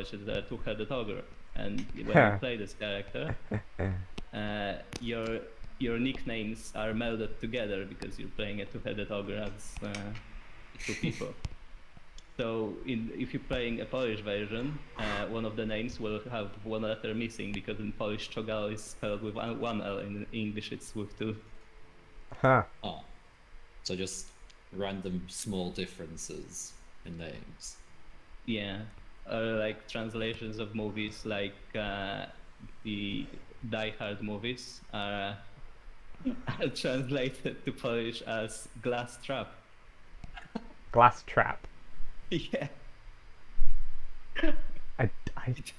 Polish is the two-headed ogre, and when you play this character, your nicknames are melded together because you're playing a two-headed ogre as two people. So if you're playing a Polish version, one of the names will have one letter missing because in Polish Chogal is spelled with one L, in English it's with two. Huh. Oh. So just random small differences in names. Yeah, or like translations of movies, like the Die Hard movies are translated to Polish as glass trap. Glass trap. Yeah. I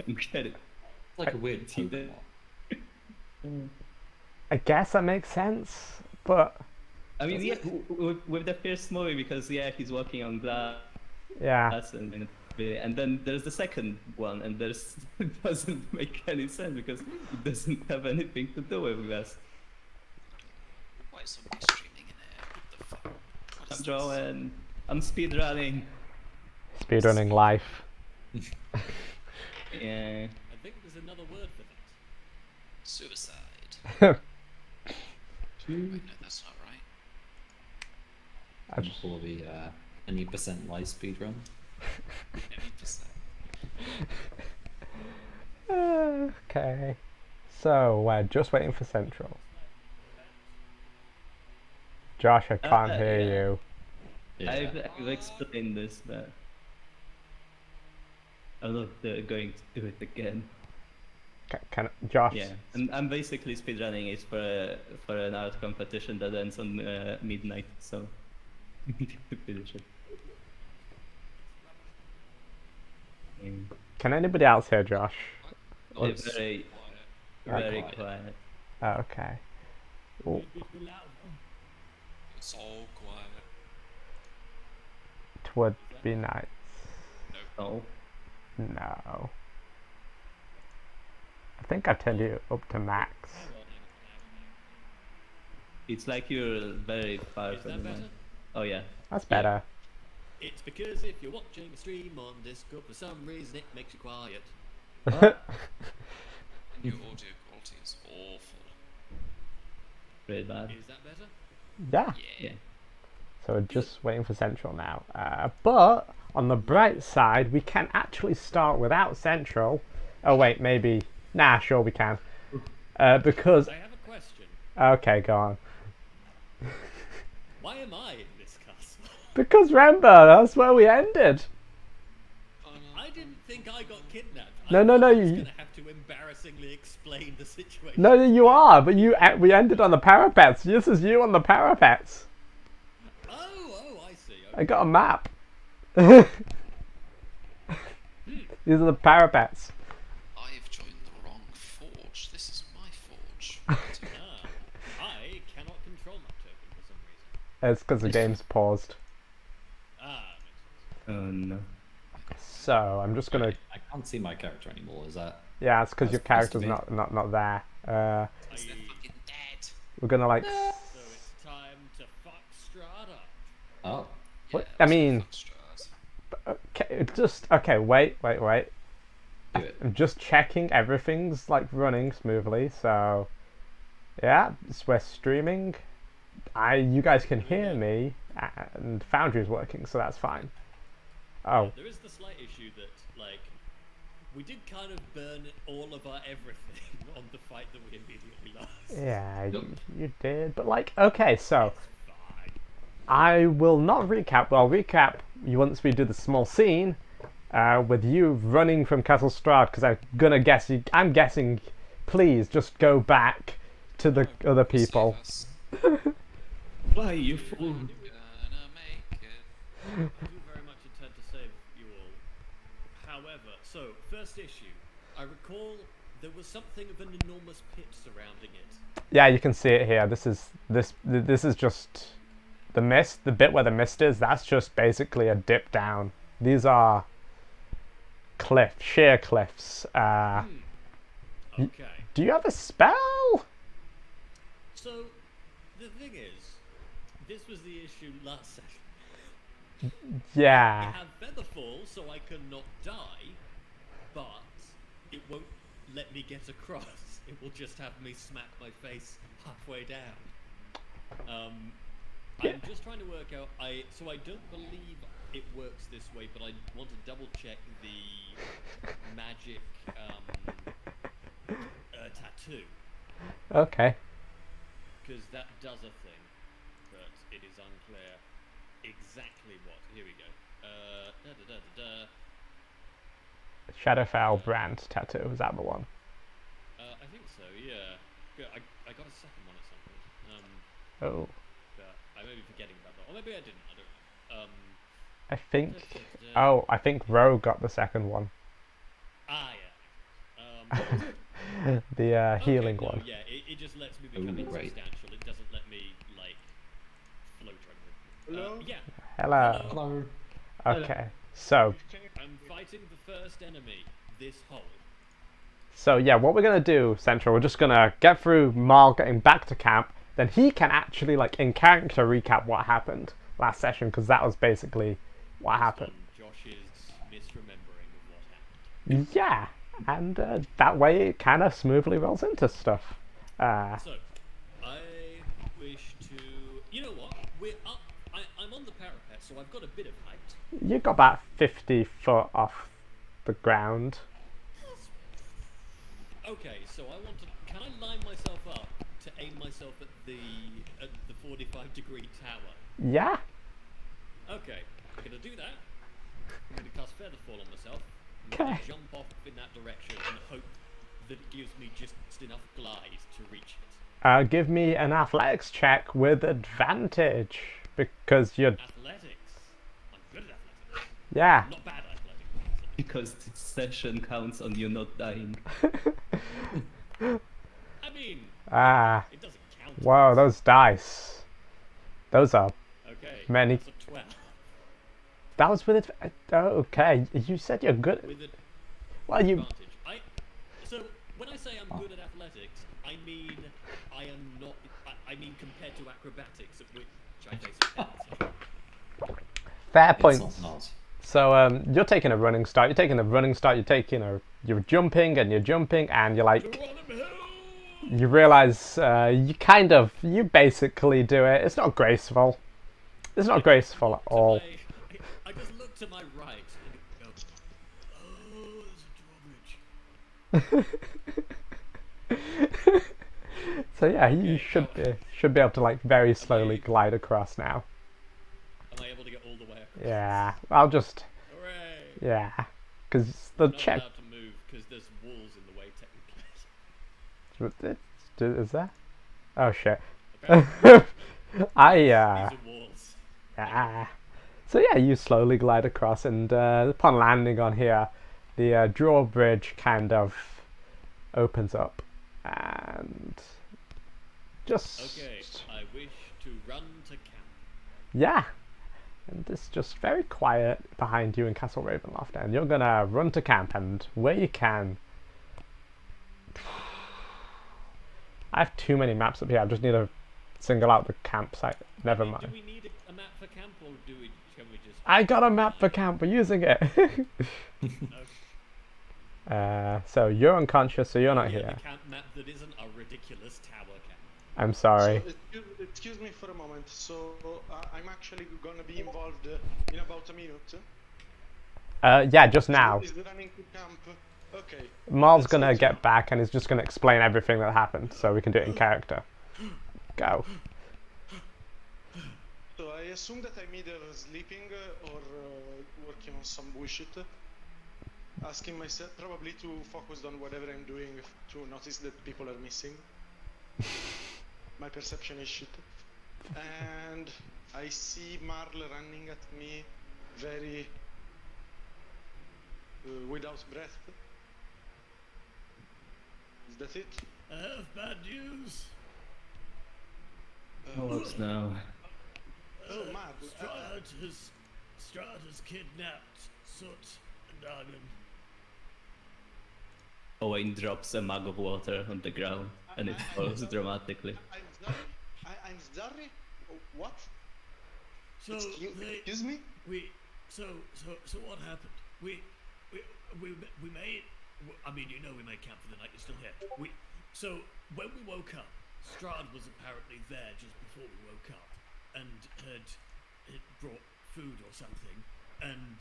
don't get it. It's like a weird Pokemon. I guess that makes sense, but I mean, yeah, with the first movie, because he's walking on glass. yeah. And then there's the second one, and it doesn't make any sense because it doesn't have anything to do with glass. Why is somebody streaming in here? What the fuck? What is I'm drawing. I'm speedrunning. Speedrunning life. Yeah. I think there's another word for that. Suicide. I Wait, no, that's not right. just For the any percent live speed run. Any percent. okay. So we're just waiting for Central. Josh, I can't hear yeah. you. Yeah. I've explained this, but I'm not going to do it again. Josh? Yeah, and I'm basically speedrunning it for an art competition that ends on midnight, so I need to finish it. Yeah. Can anybody else hear Josh? Oh, It's very quiet. quiet. Oh, okay. Ooh, It's all quiet. it would be nice. Oh, No. I think I've turned you up to max. it's like you're very far Is from that the better? mic. Oh yeah. That's better. It's because if you're watching a stream on Discord, for some reason it makes you quiet. And your audio quality is awful. Really bad. Is that better? Yeah. Yeah. So we're just waiting for Central now. But on the bright side, we can actually start without Central. Oh wait, maybe. Nah, sure we can. Because I have a question. okay, go on. Why am I in this castle? Because remember, that's where we ended. I didn't think I got kidnapped. No, I no, no, thought I was you- gonna have to embarrassingly explain the situation. No, you are, but we ended on the parapets. This is you on the parapets. Oh, I see. I got a map. These are the parapets. I've joined the wrong forge. This is my forge. I cannot control my token for some reason. It's because the game's paused. Makes sense. Oh no. So I'm just gonna. I can't see my character anymore. Is that? Yeah, it's because your That's supposed character's to not there. Because they're fucking dead. We're gonna like. So it's time to fuck Stahd up. Oh. What? Yeah, I mean, fuck Stahd. okay, just okay. Wait. Do it. I'm just checking everything's like running smoothly. So, yeah, we're streaming. You guys can hear me, and Foundry's working, so that's fine. Oh, There is the slight issue that, like, we did kind of burn all of our everything on the fight that we immediately lost. yeah, you did, but like, okay, so Fine. I will not recap. Well, I'll recap you once we do the small scene with you running from Castle Stahd, because I'm guessing. Please just go back to the other people. Save us. Why you fool? Gonna make it. I do very much intend to save you all. However, so, first issue. I recall there was something of an enormous pit surrounding it. Yeah, you can see it here. This is just the mist. The bit where the mist is. That's just basically a dip down. These are sheer cliffs. Okay. Do you have a spell? So, the thing is, this was the issue last session. I Yeah. have Featherfall so I can not die, but let me get across. It will just have me smack my face halfway down. I'm just trying to work out. So I don't believe it works this way, but I want to double check the magic tattoo, Okay. because that does a thing, but it is unclear exactly what. Here we go. Shadowfell brand tattoo, is that the one? I think so. Yeah. Good. I got a second one at some point. Oh. But I may be forgetting about that, or maybe I didn't. I don't know. I think. Oh, I think Ro got the second one. Yeah. The healing no, one. Yeah, it just lets me become Ooh, right. insubstantial. It doesn't let me like float or anything. Hello? Yeah. Hello. Hello. Okay. So. I'm fighting the first enemy. This hole. So yeah, what we're gonna do, Central, we're just gonna get through Marl getting back to camp, then he can actually like in character recap what happened last session, because that was basically what happened. Josh's misremembering of what happened. Yeah, and that way it kind of smoothly rolls into stuff. So, I wish to. You know what? We're up. I'm on the parapet, so I've got a bit of height. You got about 50 foot off the ground. Okay, so I want to. Can I line myself up to aim myself at the 45-degree tower? Yeah. Okay, I'm gonna do that. I'm gonna cast Featherfall on myself. I'm Okay. gonna jump off in that direction and hope that it gives me just enough glide to reach it. Give me an athletics check with advantage because you're. Athletics. I'm good at athletics. Yeah. Not bad at athletics. Because this session counts on you not dying. I mean, Ah. it doesn't count. Whoa, those dice. Those are. Okay. Many- That's a 12. That was with it. Okay, you said you're good. With an Well, you. advantage. So when I say I'm good at athletics, I mean I am not. I mean compared to acrobatics, at which I face a penalty. Fair It's points. not. So you're taking a running start. You're taking a running start. You're jumping and you're jumping and you're like. You realize you basically do it. It's not graceful. It's not graceful at all. I just look to my right and go, oh, there's a drawbridge. So yeah, you should be able to like very slowly glide across now. Am I able to get all the way across? Yeah, I'll just Hooray! yeah, because the I'm not check allowed to move because there's walls in the way technically. is there? Oh shit. Apparently, I these are walls. yeah. So yeah, you slowly glide across, and upon landing on here, the drawbridge kind of opens up, and just Okay, I wish to run to camp. yeah, and it's just very quiet behind you in Castle Ravenloft, and you're gonna run to camp, and where you can. I have too many maps up here. I just need to single out the campsite. Never Do mind. we need a map for camp, or can we just? I got a map for camp. We're using it. Okay. So you're unconscious, so you're not Yeah, here. the camp map that isn't a ridiculous tower camp. I'm sorry. So, excuse me for a moment. So I'm actually gonna be involved in about a minute. Yeah, just now. Is running to camp? Okay. Marl's That gonna sounds get good. back and he's just gonna explain everything that happened, so we can do it in character. Go. So I assume that I'm either sleeping or working on some bullshit. Asking myself probably to focus on whatever I'm doing to notice that people are missing. My perception is shit. And I see Marl running at me very without breath. Is that it? I have bad news. What now? Oh, Marl. Stahd has kidnapped Soot and Argon. Owain drops a mug of water on the ground and it falls dramatically. I'm sorry? Oh, what? So Excuse me? so what happened? We I mean, you know we made camp for the night. You're still here. So when we woke up, Stahd was apparently there just before we woke up, and had brought food or something, and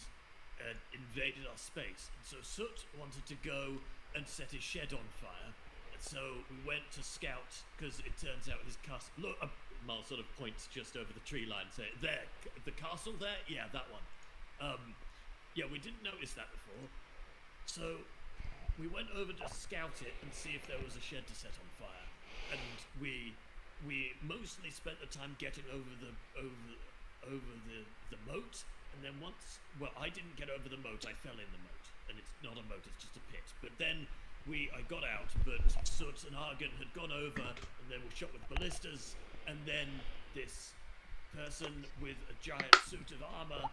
invaded our space. And so Soot wanted to go and set his shed on fire. And so we went to scout, because it turns out his castle. Look, Mal sort of points just over the tree line, saying, "There, the castle there? Yeah, that one." Yeah, we didn't notice that before. So we went over to scout it and see if there was a shed to set on fire. And we mostly spent the time getting over the moat. And then once, well, I didn't get over the moat, I fell in the moat. And it's not a moat, it's just a pit. But then I got out, but Soot and Hagen had gone over, and they were shot with ballistas. And then this person with a giant suit of armor,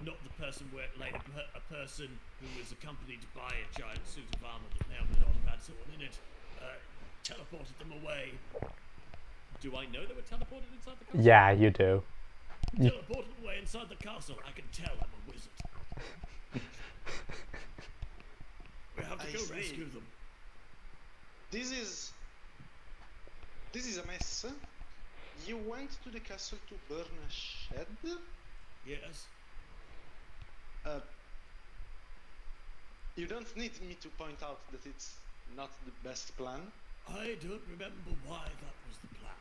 not the person like a person who was accompanied by a giant suit of armor that may or may not have had someone in it, teleported them away. Do I know they were teleported inside the castle? Yeah, you do. Teleported them away inside the castle. I can tell I'm a wizard. We have to I go see. rescue them. This is a mess. You went to the castle to burn a shed? Yes. You don't need me to point out that it's not the best plan. I don't remember why that was the plan.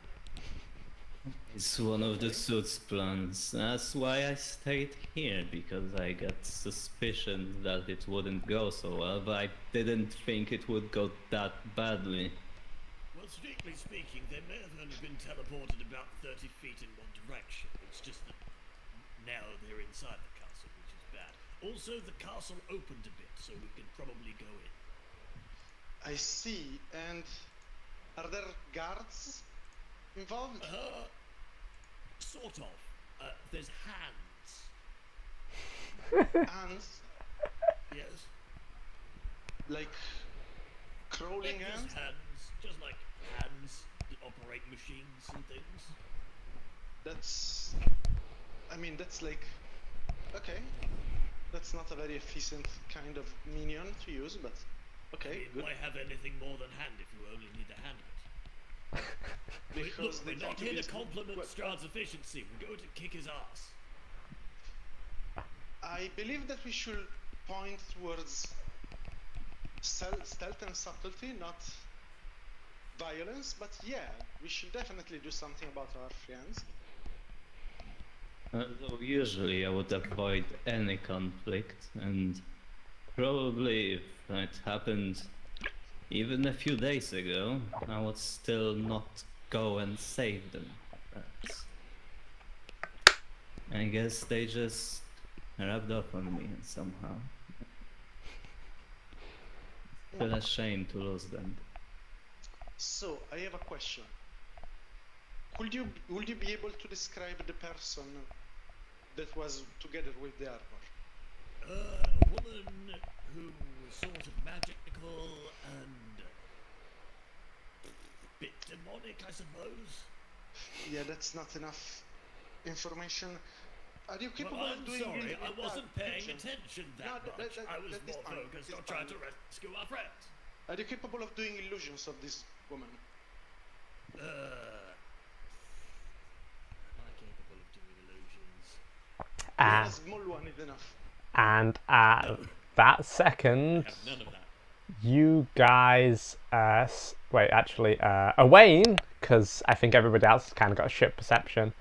It's one of the suit's plans. That's why I stayed here, because I got suspicion that it wouldn't go so well, but I didn't think it would go that badly. Well, strictly speaking, they may have only been teleported about 30 feet in one direction. It's just that now they're inside the castle, which is bad. Also, the castle opened a bit, so we can probably go in. I see. And are there guards involved? Sort of. There's hands. Hands? Yes. Like crawling There's hands? hands, just like hands that operate machines and things. That's like, okay. That's not a very efficient kind of minion to use, but okay, It good. might have anything more than hand if you only need a hand of it. Because Look, we're they not tend here be to compliment well, Strahd's efficiency. We're going to kick his ass. I believe that we should point towards stealth and subtlety, not violence, but yeah, we should definitely do something about our friends. Although usually I would avoid any conflict, and probably if it happened even a few days ago, I would still not go and save them. Perhaps. I guess they just rubbed off on me somehow. Feel ashamed to lose them. So, I have a question. Would you be able to describe the person that was together with the armor? A woman who was sort of magical and a bit demonic, I suppose. Yeah, that's not enough information. Are you capable Well, of I'm doing sorry, I that wasn't paying action? attention that No, much. I was that is more fine, focused it's on trying fine. to rescue our friends. Are you capable of doing illusions of this woman? Am I capable of doing illusions? Even a small one is enough. And at that second, I have none of that. you guys, Owain, because I think everybody else has kind of got a shit perception.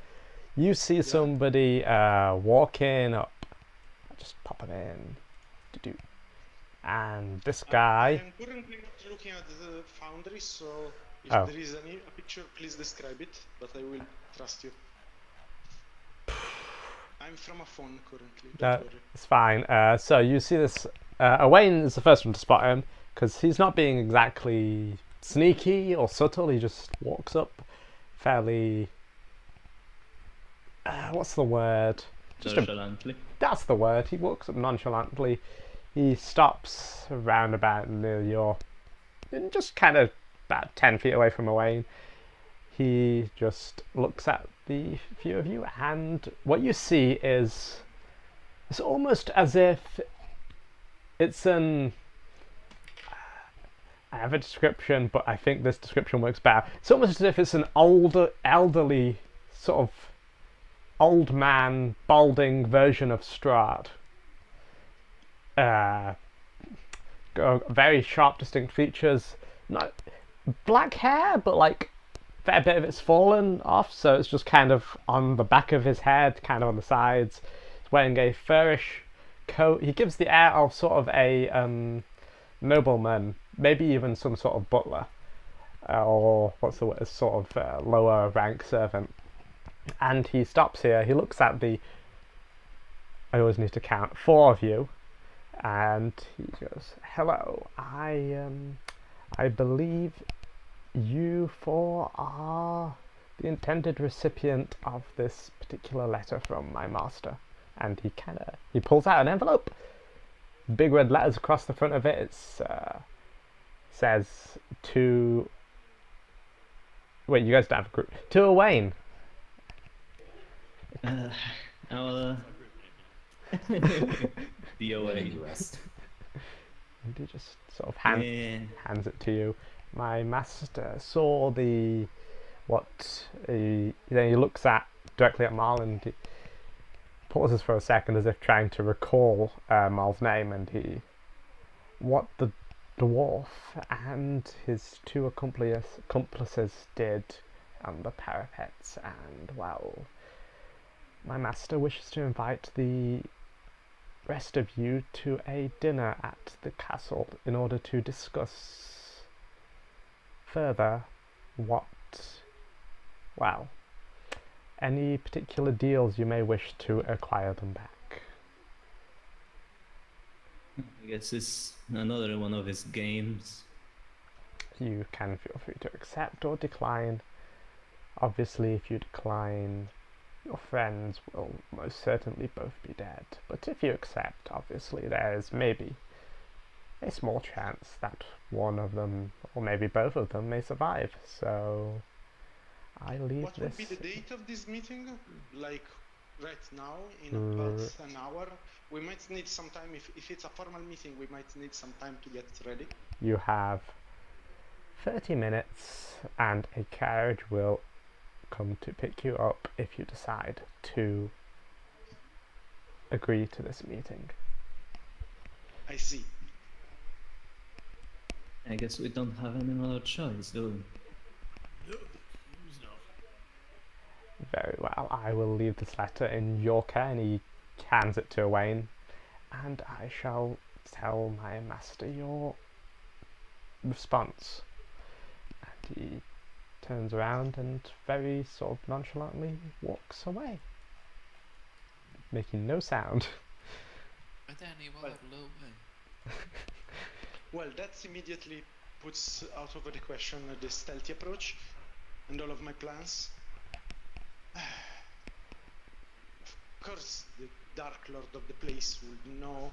You see somebody walking up. Just pop it in. Do-do. And this I guy. am currently not looking at the foundry, so if Oh. there is a picture, please describe it, but I will trust you. I'm from a phone currently, don't worry. It's fine. So you see this. Owain is the first one to spot him because he's not being exactly sneaky or subtle. He just walks up fairly. What's the word? Nonchalantly. That's the word. He walks up nonchalantly. He stops around about near your, just kind of about 10 feet away from Owain. He just looks at the few of you, and what you see is it's almost as if it's an I have a description, but I think this description works better. It's almost as if it's an elderly, sort of old man, balding version of Stahd. Very sharp, distinct features. Not black hair, but like a fair bit of it's fallen off, so it's just kind of on the back of his head, kind of on the sides. He's wearing a furish coat. He gives the air of sort of a nobleman, maybe even some sort of butler, or what's the word, sort of lower rank servant. And he stops here. He looks at the. I always need to count 4 of you, and he goes, "Hello, I believe you 4 are the intended recipient of this particular letter from my master." And he pulls out an envelope. Big red letters across the front of it. It's says to. Wait, you guys don't have a group. To Owain. Our DOA. And the rest. And he just sort of Yeah. hands it to you. My master saw then he looks directly at Mal, and he pauses for a second as if trying to recall Mal's name, and what the dwarf and his 2 accomplices did on the parapets, and well, my master wishes to invite the rest of you to a dinner at the castle in order to discuss further any particular deals you may wish to acquire them back. I guess it's another one of his games. You can feel free to accept or decline. Obviously, if you decline, your friends will most certainly both be dead. But if you accept, obviously there's maybe a small chance that one of them, or maybe both of them, may survive. So I leave What this. would be the date of this meeting? Like right now, in about an hour? We might need some time. If it's a formal meeting, we might need some time to get ready. You have 30 minutes, and a carriage will come to pick you up if you decide to agree to this meeting. I see. I guess we don't have any other choice, do we? No, it seems not. Very well, I will leave this letter in your care, and he hands it to Owain, and I shall tell my master your response. And he turns around and very sort of nonchalantly walks away, making no sound. But then he will have a little bit. Well, that immediately puts out of the question the stealthy approach and all of my plans. Of course, the Dark Lord of the place would know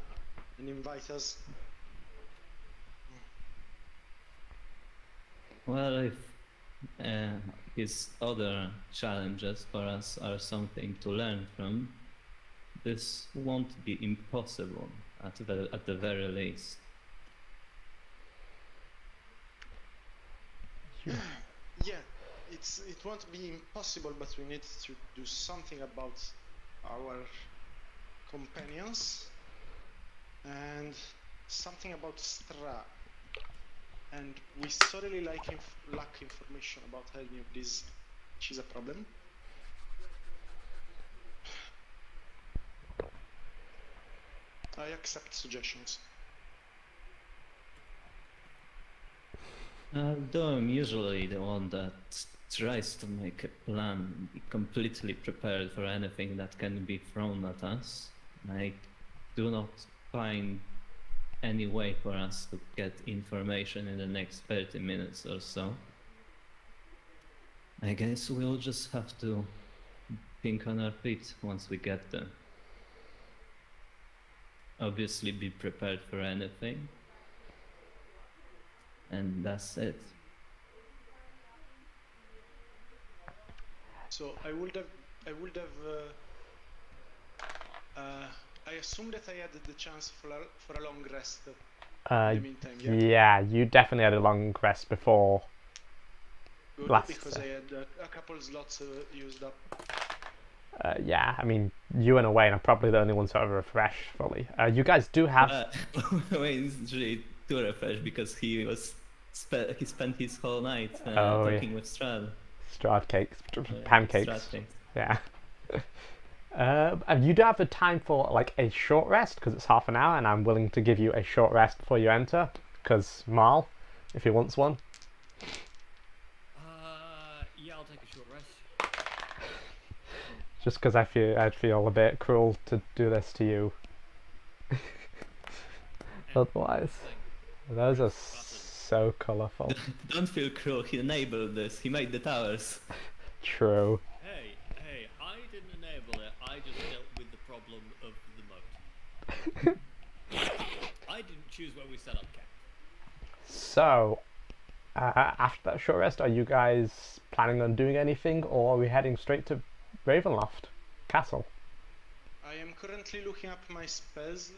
and invite us. Well, if his other challenges for us are something to learn from, this won't be impossible at the very least. Yeah, it won't be impossible, but we need to do something about our companions and something about Stahd. And we sorely lack information about any of these, which is a problem. I accept suggestions. Though I'm usually the one that tries to make a plan and be completely prepared for anything that can be thrown at us, I do not find any way for us to get information in the next 30 minutes or so. I guess we'll just have to think on our feet once we get there. Obviously be prepared for anything. And that's it. So I would have. I assume that I had the chance for a long rest Uh, in the meantime, yeah. yeah, you definitely had a long rest before. Good, last because set. I had a couple slots used up. Yeah, I mean, you and Owain are probably the only ones that are refreshed fully. You guys do have. Wayne's really too refreshed because he spent his whole night Oh, yeah. talking with Strahd. Strahd cakes, Strahd pancakes. cakes. Yeah. And you do have the time for like a short rest because it's half an hour, and I'm willing to give you a short rest before you enter. Because Marl, if he wants one. Yeah, I'll take a short rest. Just because I'd feel a bit cruel to do this to you. Otherwise, those are so colourful. Don't feel cruel. He enabled this. He made the towers. True. Hey, I didn't enable it. I just dealt with the problem of the moat. I didn't choose where we set up camp. So, after that short rest, are you guys planning on doing anything, or are we heading straight to Ravenloft Castle? I am currently looking up my spells,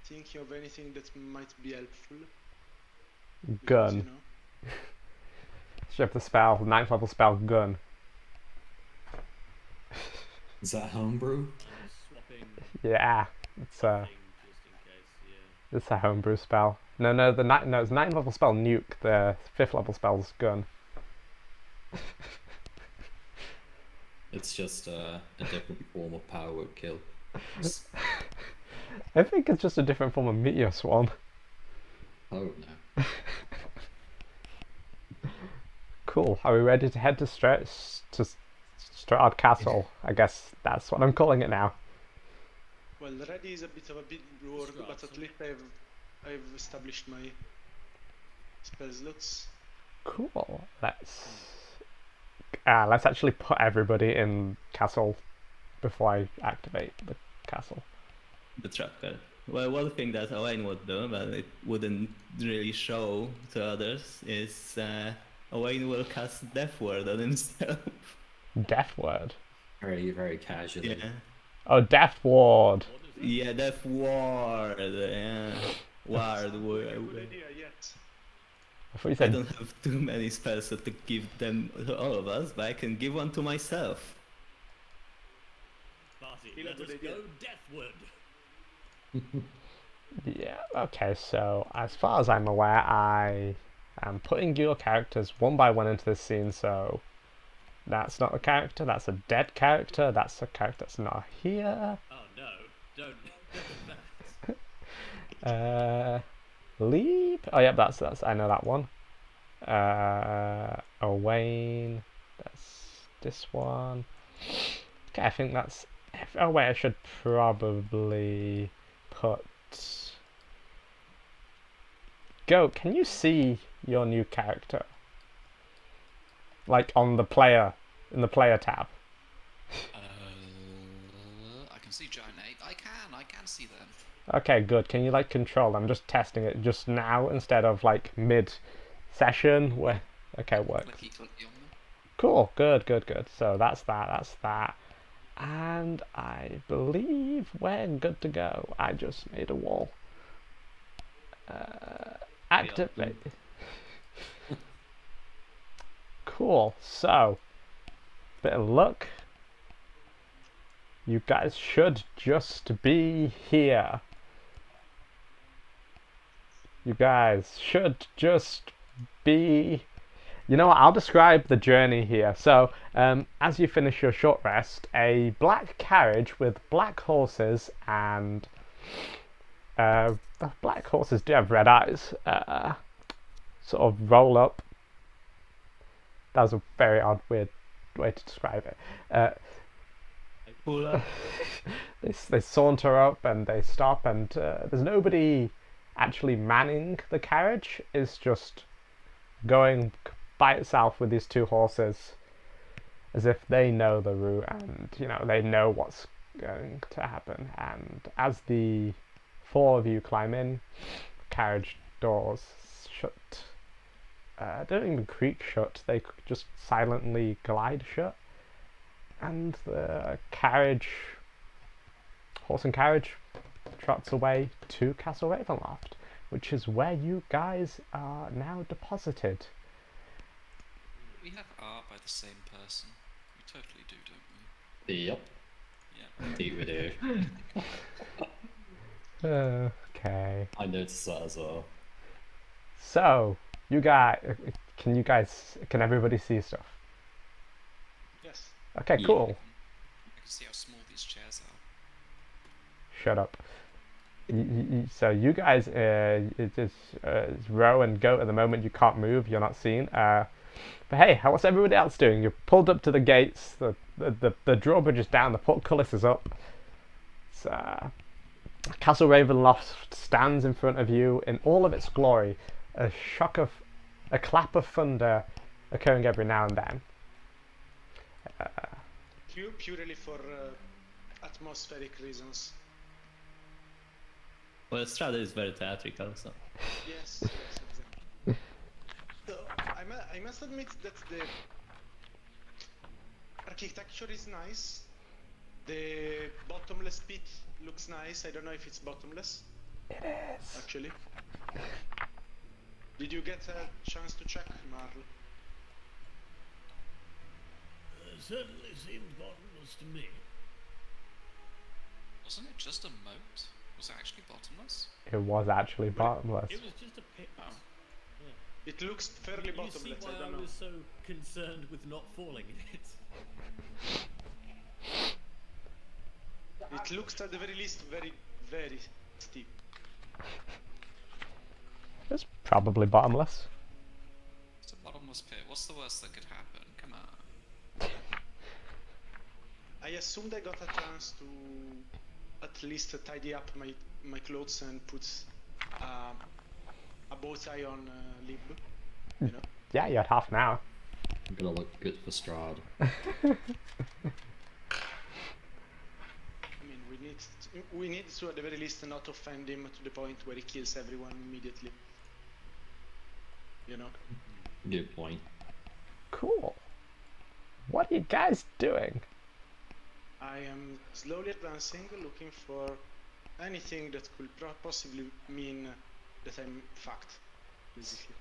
thinking of anything that might be helpful. Because, Gun. you know, You have the spell, 9th level spell, gun. Is that homebrew? I'm swapping Yeah, it's a thing just in case, yeah. it's a homebrew spell. No, it's 9th level spell nuke. The 5th level spell's gun. It's just a different form of power word kill. I think it's just a different form of meteor swarm. Oh no. Cool. Are we ready to head to Stahd Castle? I guess that's what I'm calling it now. well, ready is a bit of a big word, but at least I've established my spell slots. Cool. Let's actually put everybody in castle before I activate the castle. The tracker. Well, one thing that Owain would do, but it wouldn't really show to others, is Owain will cast Death Ward on himself. Death word. Very, very casually. Yeah. Oh, Death Ward. What is that? Yeah, Death Ward. Yeah. Ward. Good idea yet. I thought you I said. don't have too many spells to give them to all of us, but I can give one to myself. Party, Still a let good us idea. go deathward. Yeah. Okay. So as far as I'm aware, I am putting your characters one by one into this scene. So that's not a character. That's a dead character. That's a character that's not here. Oh no, don't do that. Leap. Oh yeah, that's I know that one. Owain. That's this one. Okay, I think that's. Oh wait, I should probably put. Go. Can you see your new character? Like on the player, in the player tab. I can see giant ape. I can see them. Okay, good. Can you like control? I'm just testing it just now instead of like mid session where. Okay, works. Clicky clicky on them. Cool. Good. So that's that. And I believe we're good to go. I just made a wall. Activate. Cool. So, bit of luck. You guys should just be here. You guys should just be. You know what? I'll describe the journey here. So, as you finish your short rest, a black carriage with black horses and the black horses do have red eyes. Sort of roll up. That was a very odd, weird way to describe it. Pull up. They saunter up and they stop, and there's nobody actually manning the carriage. It's just going by itself with these two horses, as if they know the route and they know what's going to happen. And as the four of you climb in, carriage doors shut. They don't even creak shut, they just silently glide shut. And the carriage, horse and carriage, trots away to Castle Ravenloft, which is where you guys are now deposited. We have art by the same person. We totally do, don't we? Yep. Yeah. Indeed we do. Okay. I noticed that as well. So, can everybody see stuff? Yes. Okay, Yeah. cool. I can see how small these chairs are. Shut up. So you guys just row and go at the moment. You can't move. You're not seen. But hey, what's everybody else doing? You're pulled up to the gates. The drawbridge is down. The portcullis is up. Castle Ravenloft stands in front of you in all of its glory. A clap of thunder occurring every now and then. Purely for atmospheric reasons. Well, Stahd is very theatrical, so. Yes, exactly. So I must admit that the architecture is nice. The bottomless pit looks nice. I don't know if it's bottomless. It is. Actually. Did you get a chance to check, Marl? Certainly seemed bottomless to me. Wasn't it just a moat? Was it actually bottomless? It was actually bottomless. It was just a pit. Oh. It looks fairly You see bottomless. why I don't I know. was so concerned with not falling in it? It looks at the very least very, very steep. It's probably bottomless. It's a bottomless pit. What's the worst that could happen? Come on. I assumed I got a chance to at least tidy up my clothes and put a bow tie on Lib. You know. Yeah, you had half an hour. I'm gonna look good for Strahd. I mean, we need to at the very least not offend him to the point where he kills everyone immediately. You know. Good point. Cool. What are you guys doing? I am slowly advancing, looking for anything that could possibly mean that I'm fucked, basically.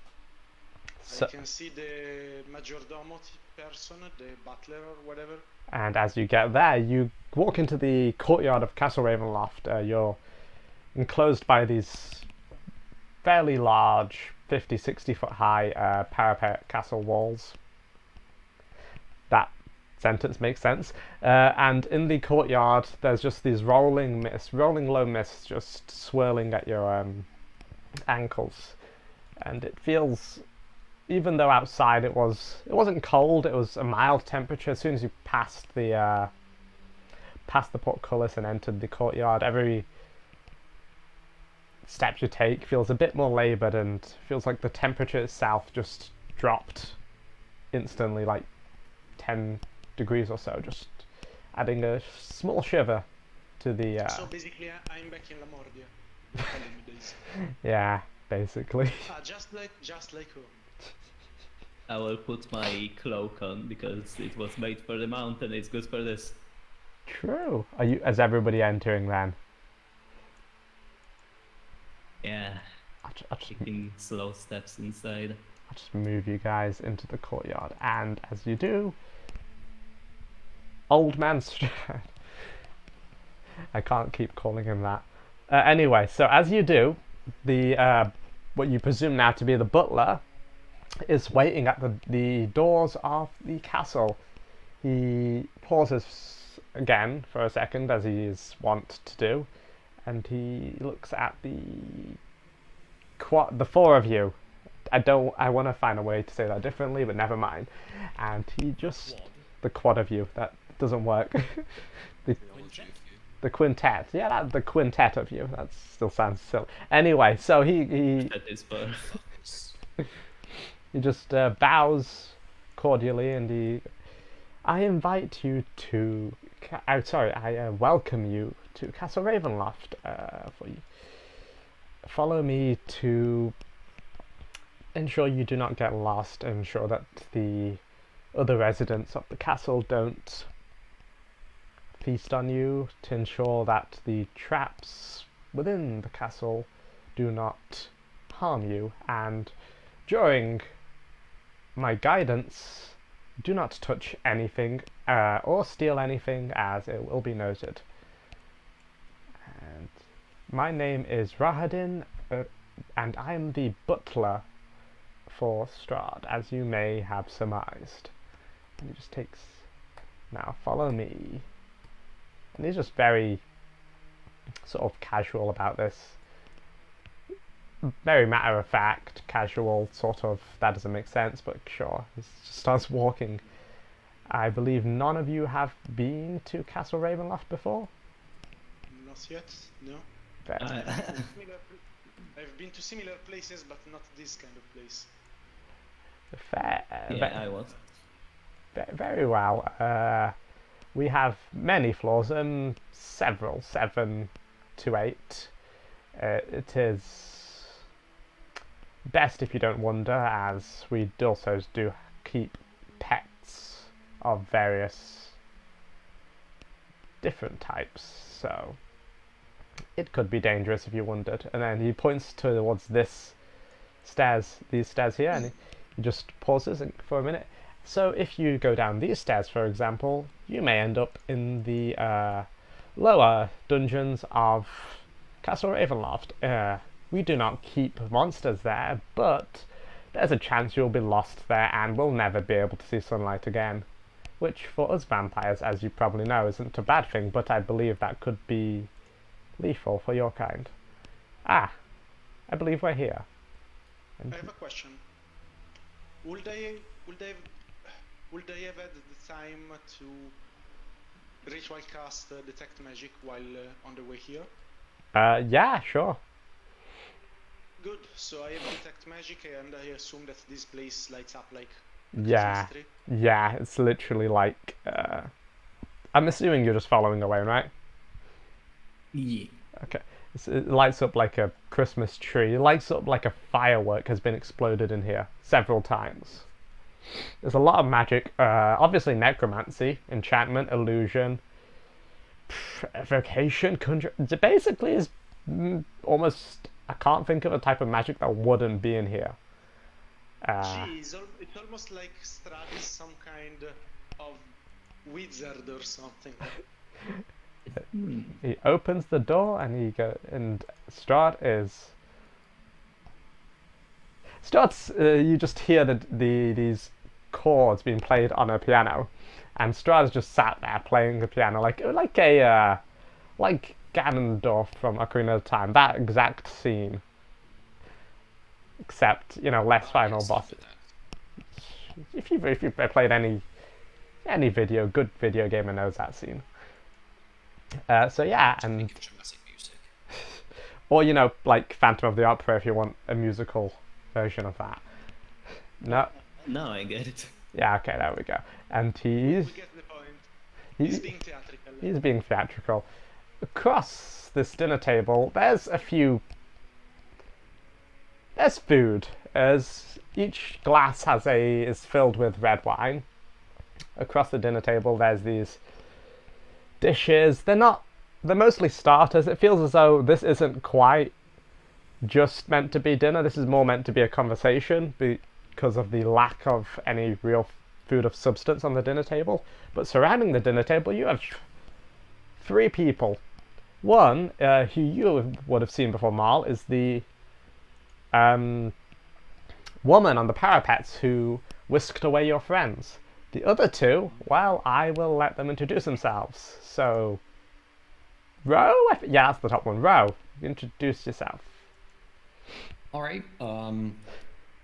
So, I can see the majordomo person, the butler or whatever. and as you get there, you walk into the courtyard of Castle Ravenloft. You're enclosed by these fairly large, 50, 60 foot high parapet castle walls. That sentence makes sense. And in the courtyard, there's just these rolling low mists just swirling at your ankles. And it feels, even though outside it wasn't cold, it was a mild temperature. As soon as you passed the portcullis and entered the courtyard, every step you take feels a bit more laboured and feels like the temperature itself just dropped instantly, like 10 degrees or so, just adding a small shiver to the So basically, I'm back in La Mordia. Telling me this. yeah, basically. Just like home. I will put my cloak on because it was made for the mountain. It's good for this. True. Is everybody entering then? Yeah, I'll just taking slow steps inside. I'll just move you guys into the courtyard, and as you do, Old Man Stahd. I can't keep calling him that. Anyway, so as you do, the what you presume now to be the butler is waiting at the doors of the castle. He pauses again for a second, as he is wont to do, and he looks at the four of you. I want to find a way to say that differently, but never mind. And he just Quad. the quad of you, that doesn't work. The quintet. Yeah, the quintet of you. That still sounds silly. Anyway, so he That is first. he just bows cordially, and I invite you to. I welcome you to Castle Ravenloft. Follow me to ensure you do not get lost, ensure that the other residents of the castle don't feast on you, to ensure that the traps within the castle do not harm you, and during my guidance, do not touch anything or steal anything, as it will be noted. And my name is Rahadin, and I am the butler for Stahd, as you may have surmised. And he just takes... Now follow me. And he's just very sort of casual about this. Very matter of fact, casual, sort of. That doesn't make sense, but sure. He just starts walking. I believe none of you have been to Castle Ravenloft before? Not yet, no. I've been to similar places, but not this kind of place. Fair. Yeah, I was. Very well. We have many floors, several, 7 to 8. It is best if you don't wander, as we also do keep pets of various different types, so it could be dangerous if you wandered. And then he points towards these stairs here, and he just pauses for a minute. So if you go down these stairs, for example, you may end up in the lower dungeons of Castle Ravenloft. We do not keep monsters there, but there's a chance you'll be lost there and will never be able to see sunlight again. Which, for us vampires, as you probably know, isn't a bad thing, but I believe that could be lethal for your kind. Ah, I believe we're here. I have a question. Would I have had the time to ritual cast detect magic while on the way here? Yeah, sure. Good. So I have detect magic, and I assume that this place lights up like Yeah, Christmas tree. yeah, it's literally like, I'm assuming you're just following away, right? Yeah. Okay. It lights up like a Christmas tree. It lights up like a firework has been exploded in here several times. There's a lot of magic, obviously necromancy, enchantment, illusion, evocation, conjure. It basically is almost... I can't think of a type of magic that wouldn't be in here. Jeez, it's almost like Stahd is some kind of wizard or something. He opens the door and Stahd is... you just hear these chords being played on a piano, and Strahd's just sat there playing the piano like Ganondorf from Ocarina of Time, that exact scene, except less final bosses. If you've played any good video game, knows that scene. So yeah, and Dramatic music. or like Phantom of the Opera if you want a musical version of that. No. Now I get it. Yeah, okay, there we go. And We get the point. He's being theatrical. he's being theatrical. Across this dinner table, there's food. As each glass is filled with red wine. Across the dinner table, there's these dishes. They're mostly starters. It feels as though this isn't quite just meant to be dinner. This is more meant to be a conversation because of the lack of any real food of substance on the dinner table. But surrounding the dinner table, you have 3 people. One, who you would have seen before, Marl, is the woman on the parapets who whisked away your friends. The other 2, well, I will let them introduce themselves. So, Ro? Yeah, that's the top one. Ro, introduce yourself. Alright,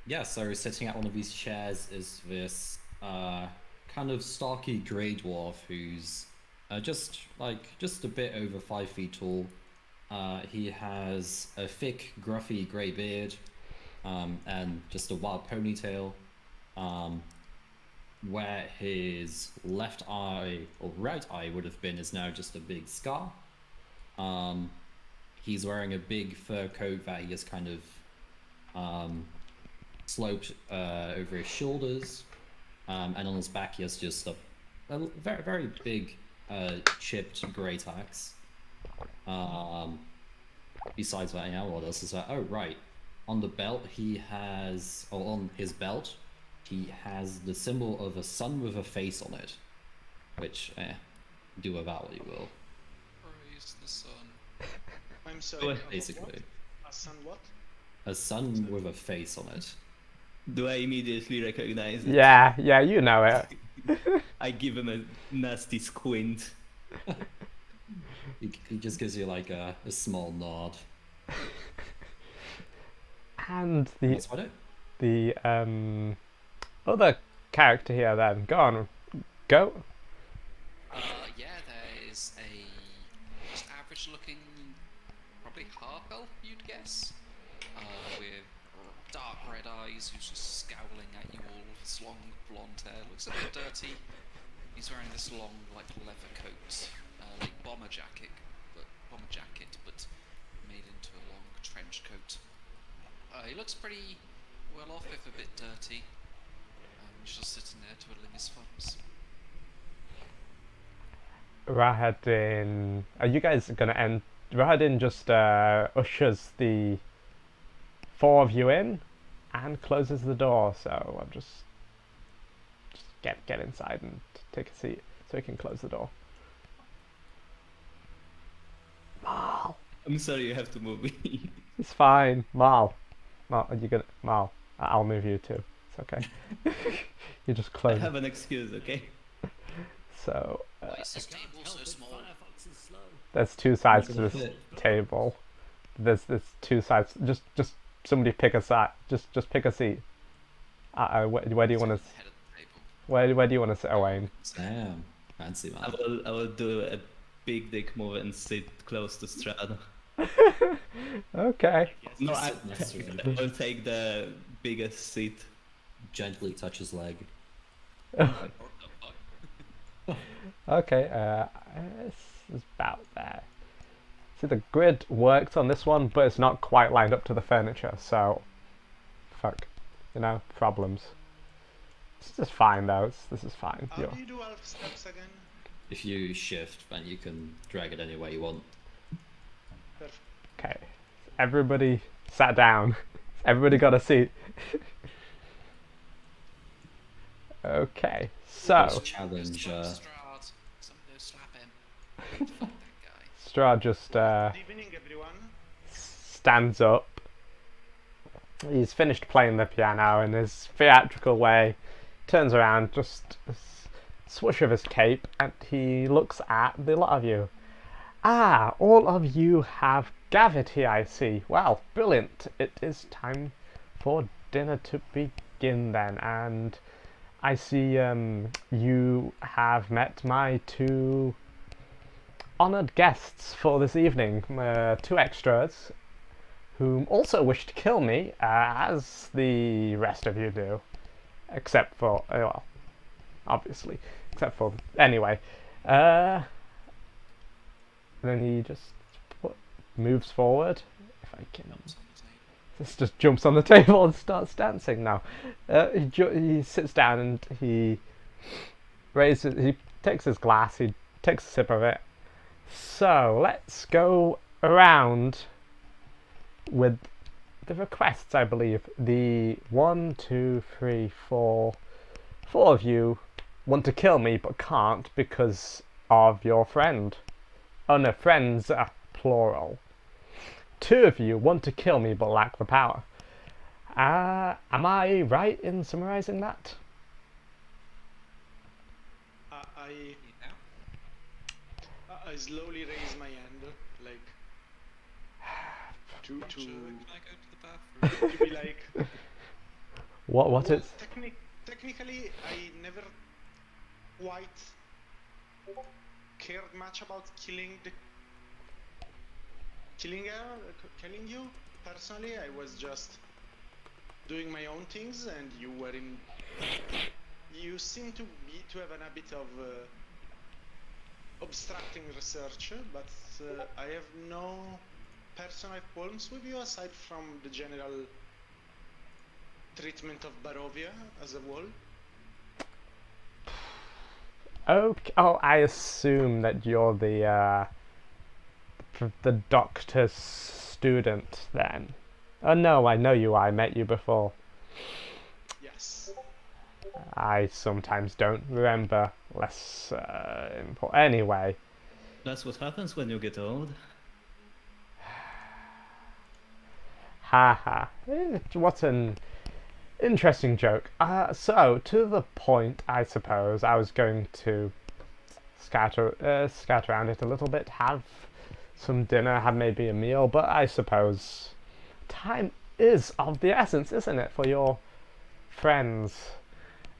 yeah, so sitting at one of these chairs is this kind of stocky grey dwarf who's just a bit over 5 feet tall. He has a thick, gruffy grey beard, and just a wild ponytail, where his left eye, or right eye would have been, is now just a big scar. He's wearing a big fur coat that he has kind of sloped over his shoulders, and on his back he has just a very, very big chipped great axe. besides that, yeah, what else is that? Oh, right. On the belt, he has, or on his belt, he has the symbol of a sun with a face on it. Which, do about what you will. Praise the sun. I'm sorry. Well, Basically. A son what? A sun with a face on it. Do I immediately recognize it? Yeah, you know it. I give him a nasty squint. He just gives you like a small nod. And That's about it. the other character here then. Go on. Go. Yeah, there is a just average looking, probably half elf, you'd guess, with dark red eyes, who's just scowling at you all. His long blonde hair looks a bit dirty. He's wearing this long, like leather coat, like bomber jacket, but made into a long trench coat. He looks pretty well off, if a bit dirty. He's just sitting there twiddling his thumbs. Rahadin, are you guys gonna end? Rahadin just ushers the four of you in and closes the door. So I'm just get inside and take a seat so he can close the door. Mal, I'm sorry, you have to move me. it's fine. Mal, are you gonna Mal? I'll move you too. It's okay. You just I close. have an excuse, okay? So Why is this Can't table help so it, small? Firefox is slow. there's two sides to Gonna this fit. table. There's two sides. Just somebody pick a side. Just pick a seat. Where do you want to? Head of the table. Where do you want to sit, Owain? Damn. Fancy, man. I will do a big dick move and sit close to Stahd. Okay. Yes, No, Sit next to him. I will take the biggest seat. Gently touch his leg. What the fuck? Okay. It's about there. See, the grid works on this one, but it's not quite lined up to the furniture. So, fuck. Problems. This is fine though. This is fine. How do you do elf steps again? If you shift, then you can drag it any way you want. Perfect. Okay. Everybody sat down. Everybody got a seat. Okay. So, This challenge, Strahd. Somebody go slap him. Fuck that guy. Strahd just Good evening, everyone. stands up. He's finished playing the piano in his theatrical way, turns around, just a swoosh of his cape, and he looks at the lot of you. Ah, all of you have gathered here, I see. Well, brilliant. It is time for dinner to begin then, and I see you have met my two honoured guests for this evening, two extras, whom also wish to kill me, as the rest of you do. Except for, well, obviously. Except for, anyway. Then he just moves forward. If I can. Jumps on the table. This just jumps on the table and starts dancing now. He sits down and he takes his glass, he takes a sip of it. So, let's go around with the requests, I believe. The 1, 2, 3, 4 of you want to kill me but can't because of your friend. Oh no, friends are plural. 2 of you want to kill me but lack the power. Am I right in summarizing that? I slowly raise my hand, like to Can I go to the bathroom? to be like. What Well, is? technically, I never quite cared much about killing you. Personally, I was just doing my own things, and you were in. You seem to have an habit of obstructing research, but I have no personal problems with you aside from the general treatment of Barovia as a whole. Okay. Oh, I assume that you're the Doctor student then? Oh no, I know you. I met you before. Yes. I sometimes don't remember less important. Anyway, That's what happens when you get old. haha. What an interesting joke. So, to the point, I suppose, I was going to scatter around it a little bit, have some dinner, have maybe a meal, but I suppose time is of the essence, isn't it, for your friends?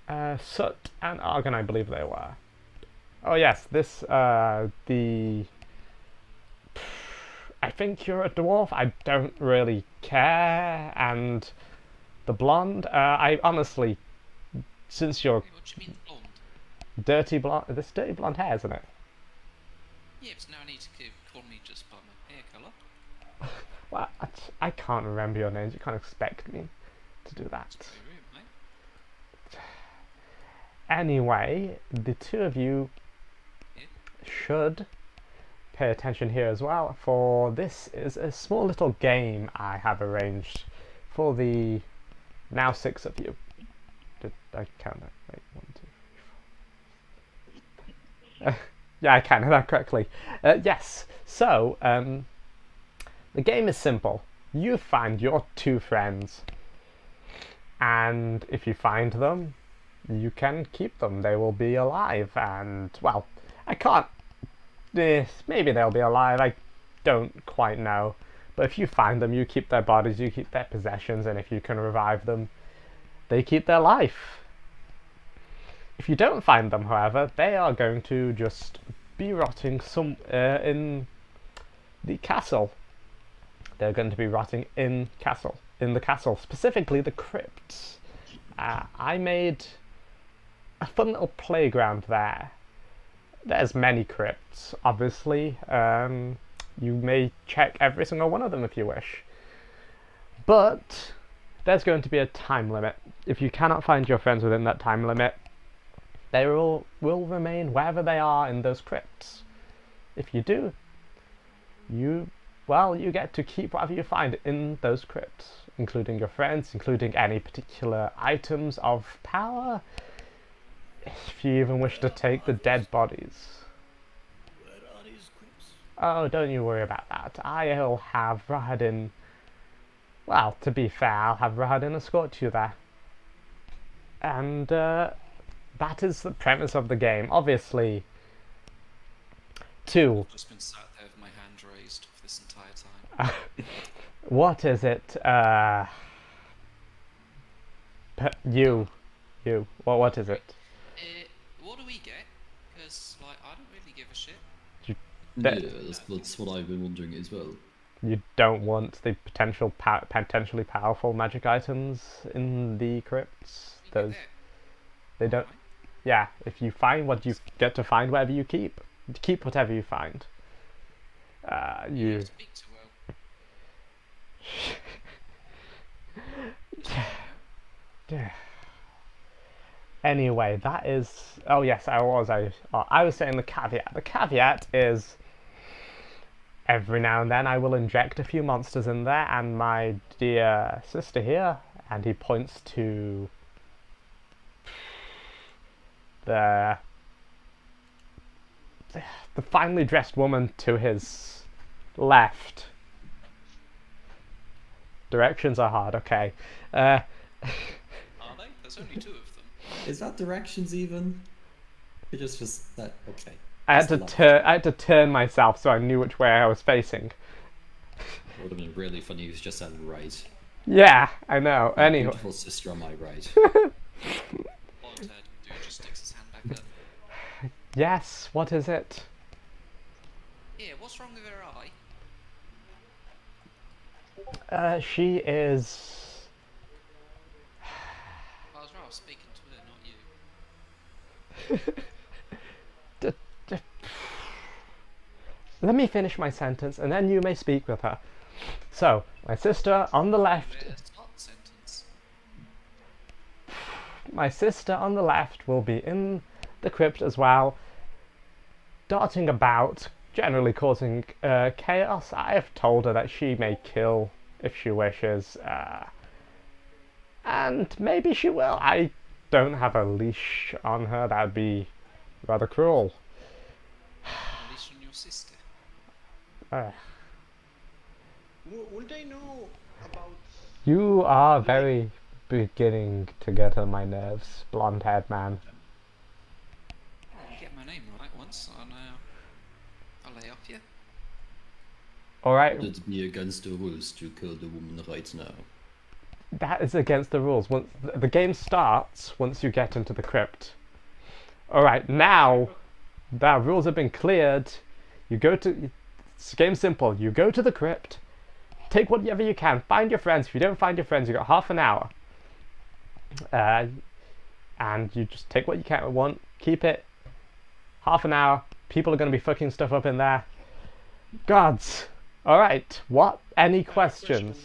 Soot and Argon, I believe they were. Oh yes, this, I think you're a dwarf, I don't really care, and the blonde, I honestly, since you're What do you mean blonde? dirty blonde hair, isn't it? Yeah, but no need to call me just by my hair colour. Well, I can't remember your names, you can't expect me to do that. It's very rude, mate. Anyway, the two of you Yeah. should pay attention here as well, for this is a small little game I have arranged for the now 6 of you. Did I count that? Wait, 1, 2, 3, 4. Yeah, I counted that correctly. Yes, so the game is simple. You find your 2 friends, and if you find them, you can keep them. They will be alive, and, well, I can't... maybe they'll be alive, I don't quite know. But if you find them, you keep their bodies, you keep their possessions, and if you can revive them, they keep their life. If you don't find them, however, they are going to just be rotting in the castle. They're going to be rotting in the castle, specifically the crypts. I made a fun little playground there. There's many crypts, obviously. You may check every single one of them if you wish. But there's going to be a time limit. If you cannot find your friends within that time limit, they will remain wherever they are in those crypts. If you do, you get to keep whatever you find in those crypts, including your friends, including any particular items of power, if you even wish to take the dead bodies. Where are these crypts? Oh, don't you worry about that. I'll have Rahadin... Well, to be fair, I'll have Rahadin escort you there. And, that is the premise of the game. Obviously, I've just been sat there with my hand raised for this entire time. what is it? What is it? What do we get? Because, like, I don't really give a shit. Yeah, that's what I've been wondering as well. You don't want the potentially powerful magic items in the crypts. We get Those that. they don't. Yeah, if you find what you get to find, whatever you keep. Keep whatever you find. You. Speak to well. Anyway, that is. Oh yes, I was saying the caveat. The caveat is every now and then I will inject a few monsters in there, and my dear sister here, and he points to the finely dressed woman to his left. Directions are hard, okay. Are they? There's only 2 of them. Is that directions even? It just that okay. I had to turn myself so I knew which way I was facing. It would have been really funny if you just said right. Yeah, I know. My Anyway. beautiful sister on my right. Blonde head dude just sticks his hand back up. Yes, what is it? Yeah, what's wrong with her eye? She is... I was rather speaking to her, not you. Let me finish my sentence and then you may speak with her. So, my sister on the left... Start the sentence. My sister on the left will be in the crypt as well, darting about, generally causing chaos. I've told her that she may kill if she wishes, and maybe she will. I don't have a leash on her. That would be rather cruel. At least on your sister. Uh, Would I know about? you are very beginning to get on my nerves, blonde-haired man. You get my name right once, and I'll lay off you. Alright, Would it be against the rules to kill the woman right now? that is against the rules. Once the game starts, once you get into the crypt. Alright, now the rules have been cleared. You go to... It's game simple. You go to the crypt, take whatever you can, find your friends. If you don't find your friends, you've got half an hour. And you just take what you can want, keep it. Half an hour. People are going to be fucking stuff up in there. Gods. Alright, what? Any questions?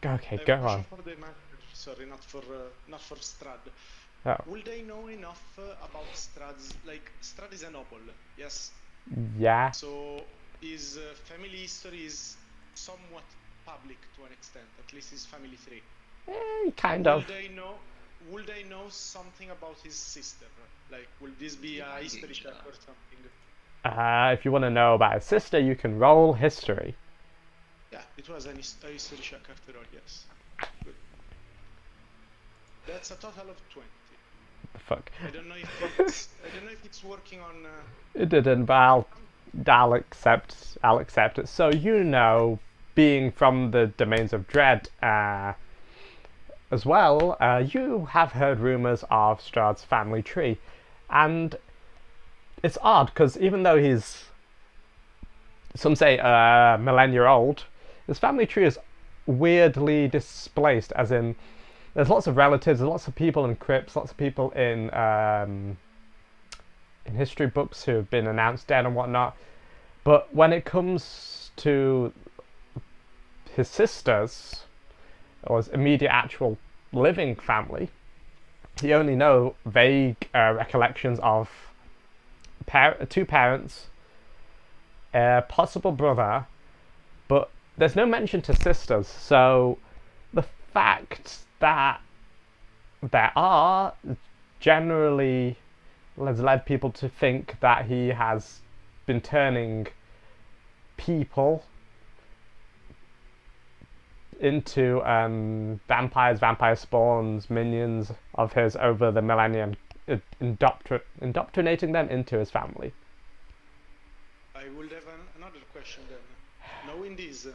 Okay, go on. For the master, sorry, not for Stahd. Oh. Will they know enough about Stahd's? Like, Stahd is a noble, yes. Yeah. So his family history is somewhat public to an extent. At least his family tree. Kind of. Will they know something about his sister? Like, will this be a history check or something? If you want to know about his sister, you can roll history. Yeah, it was a history check after all. Yes. Good. That's a total of 20. Fuck. I don't know if it's working on. It didn't, but I'll accept it. So you know, being from the domains of dread, as well, you have heard rumors of Stahd's family tree, and it's odd because even though he's, some say, millennia old, his family tree is weirdly displaced. As in, there's lots of relatives, there's lots of people in crypts, lots of people in history books who have been announced dead and whatnot. But when it comes to his sisters, or his immediate actual living family, you only know vague recollections of two parents, a possible brother, but there's no mention to sisters. So the fact that there are generally has led people to think that he has been turning people into vampires, vampire spawns, minions of his over the millennium, indoctrinating them into his family. I would have another question then. Knowing this,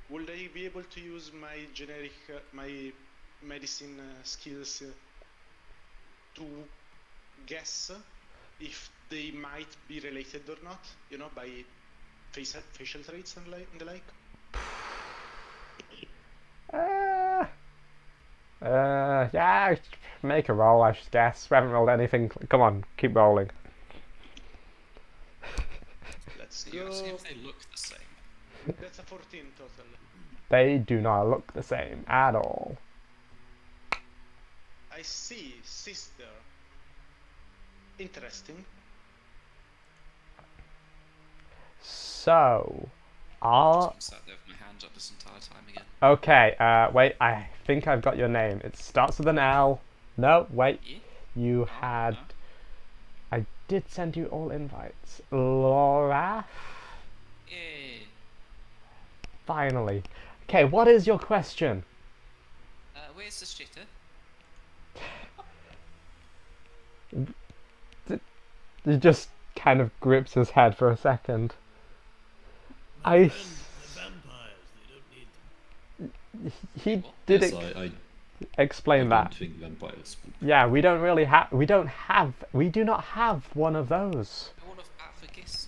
will they be able to use my generic, my medicine skills to guess if they might be related or not? You know, by facial traits and the like. Yeah, make a roll, I should guess. We haven't rolled anything. Come on, keep rolling. Let's So go. you see if they look the same. That's a 14 total. They do not look the same at all. I see, sister. Interesting. So, Just been sat there with my hand up this entire time again. okay, wait, I think I've got your name. It starts with an L. No, wait, Yeah? you Oh, had... no. I did send you all invites. Laura? Yeah. Finally. Okay, what is your question? Where's the shitter? He just kind of grips his head for a second. The vampires, they don't need them. He did Yes, it. I Explain don't that. think vampires. Yeah, we don't really have. We do not have one of those. All of that for guests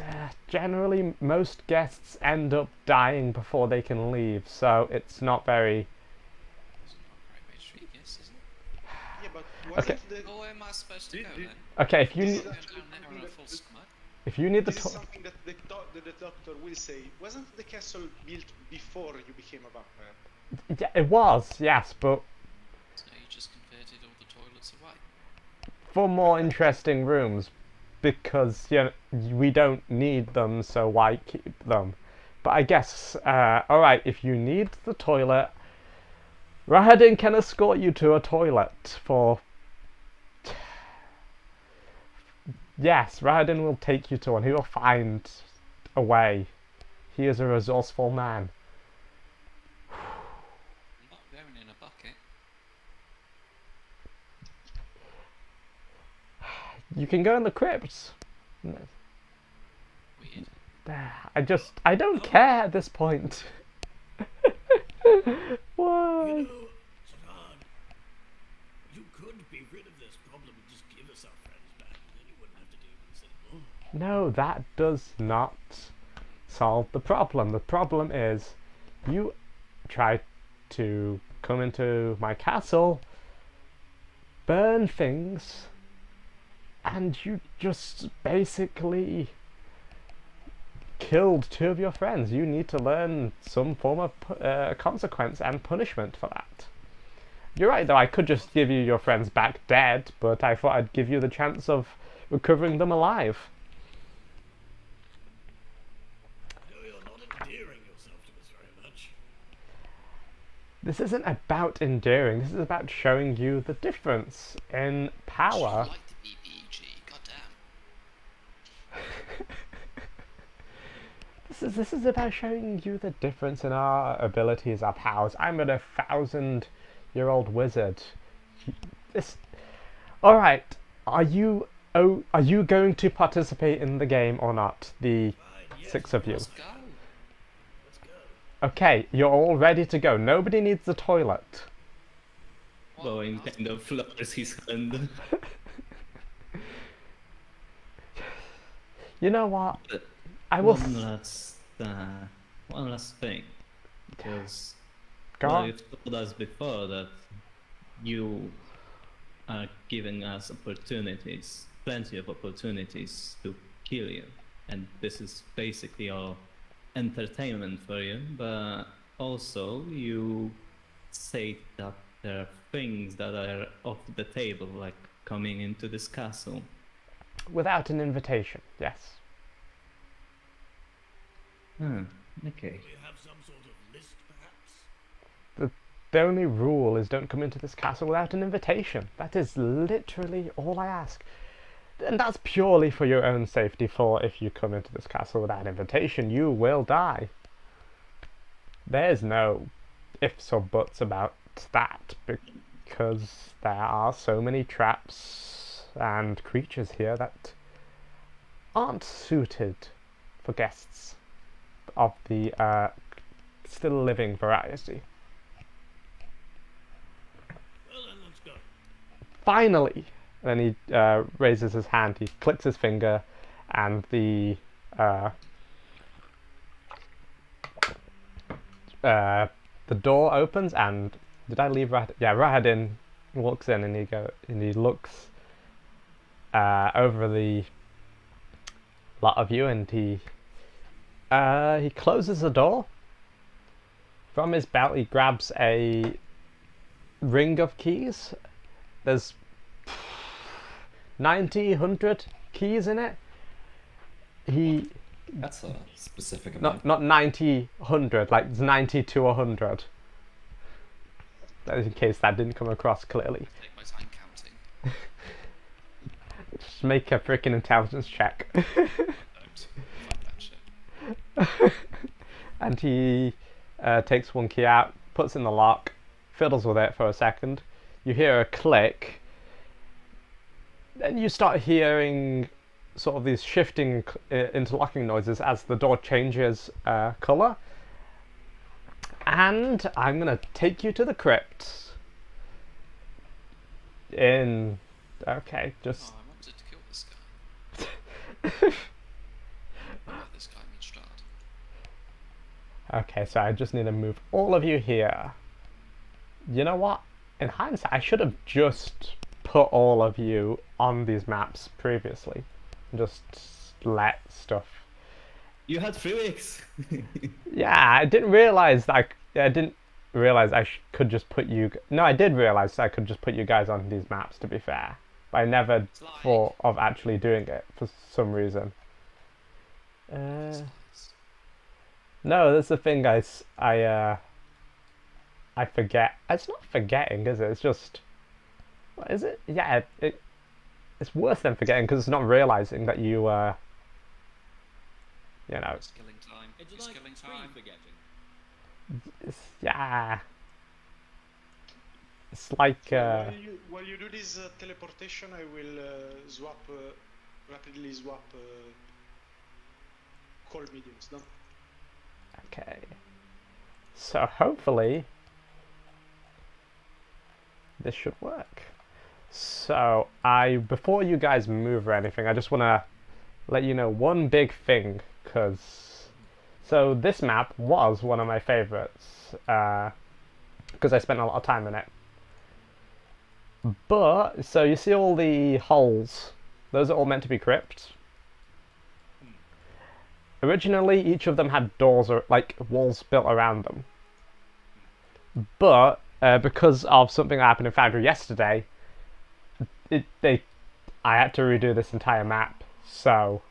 and like. Generally, most guests end up dying before they can leave, so it's not very. It's not a great way to treat guests, is it? Yeah, but wasn't Okay. the... Oh, where am I supposed to go Did- then? Okay, if you This need, is Going actually down there on a something full that- stomach? if you need the This is to- something that the doctor will say. Wasn't the castle built before you became a vampire? yeah, it was, yes, but So you just converted all the toilets away. for more interesting rooms. because we don't need them, so why keep them? But I guess, alright, if you need the toilet, Rahadin can escort you to a toilet for... Yes, Rahadin will take you to one. He will find a way. He is a resourceful man. Not going in a bucket. You can go in the crypt. Weird. I don't care at this point. Why? You know, Stahd, you could be rid of this problem and just give us our friends back, and then you wouldn't have to deal with this anymore. No, that does not solve the problem. The problem is you try to come into my castle, burn things, and you just basically killed 2 of your friends. You need to learn some form of consequence and punishment for that. You're right, though, I could just give you your friends back dead, but I thought I'd give you the chance of recovering them alive. No, you're not endearing yourself to us very much. This isn't about endearing, this is about showing you the difference in power. I like the BBG, goddamn. This is about showing you the difference in our abilities, our powers. I'm a 1,000-year-old wizard. Alright, are you going to participate in the game or not? The Fine, yes, 6 of you. Let's go. let's go. Okay, you're all ready to go. Nobody needs the toilet. Bowen kind of lowers his hand. You know what? I will... One last thing. Because Go on. you've told us before that you are giving us opportunities, plenty of opportunities to kill you. And this is basically our entertainment for you, but also you say that there are things that are off the table, like coming into this castle. Without an invitation, yes. Okay. Do you have some sort of list, perhaps? The only rule is don't come into this castle without an invitation. That is literally all I ask. And that's purely for your own safety, for if you come into this castle without an invitation, you will die. There's no ifs or buts about that, because there are so many traps and creatures here that aren't suited for guests of the still living variety. Well then, let's go. Finally! Then he raises his hand, he clicks his finger, and the door opens, and did I leave Rahadin? Yeah, Rahadin walks in, and he looks over the lot of you, and he closes the door. From his belt, he grabs a ring of keys. There's 90, 100 keys in it. That's a specific amount. Not 90, 100, like it's 90 to 100. That is in case that didn't come across clearly. Take my time counting. Just make a freaking intelligence check. Don't. Fuck that shit. And he takes one key out, puts in the lock, fiddles with it for a second. You hear a click. Then you start hearing sort of these shifting, interlocking noises as the door changes colour. And I'm going to take you to the crypt. Okay, just... Oh, I wanted to kill this guy. Oh, this guy means Stahd. Okay, so I just need to move all of you here. You know what? In hindsight, I should have just put all of you on these maps previously. Just let stuff. You had 3 weeks! Yeah, I didn't realize that could just put you... No, I did realize I could just put you guys on these maps, to be fair. but I never Slide. thought of actually doing it for some reason. Slides. No, that's the thing. I forget. It's not forgetting, is it? It's just. What is it? Yeah, it's worse than forgetting because it's not realizing that you you know. Just killing time. It's Just like killing time. forgetting. Yeah. It's like While you do this teleportation, I will rapidly swap call mediums. No? okay. So hopefully this should work. So before you guys move or anything, I just want to let you know one big thing, so this map was one of my favorites because I spent a lot of time in it. But so you see all the holes, those are all meant to be crypts. Originally, each of them had doors or like walls built around them. But because of something that happened in Foundry yesterday, I had to redo this entire map, so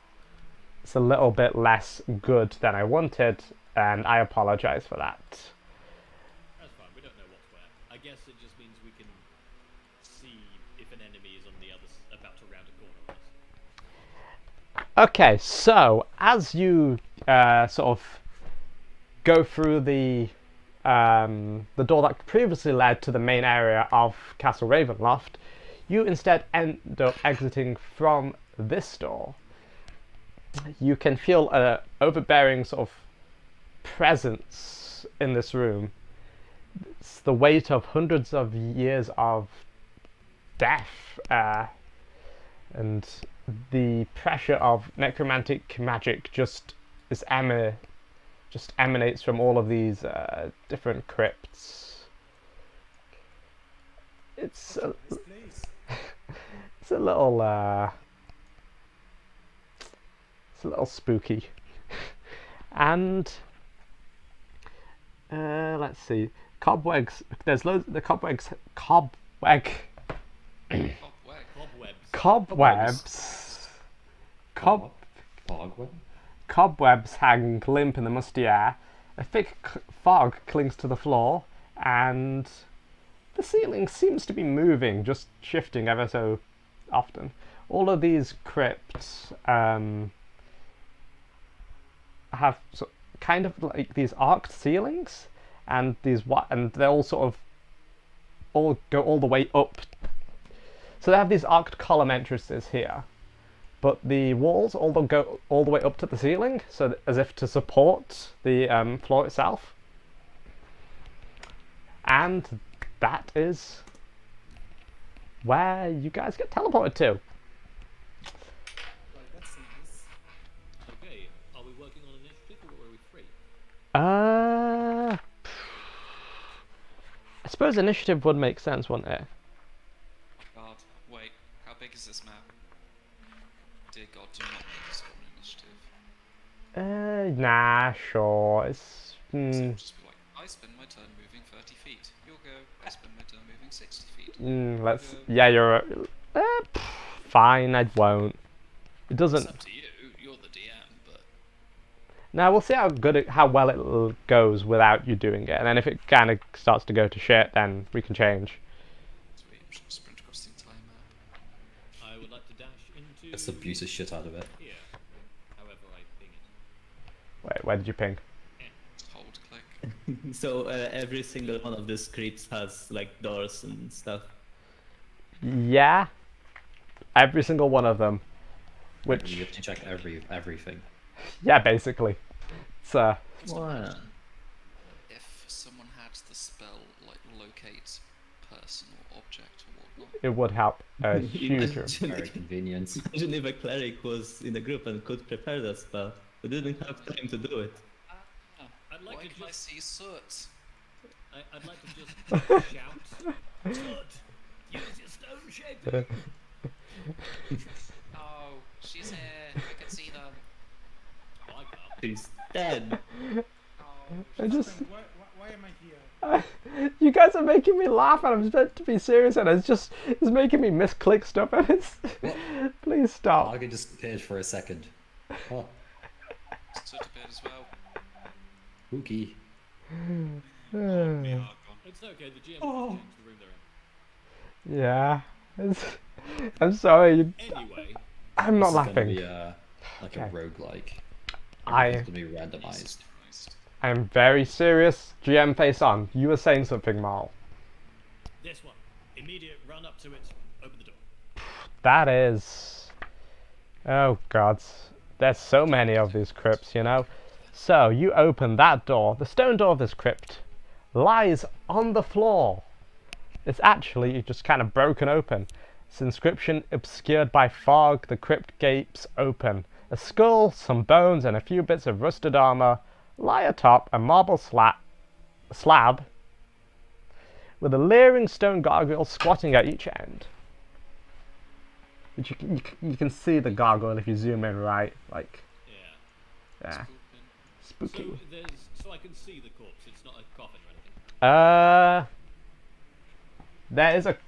it's a little bit less good than I wanted, and I apologize for that. That's fine. We don't know what's where. I guess it just means we can see if an enemy is on the about to round a corner on us. Okay, so as you sort of go through the door that previously led to the main area of Castle Ravenloft, you instead end up exiting from this door. You can feel an overbearing sort of presence in this room. It's the weight of hundreds of years of death and the pressure of necromantic magic just emanates from all of these different crypts. It's it's a little spooky. And let's see, cobwebs. There's loads. The cobwebs. Cobwebs. Cobwebs hang limp in the musty air. A thick fog clings to the floor, and the ceiling seems to be moving, just shifting ever so often. All of these crypts have kind of like these arced ceilings, and they all sort of all go all the way up. So they have these arced column entrances here, but the walls all go all the way up to the ceiling, so as if to support the floor itself. And that is where you guys get teleported to. Okay, are we working on initiative or are we free? I suppose initiative would make sense, wouldn't it? God, wait, how big is this map? Dear God, do not make us go on initiative. Nah, sure. It's So it'll just be like, I spend my turn moving 30 feet. You'll go, I spend my turn moving 60 feet. let's. Yeah, you're. Fine, I won't. It It's doesn't. up to you, you're the DM, but Now we'll see how well it goes without you doing it, and then if it kind of starts to go to shit, then we can change. sweet, I'm just gonna sprint across the entire map. I would like to dash into Let's abuse the shit out of it. here. However I ping it. Wait, where did you ping? Just hold, click. So every single one of these crypts has like doors and stuff. Yeah, every single one of them. You Which, have to check everything. yeah, basically. It's Wow. If someone had the spell, like, locate person or object or whatnot. it would help a huge. Very convenient. Imagine if a cleric was in a group and could prepare that spell, but didn't have time to do it. I'd like Why to can I just see soot? I'd like to just shout. Tut, use your stone shaping. Oh, she's here. I can see them. Oh, I can't. She's dead. Oh, I just. Why am I here? You guys are making making me laugh, and I'm meant to be serious, and it's making me misclick stuff, and it's... Please stop. Argo disappeared for a second. Oh, Disappeared as well. spooky. It's okay, the GM will change the room they're in. Yeah. I'm sorry. Anyway, I'm not This is gonna laughing. be like a Okay. roguelike. I It's gonna be randomized. Christ. am very serious. GM face on. You were saying something, Mal. this one. Immediate run up to it, open the door. That is... Oh, God. There's so many of these crypts, you know? So, you open that door. The stone door of this crypt lies on the floor. It's actually just kind of broken open. Its inscription obscured by fog, the crypt gapes open. A skull, some bones, and a few bits of rusted armor lie atop a marble slab with a leering stone gargoyle squatting at each end. Which you can see the gargoyle if you zoom in, right? Like, Yeah. yeah, spooky. So I can see the corpse. It's not a coffin or anything.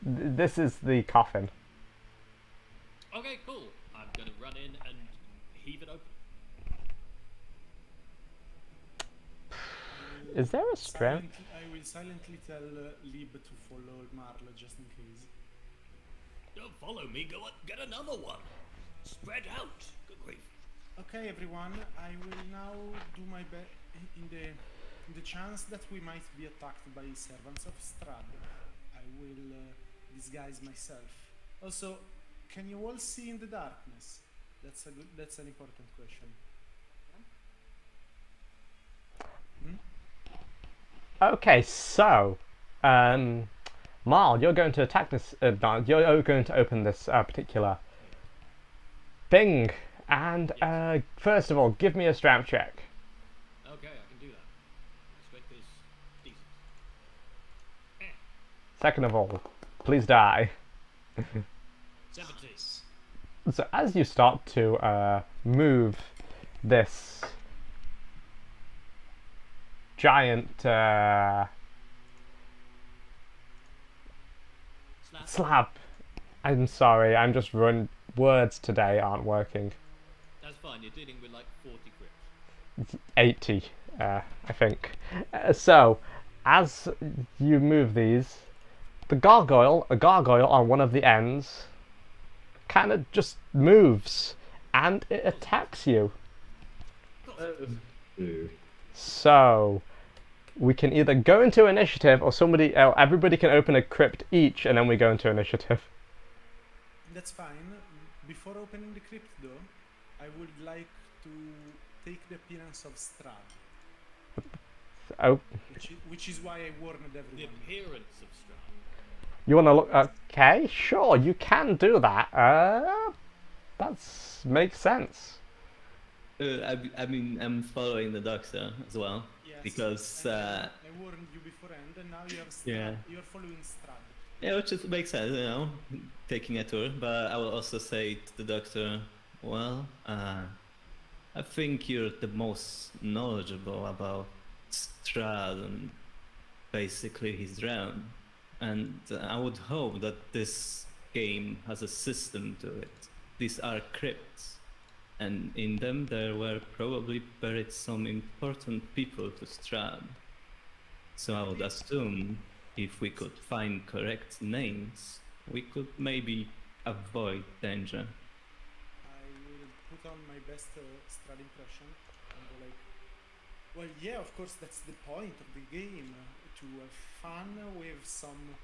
This is the coffin. Okay, cool. I'm gonna run in and heave it open. Is there a strength? I will silently tell Lib to follow Marl just in case. Don't follow me. Go on, get another one. Spread out. Good grief. Okay, everyone. I will now do my best in the chance that we might be attacked by servants of Stahd. I will disguise myself. Also, can you all see in the darkness? That's an important question. Okay, so, Marl, you're going to attack this. No, you're going to open this particular thing, and first of all, give me a strength check. Okay, I can do that. Strength is decent. Second of all, please die. 17. So as you start to move this giant slab, I'm sorry, I'm just words today aren't working. That's fine. You're dealing with like 40 crypts. 80, I think. So as you move these, a gargoyle on one of the ends kind of just moves and it attacks you. So we can either go into initiative or everybody can open a crypt each and then we go into initiative. That's fine. Before opening the crypt, though, I would like to take the appearance of Stahd, Oh, which is why I warned The everyone. appearance of Stahd. you want to look? Okay, sure, you can do that. That makes sense. I mean, I'm following the doctor as well, Yes, because I warned you beforehand, and now you have Stahd. Yeah. You're following Stahd. yeah, which is, makes sense, you know, taking a tour. But I will also say to the doctor, well, I think you're the most knowledgeable about Stahd and basically his realm, and I would hope that this game has a system to it. These are crypts, and in them there were probably buried some important people to Stahd. So I would assume if we could find correct names, we could maybe avoid danger. I will put on my best Stahd impression and go like, well, yeah, of course, that's the point of the game, to have fun with some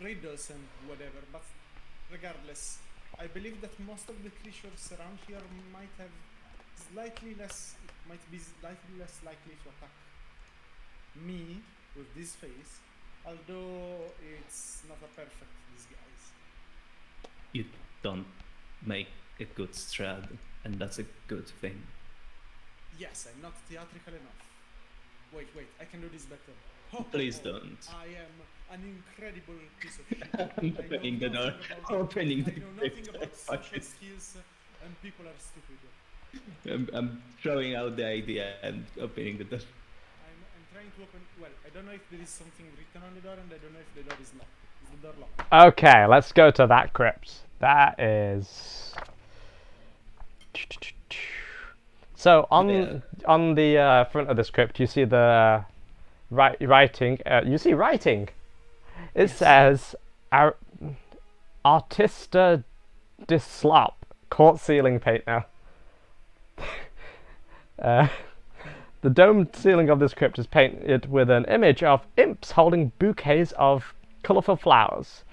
riddles and whatever, but regardless, I believe that most of the creatures around here might be slightly less likely to attack me with this face, although it's not a perfect disguise. You don't make a good Stahd, and that's a good thing. Yes, I'm not theatrical enough. Wait, I can do this better. Please don't. I am an incredible piece of shit. I know Opening the door. nothing about- Opening the I know nothing door. about social skills, and people are stupid. I'm throwing out the idea and opening the door. I'm trying to open. Well, I don't know if there is something written on the door, and I don't know if the door is locked. Is the door locked? Okay, let's go to that crypt. That is. So on the front of this crypt, you see the writing. You see writing. It says, "Artista Dislop, court ceiling painter." The domed ceiling of this crypt is painted with an image of imps holding bouquets of colourful flowers.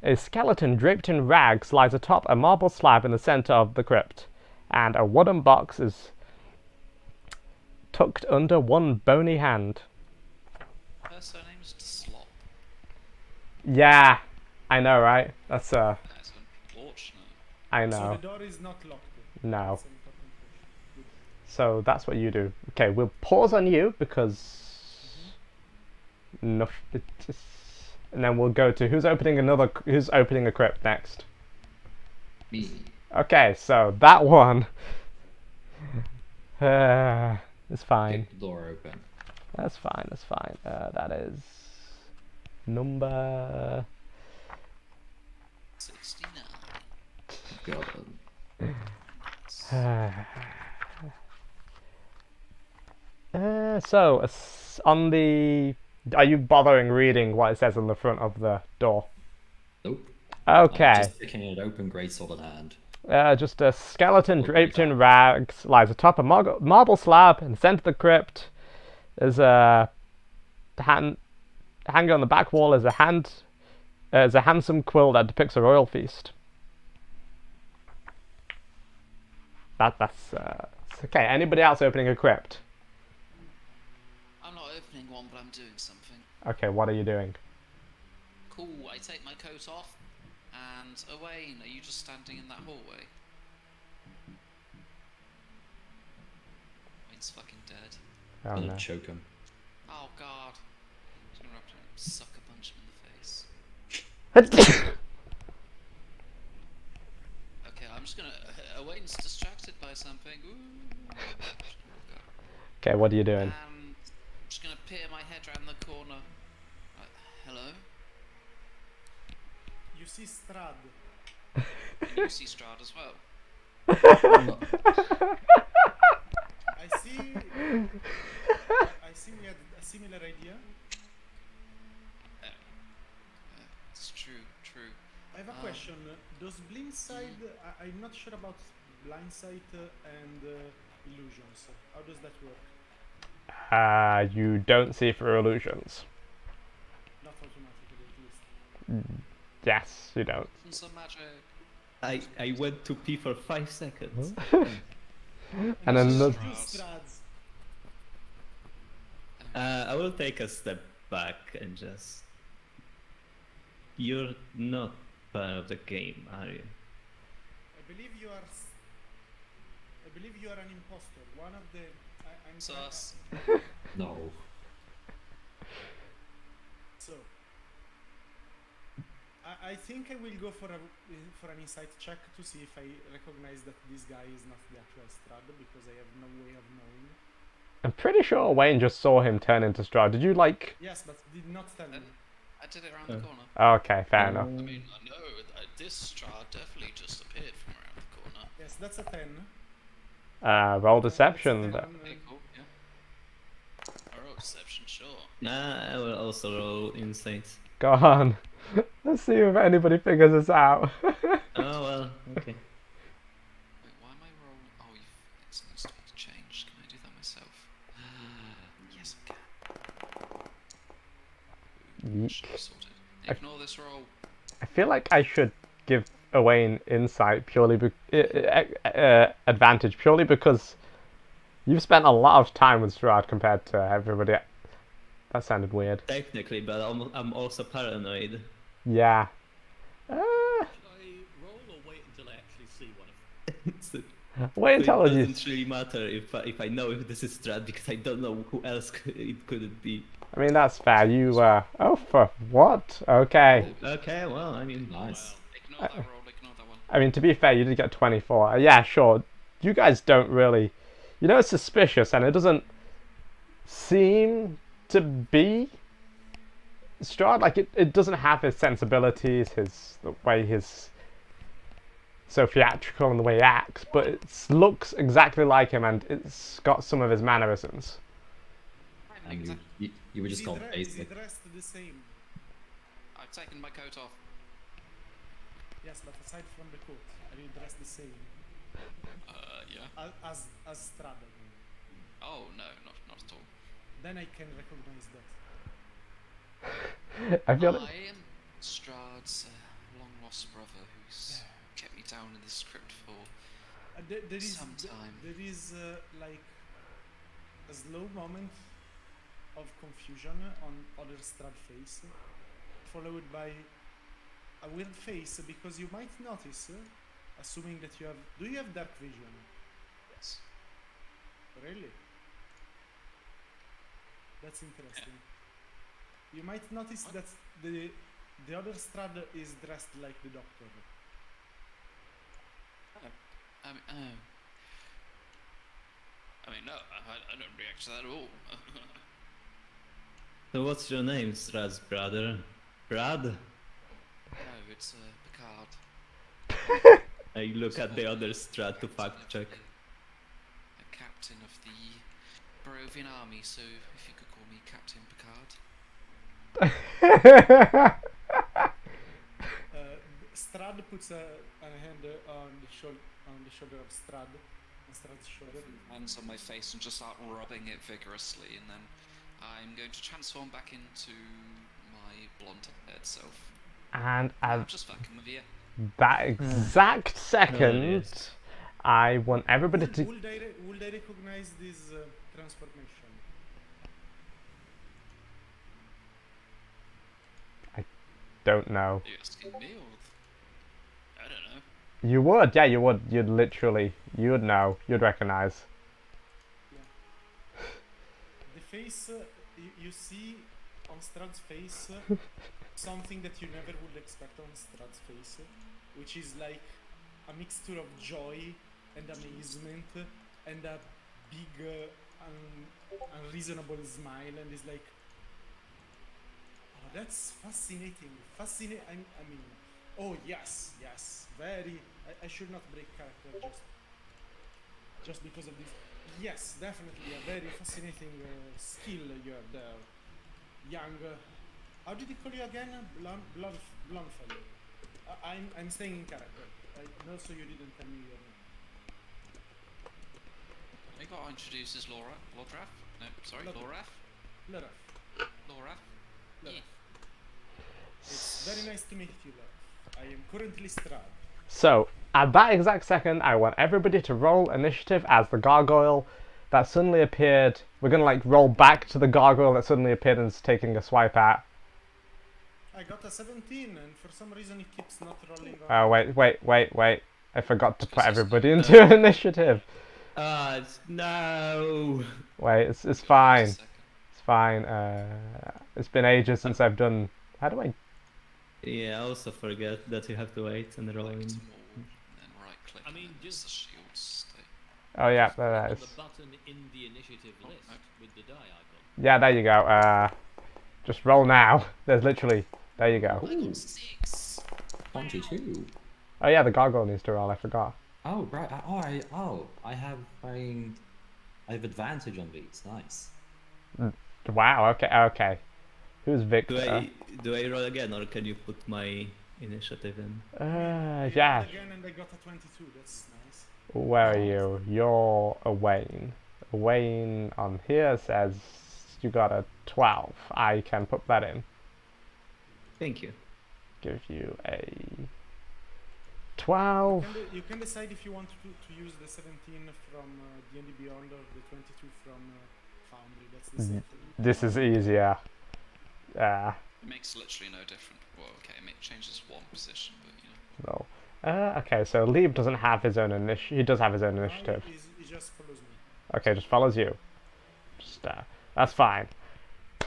A skeleton draped in rags lies atop a marble slab in the centre of the crypt, and a wooden box is tucked under one bony hand. Her surname's Slop. Yeah, I know, right? That's That's unfortunate. I So know. the door is not locked. No. That's an important question. Good. So that's what you do. Okay, we'll pause on you because and then we'll go to who's opening a crypt next. Me. Okay, so that one is fine. Kick the door open. That's fine. That's fine. That is number 69. God. On the. Are you bothering reading what it says on the front of the door? Nope. Okay. Just picking it open, great sword in hand. Just a skeleton draped in rags lies atop a marble slab in the center of the crypt. There's a hanging on the back wall is a handsome quill that depicts a royal feast. That's okay. Anybody else opening a crypt? I'm not opening one, but I'm doing something. Okay, what are you doing? Cool, I take my coat off, and Owain, are you just standing in that hallway? Owain's fucking dead. Oh I'm no. gonna choke him. Oh god. I'm gonna have to sucker punch him in the face. Okay, I'm just gonna. Owain's distracted by something. Ooh. Okay, what are you doing? I'm just gonna peer my head around the corner. Hello? You see Stahd. And you see Stahd as well. I see we had a similar idea. It's true. I have a question. Does blindsight? I'm not sure about blindsight and illusions. How does that work? You don't see through illusions. Not automatically, at least. Yes, you don't. Some magic. I went to pee for 5 seconds. And another. Two Strads. I will take a step back and just. You're not part of the game, are you? I believe you are an imposter. One of the. I'm Sus. No. So. I think I will go for an insight check to see if I recognize that this guy is not the actual Stahd, because I have no way of knowing. I'm pretty sure Wayne just saw him turn into Stahd. Did you like? Yes, but did not tell me. I did it around the corner. Okay, fair enough. I mean, I know this Stahd definitely just appeared from around the corner. Yes, that's a 10. Roll deception. That's a 10, Okay, cool, yeah. I roll deception, sure. I will also roll insight. Go on. Let's see if anybody figures this out. Oh well, okay. Wait, why am I rolling? Oh, it needs to be changed. Can I do that myself? Yes, I can. Yeek. Should have sorted. Ignore this roll. I feel like I should give Owain insight purely advantage purely because you've spent a lot of time with Stahd compared to everybody. That sounded weird. Technically, but I'm also paranoid. Yeah. Should I roll or wait until I actually see one of them? Wait until it you. doesn't really matter if I know if this is Stahd because I don't know who else it could be. I mean that's fair. You oh for what? Okay. Okay, well, I mean, Nice. Ignore that roll, ignore that one. I mean to be fair, you did get 24. Yeah, sure. You guys don't really. You know it's suspicious, and it doesn't seem to be Strahd. Like it doesn't have his sensibilities, the way he's so theatrical and the way he acts, but it looks exactly like him and it's got some of his mannerisms. And you were just called Is he basic. dressed the same? I've taken my coat off. Yes, but aside from the coat, are you dressed the same Yeah. as Stahd? Oh no, not at all. Then I can recognize that. I feel like I am Strahd's long lost brother who's kept me down in this crypt for There is some time. There is like a slow moment of confusion on other Stahd face, followed by a weird face because you might notice, assuming that you have. Do you have dark vision? Yes. Really? That's interesting. You might notice that the other Stahd is dressed like the Doctor. I mean, no, I don't react to that at all. So what's your name, Strahd's brother? Brad? No, it's Picard. I look at the other Strahd to fact check. A captain of the Barovian army, so if you could call me Captain Picard. Stahd puts a hand on the shoulder of Stahd, on Strahd's shoulder. Hands on my face and just start rubbing it vigorously, and then I'm going to transform back into my blonde-haired self. and I'm at just fucking with you. that exact second, yes. I want everybody to. Will they recognize this transformation? Don't know. Are you asking me, or I don't know. You would, yeah, you would. You'd literally, you would know. You'd recognize. The face, you see on Strahd's face something that you never would expect on Strahd's face, which is like a mixture of joy and amazement and a big unreasonable smile, and it's like, oh, that's fascinating. I mean, oh yes, very. I should not break character just because of this. Yes, definitely a very fascinating skill you have there, young. How did he call you again? Blonde fellow. I'm staying in character. I know, so you didn't tell me your name. I got introduced as Lodrath? No, sorry, Lorath? Loraf. Lorath? Loraf. Yeah. It's very nice to meet you, Loraf. I am currently Stahd. So, at that exact second, I want everybody to roll initiative as the gargoyle that suddenly appeared. We're gonna like roll back to the gargoyle that suddenly appeared and is taking a swipe at. I got a 17, and for some reason it keeps not rolling on. Oh, wait. I forgot to put everybody into initiative. No. Wait, it's fine. Just a second. It's fine. It's been ages since I've done. How do I? Yeah, I also forget that you have to wait and roll Select in. them all, and then right click. I mean, and then just- the shield stay. Oh yeah, Just there click it on is. the button in the initiative list no. with the die icon. Yeah, there you go. Just roll now. There's literally. There you go. I got 6. 22. Oh yeah, the gargoyle needs to roll. I forgot. Oh right. I have advantage on these. Nice. Wow. Okay. Who's Victor? Do I roll again, or can you put my initiative in? I Yeah. rolled again and I got a 22. That's nice. Where are you? You're Wayne. Wayne on here says you got a 12. I can put that in. Thank you. Give you a 12. You can decide if you want to use the 17 from D&D Beyond or the 22 from Foundry. That's the same thing. This is easier. It makes literally no difference. Well, okay, it changes one position, but you know. No. Okay, so Lieb doesn't have his own initiative. He does have his own Now initiative. he just follows me. Okay, just follows you. Just, that's fine.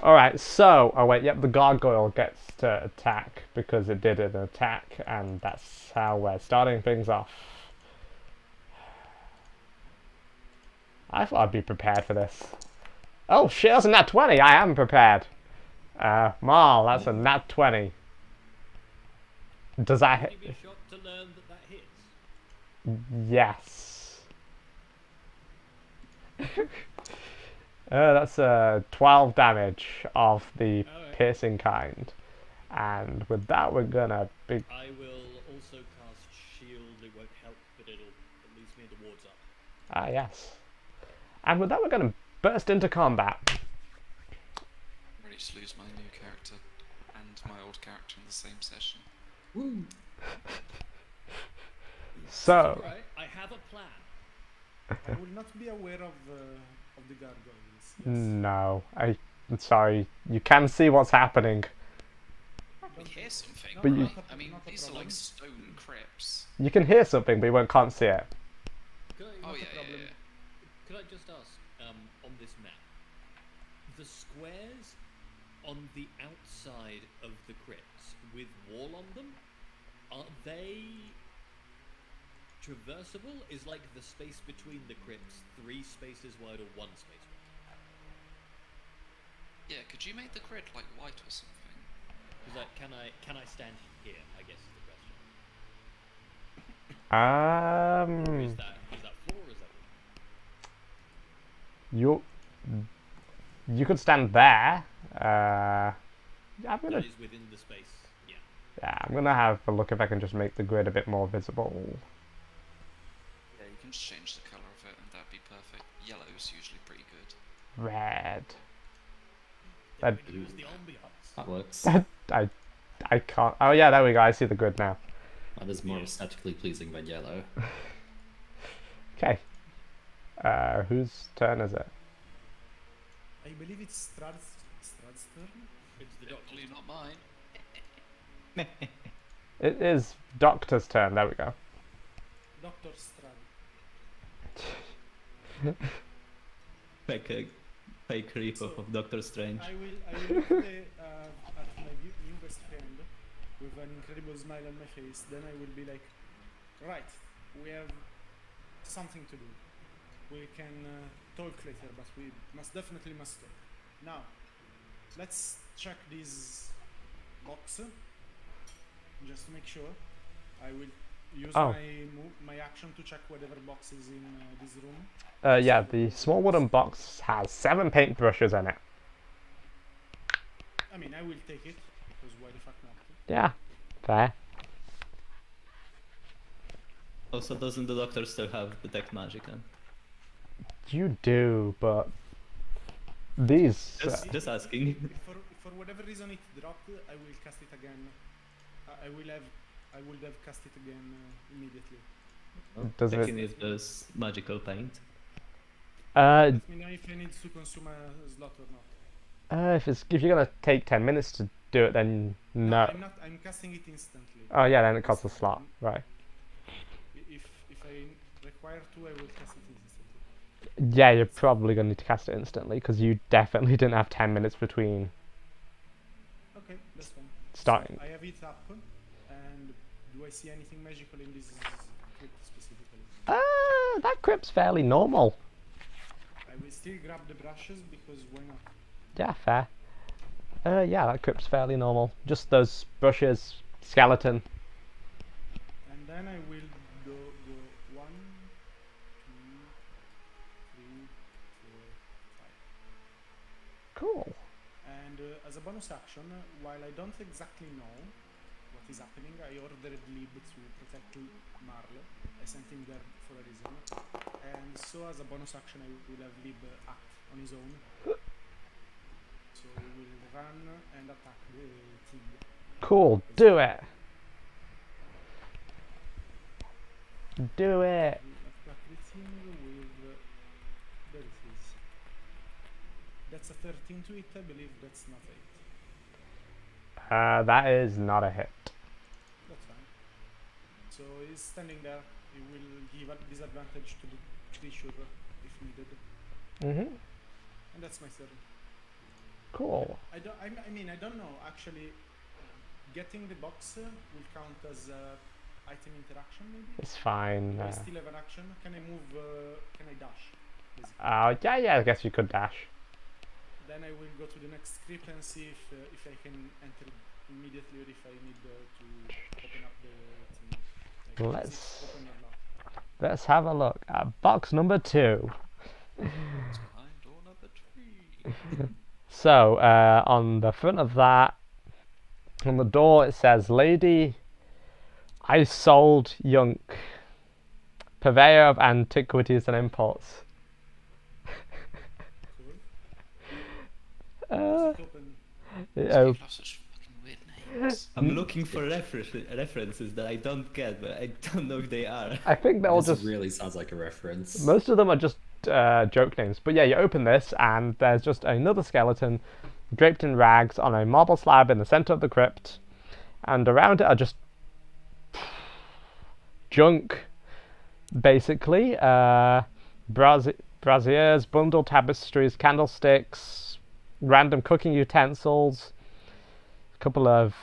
Alright, so... Oh wait, yep, the gargoyle gets to attack because it did an attack, and that's how we're starting things off. I thought I'd be prepared for this. Oh shit, that's a nat 20. I am prepared. Marl, that's a nat 20. Does that Give hit? me a shot to learn that that hits. Yes. That's 12 damage of the Alright. piercing kind. And with that, we're gonna be. I will also cast shield. It won't help, but it'll at least mean the ward's up. Ah, yes. And with that, we're gonna burst into combat. I'm ready to lose my new character and my old character in the same session. Woo! So, Alright, I have a plan. I will not be aware of the gargoyles. Yes. no, I'm sorry. You can see what's happening. We hear something, But you- right? I mean, Not a these are problem. like stone crypts. You can hear something, but you can't see it. Could I, Oh not a yeah, problem. yeah. Could I just ask, on this map, the squares on the outside of the crypts with wall on them, are they traversable? Is like the space between the crypts 3 spaces wide or 1 space wide? Yeah, could you make the grid like white or something? Is that can I stand here? I guess is the question. Or is that floor or is that wall? you could stand there. I'm gonna, That is within the space. Yeah. yeah, I'm gonna have a look if I can just make the grid a bit more visible. Yeah, you can just change the colour of it and that'd be perfect. Yellow is usually pretty good. Red. Yeah, That- we can use the ambiance. That works. I can't. Oh yeah, there we go. I see the grid now. That is more aesthetically pleasing than yellow. Okay. Whose turn is it? I believe it's Strahd's turn. It's the doctor. Definitely not mine. It is Doctor's turn. There we go. Dr. Strahd. Like a fake rip-off of Doctor Strange. I will look at my new best friend with an incredible smile on my face. Then I will be like, right, we have something to do. We can talk later, but we definitely must talk. Now, let's check this box just to make sure. I will use Oh. my action to check whatever box is in this room. Yeah, the small wooden box has 7 paintbrushes in it. I mean, I will take it because why the fuck not? Yeah, fair. Also, doesn't the Doctor still have detect magic? Huh? You do, but these. Just asking. If for whatever reason it dropped, I will cast it again. I will have cast it again immediately. Does it- Checking if there's magical paint. Let me know if I need to consume a slot or not. If you're gonna take 10 minutes to do it, then no. I'm not. I'm casting it instantly. Oh yeah, then it costs a slot, right? If I require to, I will cast it instantly. Yeah, you're probably gonna need to cast it instantly because you definitely didn't have 10 minutes between Okay, that's fine. starting. I have it up, and do I see anything magical in this crypt specifically? That crypt's fairly normal. I will still grab the brushes because why not? Yeah, fair. Yeah, that crypt's fairly normal. Just those brushes, skeleton. And then I will go 1, 2, 3, 4, 5. Cool. And as a bonus action, while I don't exactly know what is happening, I ordered Lib to protect Marl. I sent him there for a reason. And so as a bonus action, I will have Lib act on his own. So we will run and attack the thing. Cool. Do it. Do it. Attack the thing with... there it is. That's a 13 to hit, I believe that's not 8. That is not a hit. That's fine. So he's standing there. He will give a disadvantage to the creature if needed. Mhm. And that's my turn. Cool. I don't know. Actually, getting the box will count as item interaction, maybe. It's fine. I still have an action. Can I move? Can I dash? Basically. Yeah, I guess you could dash. then I will go to the next script and see if I can enter immediately or if I need to open up the thing. Like, is Let's- it open or not? Let's have a look at box number 2. What's behind door number 3? So, on the front of that, on the door, it says, Lady Isolde Yunk, purveyor of antiquities and imports. Cool. Uh, Does it open? oh, People have such fucking weird names. I'm looking for references that I don't get, but I don't know if they are. I think they'll This just... really sounds like a reference. Most of them are just joke names. But yeah, you open this and there's just another skeleton draped in rags on a marble slab in the center of the crypt. And around it are just junk, basically. Braziers, bundled tapestries, candlesticks, random cooking utensils, a couple of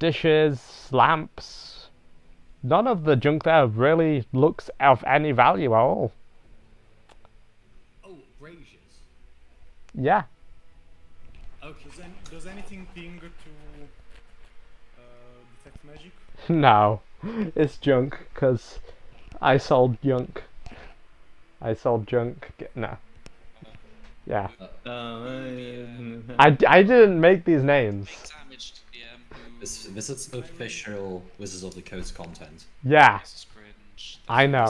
dishes, lamps. None of the junk there really looks of any value at all. Oh, braziers. Yeah. Okay. Does anything ping to detect magic? No, it's junk, because I sold junk. No. Yeah. I didn't make these names. Damaged DM who This is official Wizards of the Coast content. Yeah, This is cringe. I know. I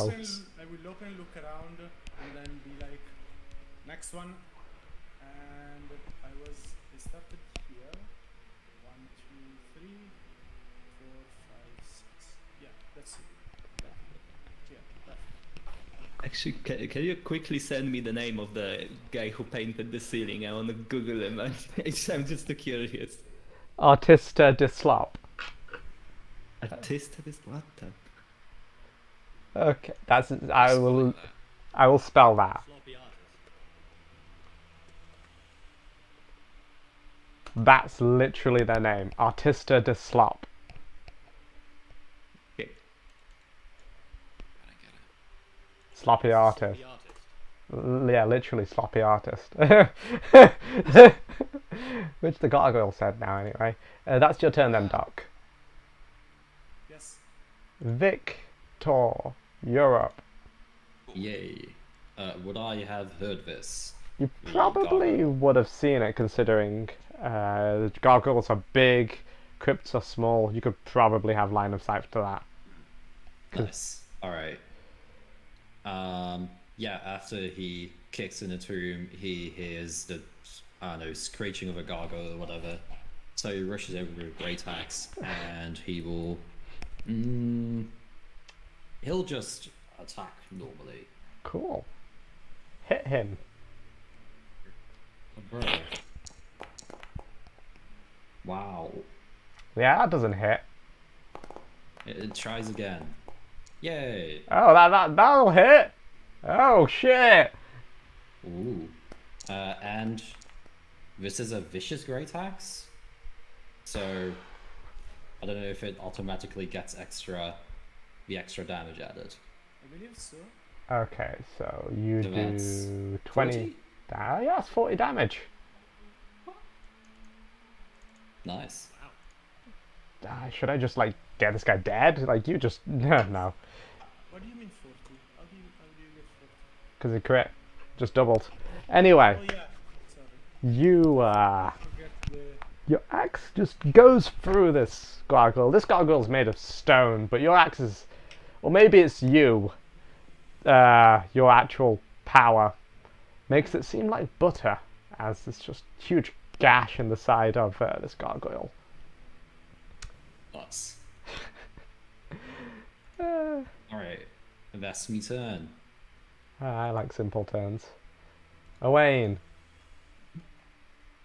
will open, look around, and then be like, next one. And I started here. 1, 2, 3, 4, 5, 6. Yeah, that's it. Yeah, that. Actually, can you quickly send me the name of the guy who painted the ceiling? I want to Google him. I'm just curious. Artista de Slop. Artist of this what the? Okay, that's I will spell that. Sloppy artist. That's literally their name. Artista de Slop. Okay. I don't get it. Sloppy artist. The artist. Yeah, literally sloppy artist. Which the gargoyle said now, anyway. That's your turn then, Doc. Yes. Victor, you're up. Yay. Would I have heard this? You The probably gargoyle. would have seen it, considering gargoyles are big, crypts are small. You could probably have line of sight to that. Nice. Alright. Yeah, after he kicks in the tomb, he hears the, I don't know, screeching of a gargoyle or whatever. So he rushes over with a great axe, and he will... he'll just attack normally. Cool. Hit him. Wow. Yeah, that doesn't hit. It tries again. Yay! Oh, that'll hit. Oh shit. Ooh. And this is a vicious great axe. So I don't know if it automatically gets the extra damage added. I believe so. Okay, so you So that's do 20. 40? Yeah, that's 40 damage. Nice. Should I just like get this guy dead? Like you just no, What do you mean 40? How do you get 40? because it crit, just doubled. Anyway, Oh yeah. Sorry. you Forget the. your axe just goes through this gargoyle. This gargoyle's made of stone, but your axe is, or maybe it's you. Your actual power makes it seem like butter, as there's just huge gash in the side of this gargoyle. Nice. Uh, Alright. That's me turn. I like simple turns. Owain.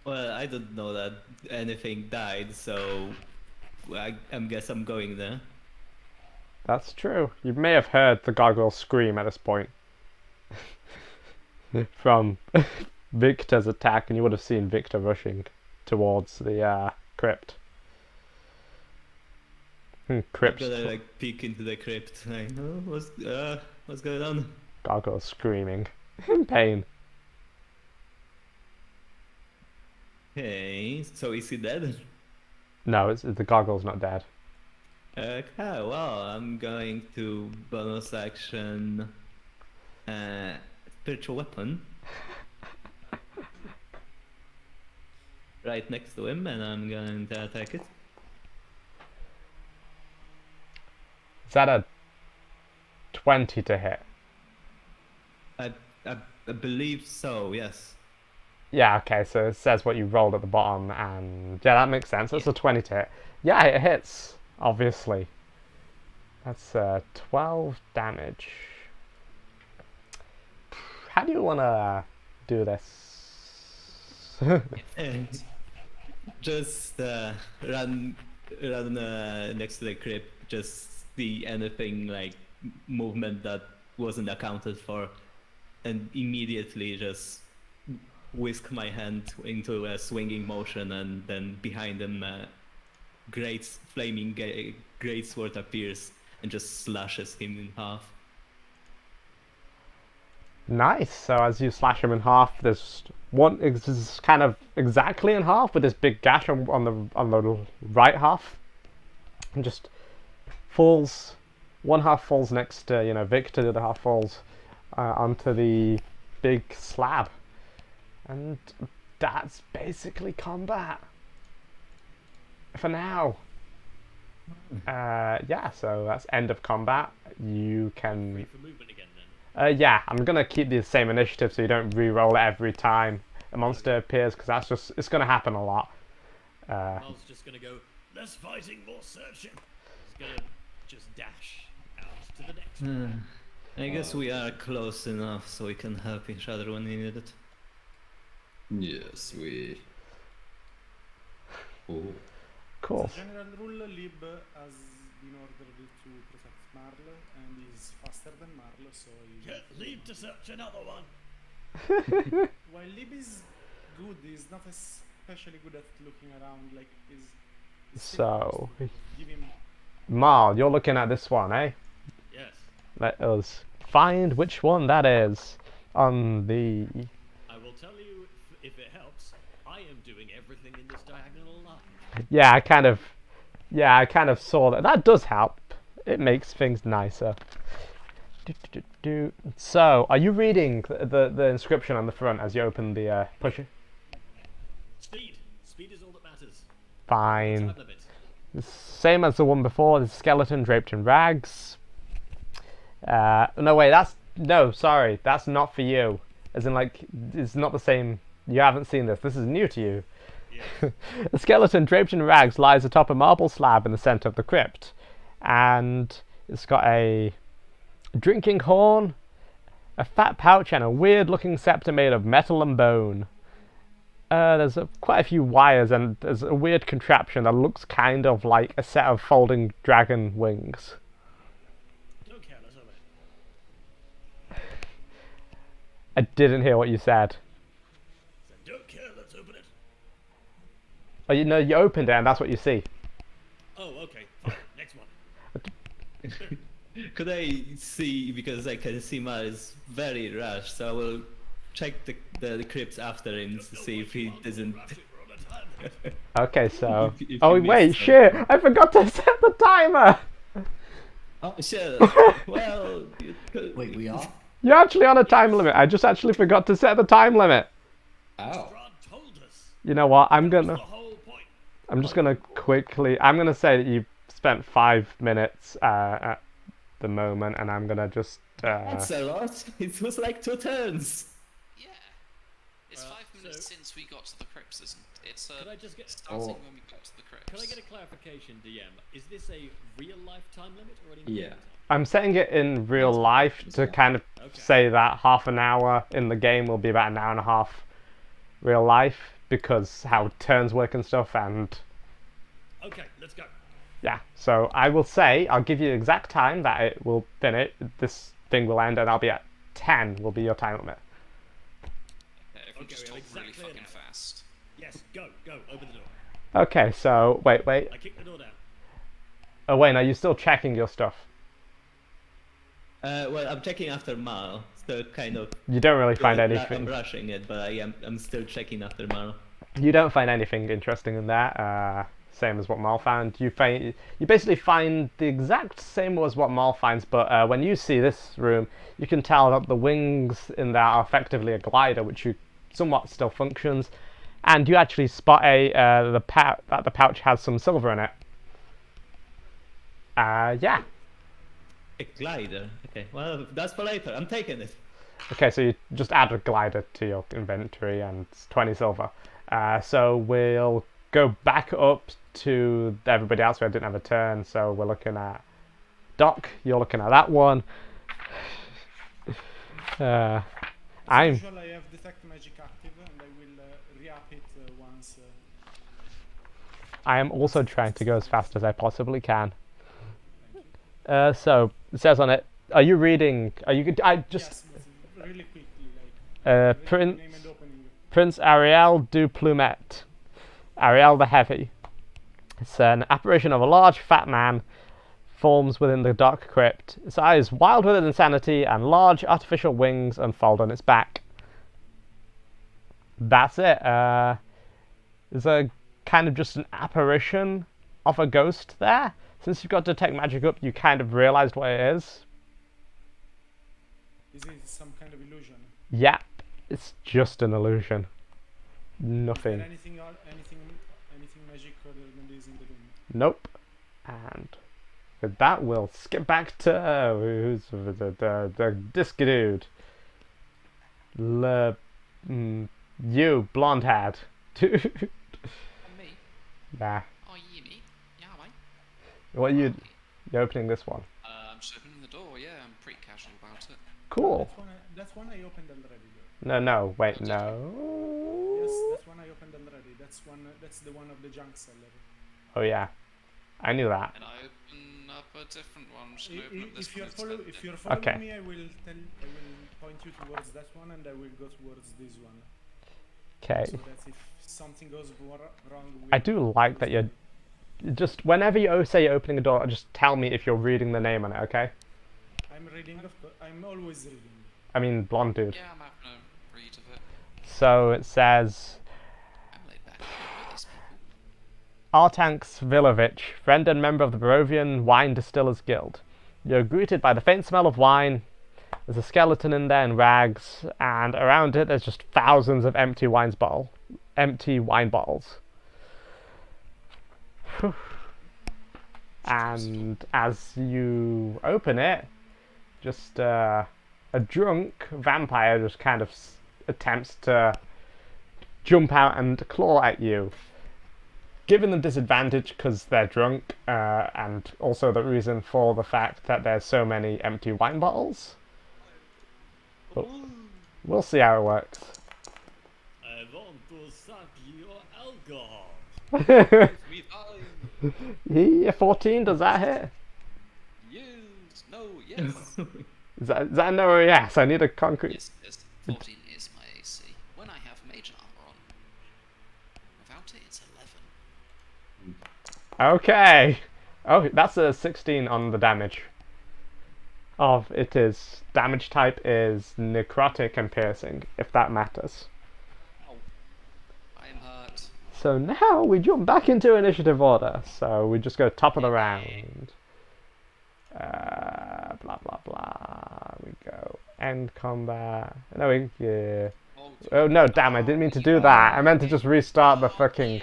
Well, I don't know that anything died, so I guess I'm going there. That's true. You may have heard the gargoyle scream at this point. From Victor's attack, and you would have seen Victor rushing towards the crypt. Crypt. I'm gonna like peek into the crypt. Like, oh, what's going on? Gargoyle screaming in pain. Okay, so is he dead? No, the goggle's not dead. Okay, well, I'm going to bonus action spiritual weapon right next to him, and I'm going to attack it. Is that a 20 to hit? I believe so, yes. Yeah, okay, so it says what you rolled at the bottom, and yeah, that makes sense. That's a 20 to hit. Yeah, it hits, obviously. That's 12 damage. How do you want to do this? Just run next to the crypt, just see anything like movement that wasn't accounted for, and immediately just whisk my hand into a swinging motion, and then behind him great flaming great sword appears and just slashes him in half. Nice. So as you slash him in half, there's one is kind of exactly in half with this big gash on the right half, and just falls. One half falls next to Victor. The other half falls onto the big slab, and that's basically combat for now. Yeah. So that's end of combat. You can. Free for movement again then. Yeah, I'm gonna keep the same initiative so you don't re-roll it every time a monster appears, because it's gonna happen a lot. Mal's just gonna go, less fighting, more searching. He's gonna just dash out to the next one. I guess we are close enough so we can help each other when we need it. Yes, we. Oh. Cool. As a general rule, Lib has been ordered to protect Marl, and is faster than Marl, so he... Leave to search another one. While Lib is good, he's not especially good at looking around, like, he's still So, supposed to give him... Marl, you're looking at this one, eh? Yes. Let us find which one that is on the... I will tell you if it helps. I am doing everything in this diagonal line. Yeah, I kind of saw that. That does help. It makes things nicer. So, are you reading the inscription on the front as you open the pusher? Speed. Speed is all that matters. Fine. Time limit. Same as the one before. The skeleton draped in rags. No, wait. Sorry. That's not for you. As in, like, it's not the same. You haven't seen this. This is new to you. Yes. A skeleton draped in rags lies atop a marble slab in the center of the crypt, and it's got a drinking horn, a fat pouch, and a weird-looking scepter made of metal and bone. There's quite a few wires, and there's a weird contraption that looks kind of like a set of folding dragon wings. Don't care, let's open it. I didn't hear what you said. So don't care, let's open it. Oh, you opened it, and that's what you see. Oh, okay. Fine. Next one. Could I see, because I can see Mar is very rushed, so I will check the crypts after him to see if he doesn't... We're on a time limit. Okay, so... If you Oh, missed wait, it. shit! I forgot to set the timer! Oh shit, well... you could- Wait, we are? You're actually on a time limit. I just actually forgot to set the time limit. Oh. Strahd told us. You know what? That was the whole point. I'm just gonna quickly... I'm gonna say that you spent 5 minutes at the moment, and I'm gonna just... That's a lot. It was like 2 turns. Yeah. It's 5 minutes so- since we got to the crypts, isn't it? It's Could I just get... starting Oh. when we got to the crypts. Can I get a clarification, DM? Is this a real-life time limit or an Yeah. in-game time? I'm setting it in real life to kind of Okay. say that half an hour in the game will be about an hour and a half real life, because how turns work and stuff, and Okay, let's go. yeah. So I will say, I'll give you the exact time that it will finish, this thing will end, and I'll be at 10 will be your time limit. Yeah, if we Okay, just we have talk really exactly fucking an hour. fast. Yes, go, open the door. Okay, so wait. I kick the door down. Oh wait, are you still checking your stuff? Well, I'm checking after Mal, so kind of... You don't really find I'm anything. rushing it, but I'm still checking after Mal. You don't find anything interesting in there. Same as what Mal found. You basically find the exact same as what Mal finds, but when you see this room, you can tell that the wings in there are effectively a glider, which you somewhat still functions, and you actually spot that the pouch has some silver in it. Yeah. A glider. Okay, well, that's for later. I'm taking it. Okay, so you just add a glider to your inventory and it's 20 silver. So we'll go back up to everybody else who didn't have a turn. So we're looking at Doc, you're looking at that one. As I'm usual, I have detect magic active, and I will re-up it once. I am also trying to go as fast as I possibly can. So it says on it, are you reading? Are you? I just Yes, but really quickly, like Prince name and opening. Prince Ariel du Plumet, Ariel the Heavy. It's an apparition of a large fat man, forms within the dark crypt. Its eyes wild with insanity, and large artificial wings unfold on its back. That's it. There's a kind of just an apparition of a ghost there. Since you've got detect magic up, you kind of realised what it is. Is it some kind of illusion? Yep, it's just an illusion. Is Nothing. there anything magic other than this in the room? Nope. And with that, we'll skip back to who's the disc dude. You, blonde haired. Dude. Me? Nah. Oh, you me? Yeah, mate. What are you? Okay. You're opening this one. I'm just opening the door, yeah, I'm pretty casual about it. Cool. That's one I opened already. Though. No, wait, Yes, no. that's one I opened already. That's the one of the junk seller. Oh yeah, I knew that. And I open up a different one. Should I I- open up this If you're one instead? if you're following Okay. me, I will point you towards that one, and I will go towards this one. Okay. So that if something goes wrong, I do like that you're just whenever you say you're opening a door, just tell me if you're reading the name on it. Okay. I'm reading. I'm always reading. I mean, blonde dude. Yeah, I'm having a read of it. So it says. I'm laid back here with these people. Artanx Vilovich, friend and member of the Barovian Wine Distillers Guild. You're greeted by the faint smell of wine. There's a skeleton in there in rags, and around it there's just thousands of empty wine bottles. Whew. And as you open it, just a drunk vampire just kind of attempts to jump out and claw at you. Given the disadvantage because they're drunk, and also the reason for the fact that there's so many empty wine bottles. But we'll see how it works. I want to suck your alcohol. Me fine. Yeah, 14, does that hit? Yes. No. Yes. Is that a no or a yes? I need a concrete... Yes. Yes. 14 is my AC. When I have mage armor on. Without it, it's 11. Okay. Oh, that's a 16 on the damage. It is. Damage type is necrotic and piercing, if that matters. Ow. I'm hurt. So now we jump back into initiative order. So we just go top of the round. Blah blah blah. We go end combat. No, yeah. Oh no, damn! I didn't mean to do that. I meant to just restart the fucking.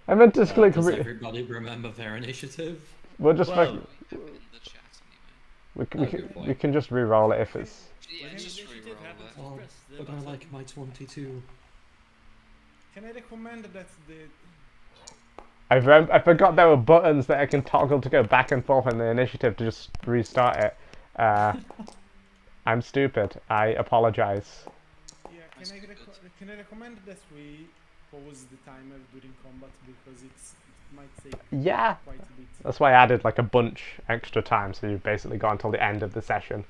I meant to just click. Does everybody remember their initiative? We'll just Well, fucking. In the chat anyway. We can just re-roll it if it's. Yeah, just Initiative reroll happens it. Oh, Press the but I button. like my 22. Can I recommend that the I forgot there were buttons that I can toggle to go back and forth in the initiative to just restart it. I'm stupid. I apologize. yeah? Can I recommend that we pause the timer during combat because it might take Yeah. quite a bit. That's why I added like a bunch extra time, so you've basically got until the end of the session.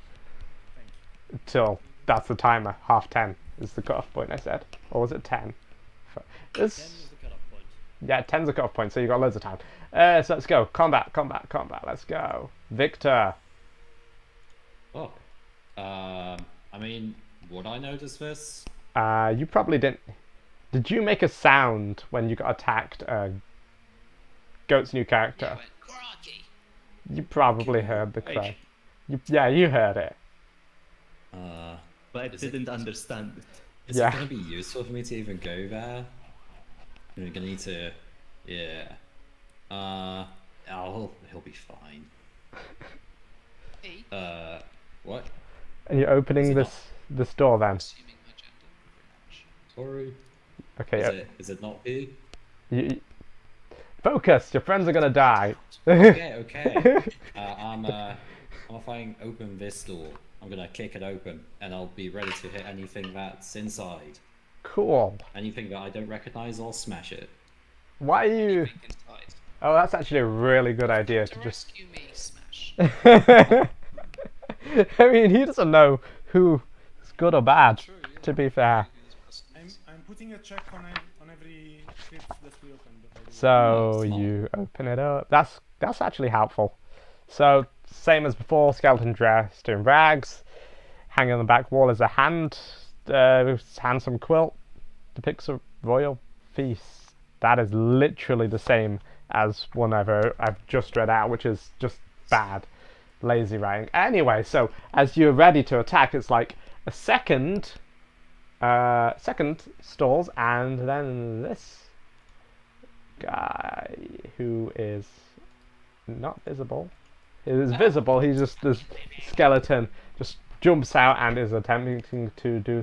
Thank you. Till that's the timer. 10:30 is the cutoff point. I said, or was it 10? 10 It's is the cutoff point. yeah, 10's the cutoff point, so you got loads of time. So let's go. Combat. Let's go. Victor. Oh. I mean, would I notice this? You probably didn't Did you make a sound when you got attacked? Goat's new Yeah, character. I went, Crikey! You probably heard the cry. Yeah, you heard it. But I Is it- didn't understand it. Is Yeah. it gonna be useful for me to even go there? I'm gonna need to, yeah. He'll be fine. Hey, What? And you're opening Is it this door then. assuming my gender. Sorry. Okay. Is it not P? You, focus. Your friends are gonna die. Okay. I'm if I open this door, I'm gonna kick it open, and I'll be ready to hit anything that's inside. Cool. Anything that I don't recognize, I'll smash it. Why are you? Think inside. Oh, that's actually a really good idea To to just. rescue me, smash. I mean, he doesn't know who's good or bad. True, yeah. To be fair. I'm putting a check on every script that we opened. by the way. So Nice. you open it up. That's actually helpful. So same as before, skeleton dressed in rags. Hanging on the back wall is a handsome quilt. Depicts a royal feast. That is literally the same as one I've just read out, which is just bad, lazy writing. Anyway, so as you're ready to attack, it's like a second stalls, and then this guy who is not visible. He is visible. He's just this skeleton just jumps out and is attempting to do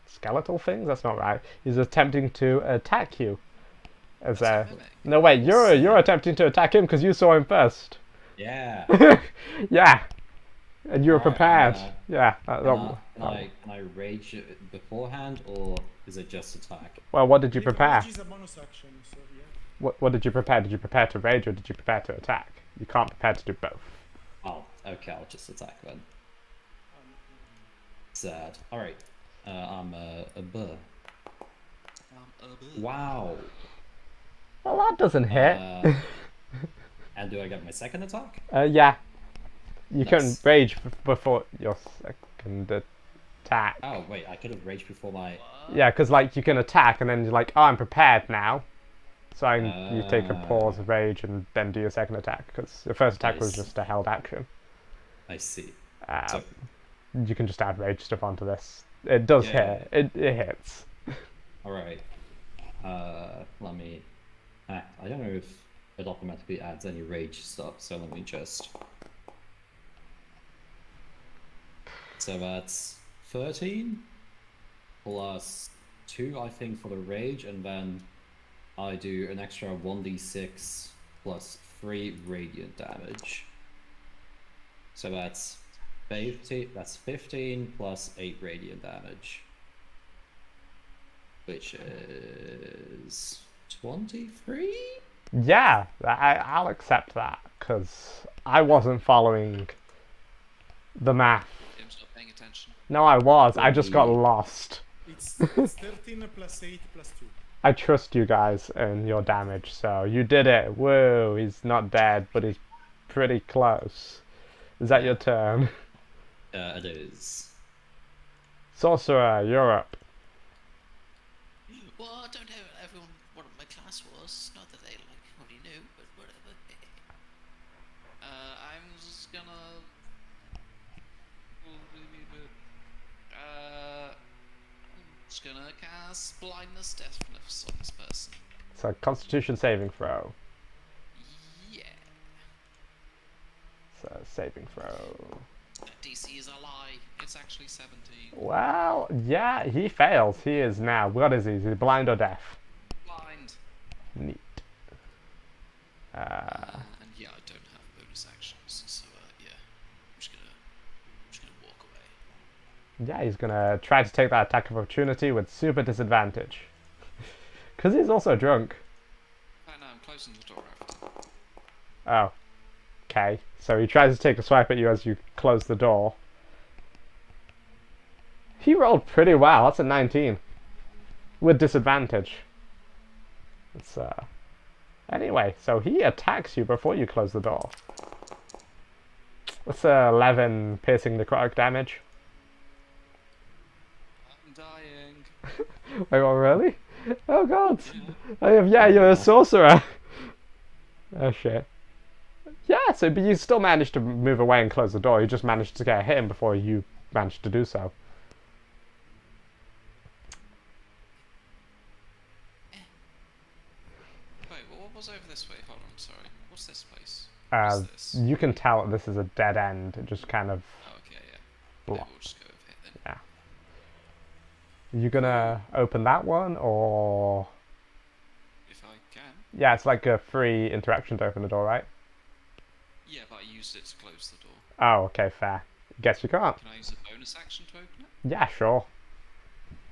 skeletal things. That's not right. He's attempting to attack you. As That's a mimic. no wait, you're attempting to attack him because you saw him first. Yeah. Yeah, and you were Alright, prepared. yeah. Yeah. Can I rage it beforehand, or is it just attack? Well, what did you I believe prepare? rage is a bonus action, so yeah. What did you prepare? Did you prepare to rage or did you prepare to attack? You can't prepare to do both. Oh, okay, I'll just attack then. Sad. Alright. I'm a burr. Wow. Well, that doesn't hit. And do I get my second attack? Yeah. You can Nice. rage before your second attack. Oh, wait, I could have raged before my... Yeah, because like you can attack and then you're like, oh, I'm prepared now. So you take a pause of rage and then do your second attack because your first attack was Nice. just a held action. I see. Uh, So, You can just add rage stuff onto this. It does Yeah. hit. It hits. alright. Let me... I don't know if it automatically adds any rage stuff, so let me just... So that's 13 plus 2, I think, for the rage, and then I do an extra 1d6 plus 3 radiant damage. So that's 15 plus 8 radiant damage, which is 23? Yeah, I'll accept that because I wasn't following the math. Tim's not paying attention. No, I was. I just got lost. It's 13 plus 8 plus 2. I trust you guys and your damage, so you did it. Whoa, he's not dead, but he's pretty close. Is that your turn? It is. Sorcerer, you're up. Well, I don't know everyone what my class was. Not that they already knew, but whatever. I'm just gonna. I'm just gonna cast blindness deafness on this person. It's a Constitution saving throw. Yeah. It's a saving throw. DC is a lie. It's actually 17. Well, yeah, he fails. He is now. What is he? Is he blind or deaf? Blind. Neat. And yeah, I don't have bonus actions, so yeah, I'm just gonna walk away. Yeah, he's gonna try to take that attack of opportunity with super disadvantage. Because he's also drunk. Oh no, I'm closing the door after. Oh. Okay. So he tries to take a swipe at you as you close the door. He rolled pretty well. That's a 19. With disadvantage. It's Anyway, so he attacks you before you close the door. That's 11 piercing necrotic damage. I'm dying. Wait, what, really? Oh god! You're a sorcerer! Oh shit. Yeah, so but you still managed to move away and close the door, you just managed to get him before you managed to do so. Wait, what was over this way? Hold on, sorry. What's this place? What's this? You can tell that this is a dead end, it just kind of... Oh, okay, yeah. Block. Maybe we'll just go over here then. Yeah. You gonna open that one, or... If I can. Yeah, it's like a free interaction to open the door, right? Yeah, but I used it to close the door. Oh, okay, fair. Guess you can't. Can I use a bonus action to open it? Yeah, sure.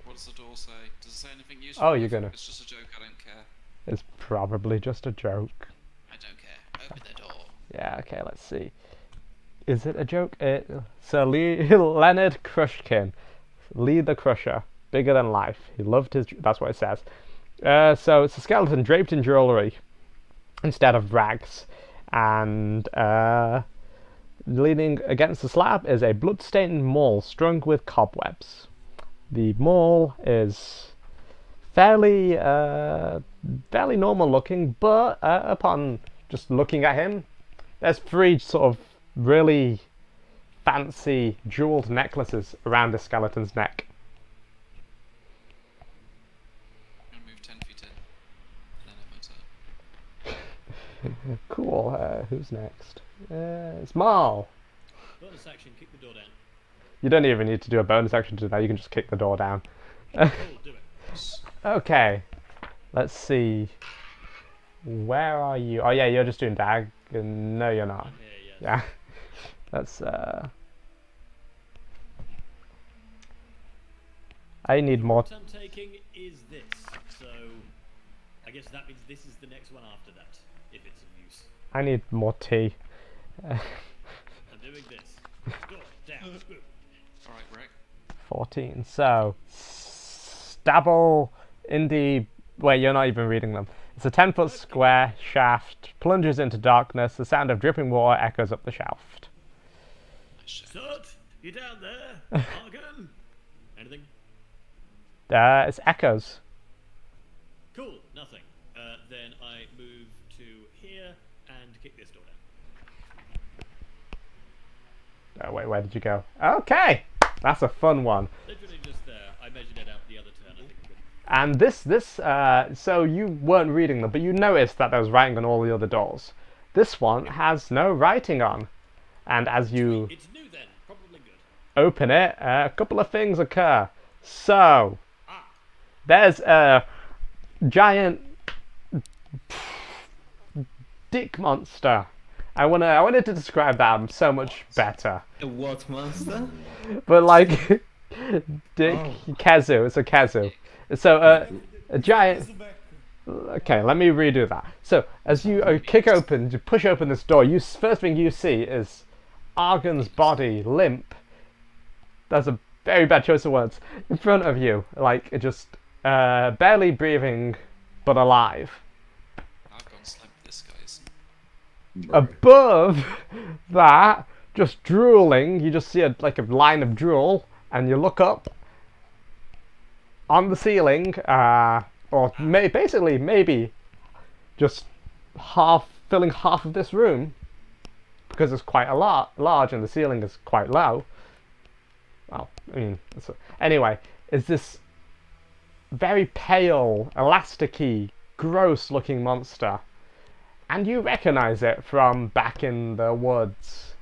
What does the door say? Does it say anything useful? Oh, you're gonna... It's just a joke, I don't care. It's probably just a joke. I don't care. Open the door. Yeah, okay, let's see. Is it a joke? Sir Leonard Crushkin. Lee the Crusher. Bigger than life. He loved his... That's what it says. So it's a skeleton draped in jewellery instead of rags. And leaning against the slab is a blood-stained maul strung with cobwebs. The maul is fairly normal looking, but upon just looking at him, there's 3 sort of really fancy jeweled necklaces around the skeleton's neck. I'm gonna move 10 feet in. And then have my turn. Cool. Who's next? It's Marl. Bonus action, kick the door down. You don't even need to do a bonus action to do that. You can just kick the door down. Cool, do it. Okay. Let's see. Where are you? Oh yeah, you're just doing dag. No, you're not. I'm here, yes. Yeah. That's I need more. What I'm taking is this, so I guess that means this is the next one after that, if it's of use. I need more tea. I'm doing this. Door down. Boom. Alright, Rick. 14. So, Stabble Indie. Wait, you're not even reading them. It's a 10-foot square shaft, plunges into darkness. The sound of dripping water echoes up the shaft. Stahd, you down there? Argon? Anything? It's echoes. Cool, nothing. Then I move to here and kick this door down. Wait, where did you go? Okay, that's a fun one. Literally just there. I measured it out the other turn. I think we're good. And so you weren't reading them, but you noticed that there was writing on all the other doors. This one has no writing on. And as you It's new then. Probably good. open it, a couple of things occur. So, there's a giant dick monster. I wanted to describe that so much better. A what monster? But like, dick Kazu. It's a Kazu. So a giant. Okay, let me redo that. So as you you push open this door, first thing you see is Argon's body, limp. That's a very bad choice of words. In front of you, like it just barely breathing, but alive. Argon's like this, guys. Above that, just drooling, you just see a line of drool, and you look up on the ceiling, or maybe just filling half of this room, because it's quite large and the ceiling is quite low. Well, I mean, anyway, is this very pale, elasticy, gross-looking monster, and you recognize it from back in the woods.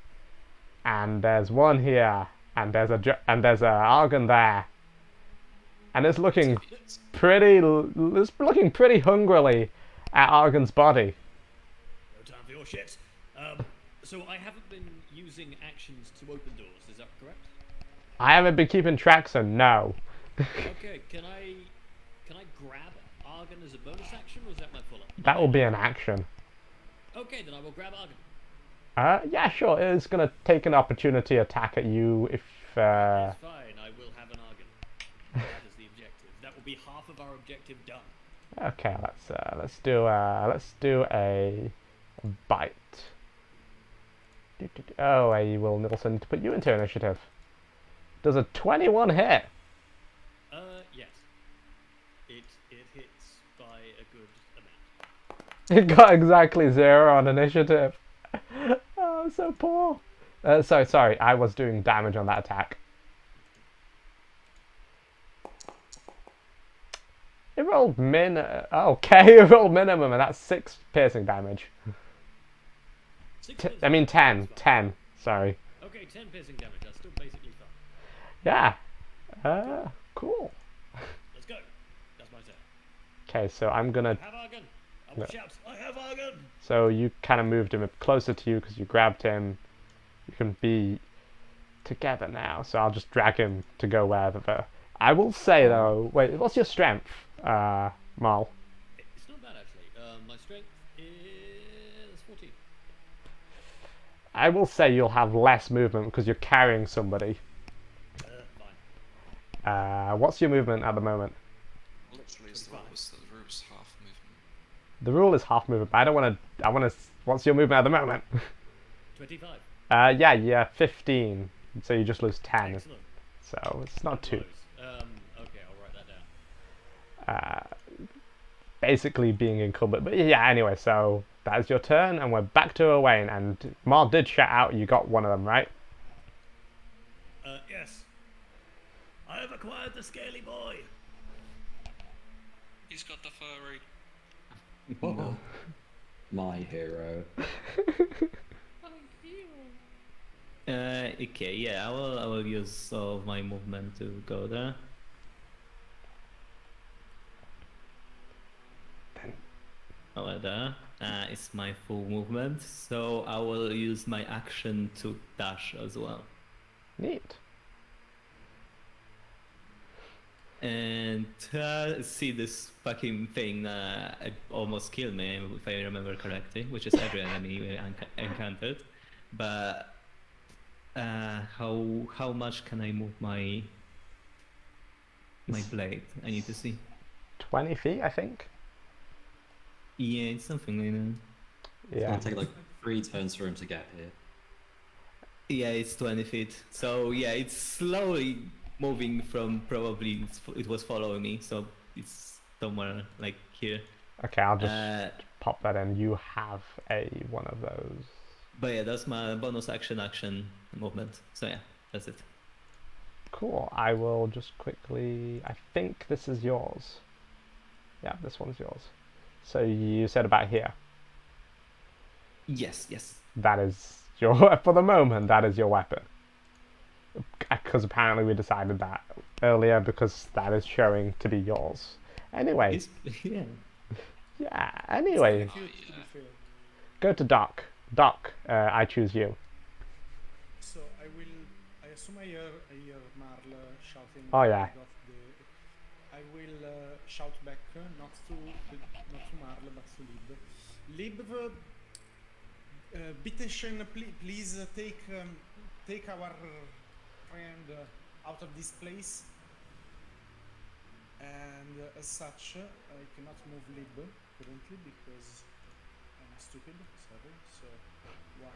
And there's one here, and there's a Argon there, and it's looking pretty hungrily at Argon's body. No time for your shit. So I haven't been using actions to open doors. Is that correct? I haven't been keeping track, so no. Okay. Can I grab Argon as a bonus action, or is that my pull-up? That will be an action. Okay, then I will grab Argon. Yeah, sure. It's gonna take an opportunity attack at you if. That's fine. I will have an Argon. That is the objective. That will be half of our objective done. Okay, let's do a bite. Oh, I will also need to put you into initiative. Does a 21 hit? Yes. It hits It got exactly 0 on initiative. Oh, so poor. Sorry, I was doing damage on that attack. It rolled okay, it rolled minimum, and that's 6 piercing damage. I mean 10, sorry. Okay, 10 piercing damage. That's still basically fine. Yeah. Cool. Let's go. That's my turn. Okay, so I'm gonna. I have Argon. I will shout, I have Argon. So you kind of moved him closer to you because you grabbed him. You can be together now, so I'll just drag him to go wherever. I will say though, wait, what's your strength, Mal? It's not bad actually. My strength is 14. I will say you'll have less movement because you're carrying somebody. Fine. What's your movement at the moment? Literally, is the route half movement. The rule is half movement, but I don't want to. I want to. What's your movement at the moment? 25. Yeah, 15. So you just lose 10. Excellent. So it's not too. Okay, I'll write that down. Basically being incumbent. But yeah, anyway, so that's your turn, and we're back to Owain. And Mar did shout out you got one of them, right? Yes. I have acquired the scaly boy. He's got the furry. Oh, my hero. Okay, yeah, I will use all of my movement to go there. Over there. It's my full movement, so I will use my action to dash as well. Neat. And see this fucking thing it almost killed me, if I remember correctly, which is every enemy we encountered. But how much can I move my blade? I need to see. 20 feet, I think. Yeah, it's something like that. It's Yeah. gonna take like 3 turns for him to get here. Yeah, it's 20 feet. So yeah, it's slowly moving from probably it was following me, so it's somewhere like here. Okay, I'll just pop that in. You have one of those. But yeah, that's my bonus action movement. So yeah, that's it. Cool. I will just quickly. I think this is yours. Yeah, this one's yours. So you said about here. Yes. That is your. For the moment, that is your weapon. Because apparently we decided that earlier because that is showing to be yours. Anyway. Yeah. Yeah. Anyway, Cute, to be fair. go to Doc. Doc, I choose you. So I assume I hear Marl shouting. Oh, yeah. I will shout back, not to Marl, but to Lib. Lib, Bitteschön, please take our friend out of this place. And as such, I cannot move Lib currently because I'm stupid. Sorry. So 1,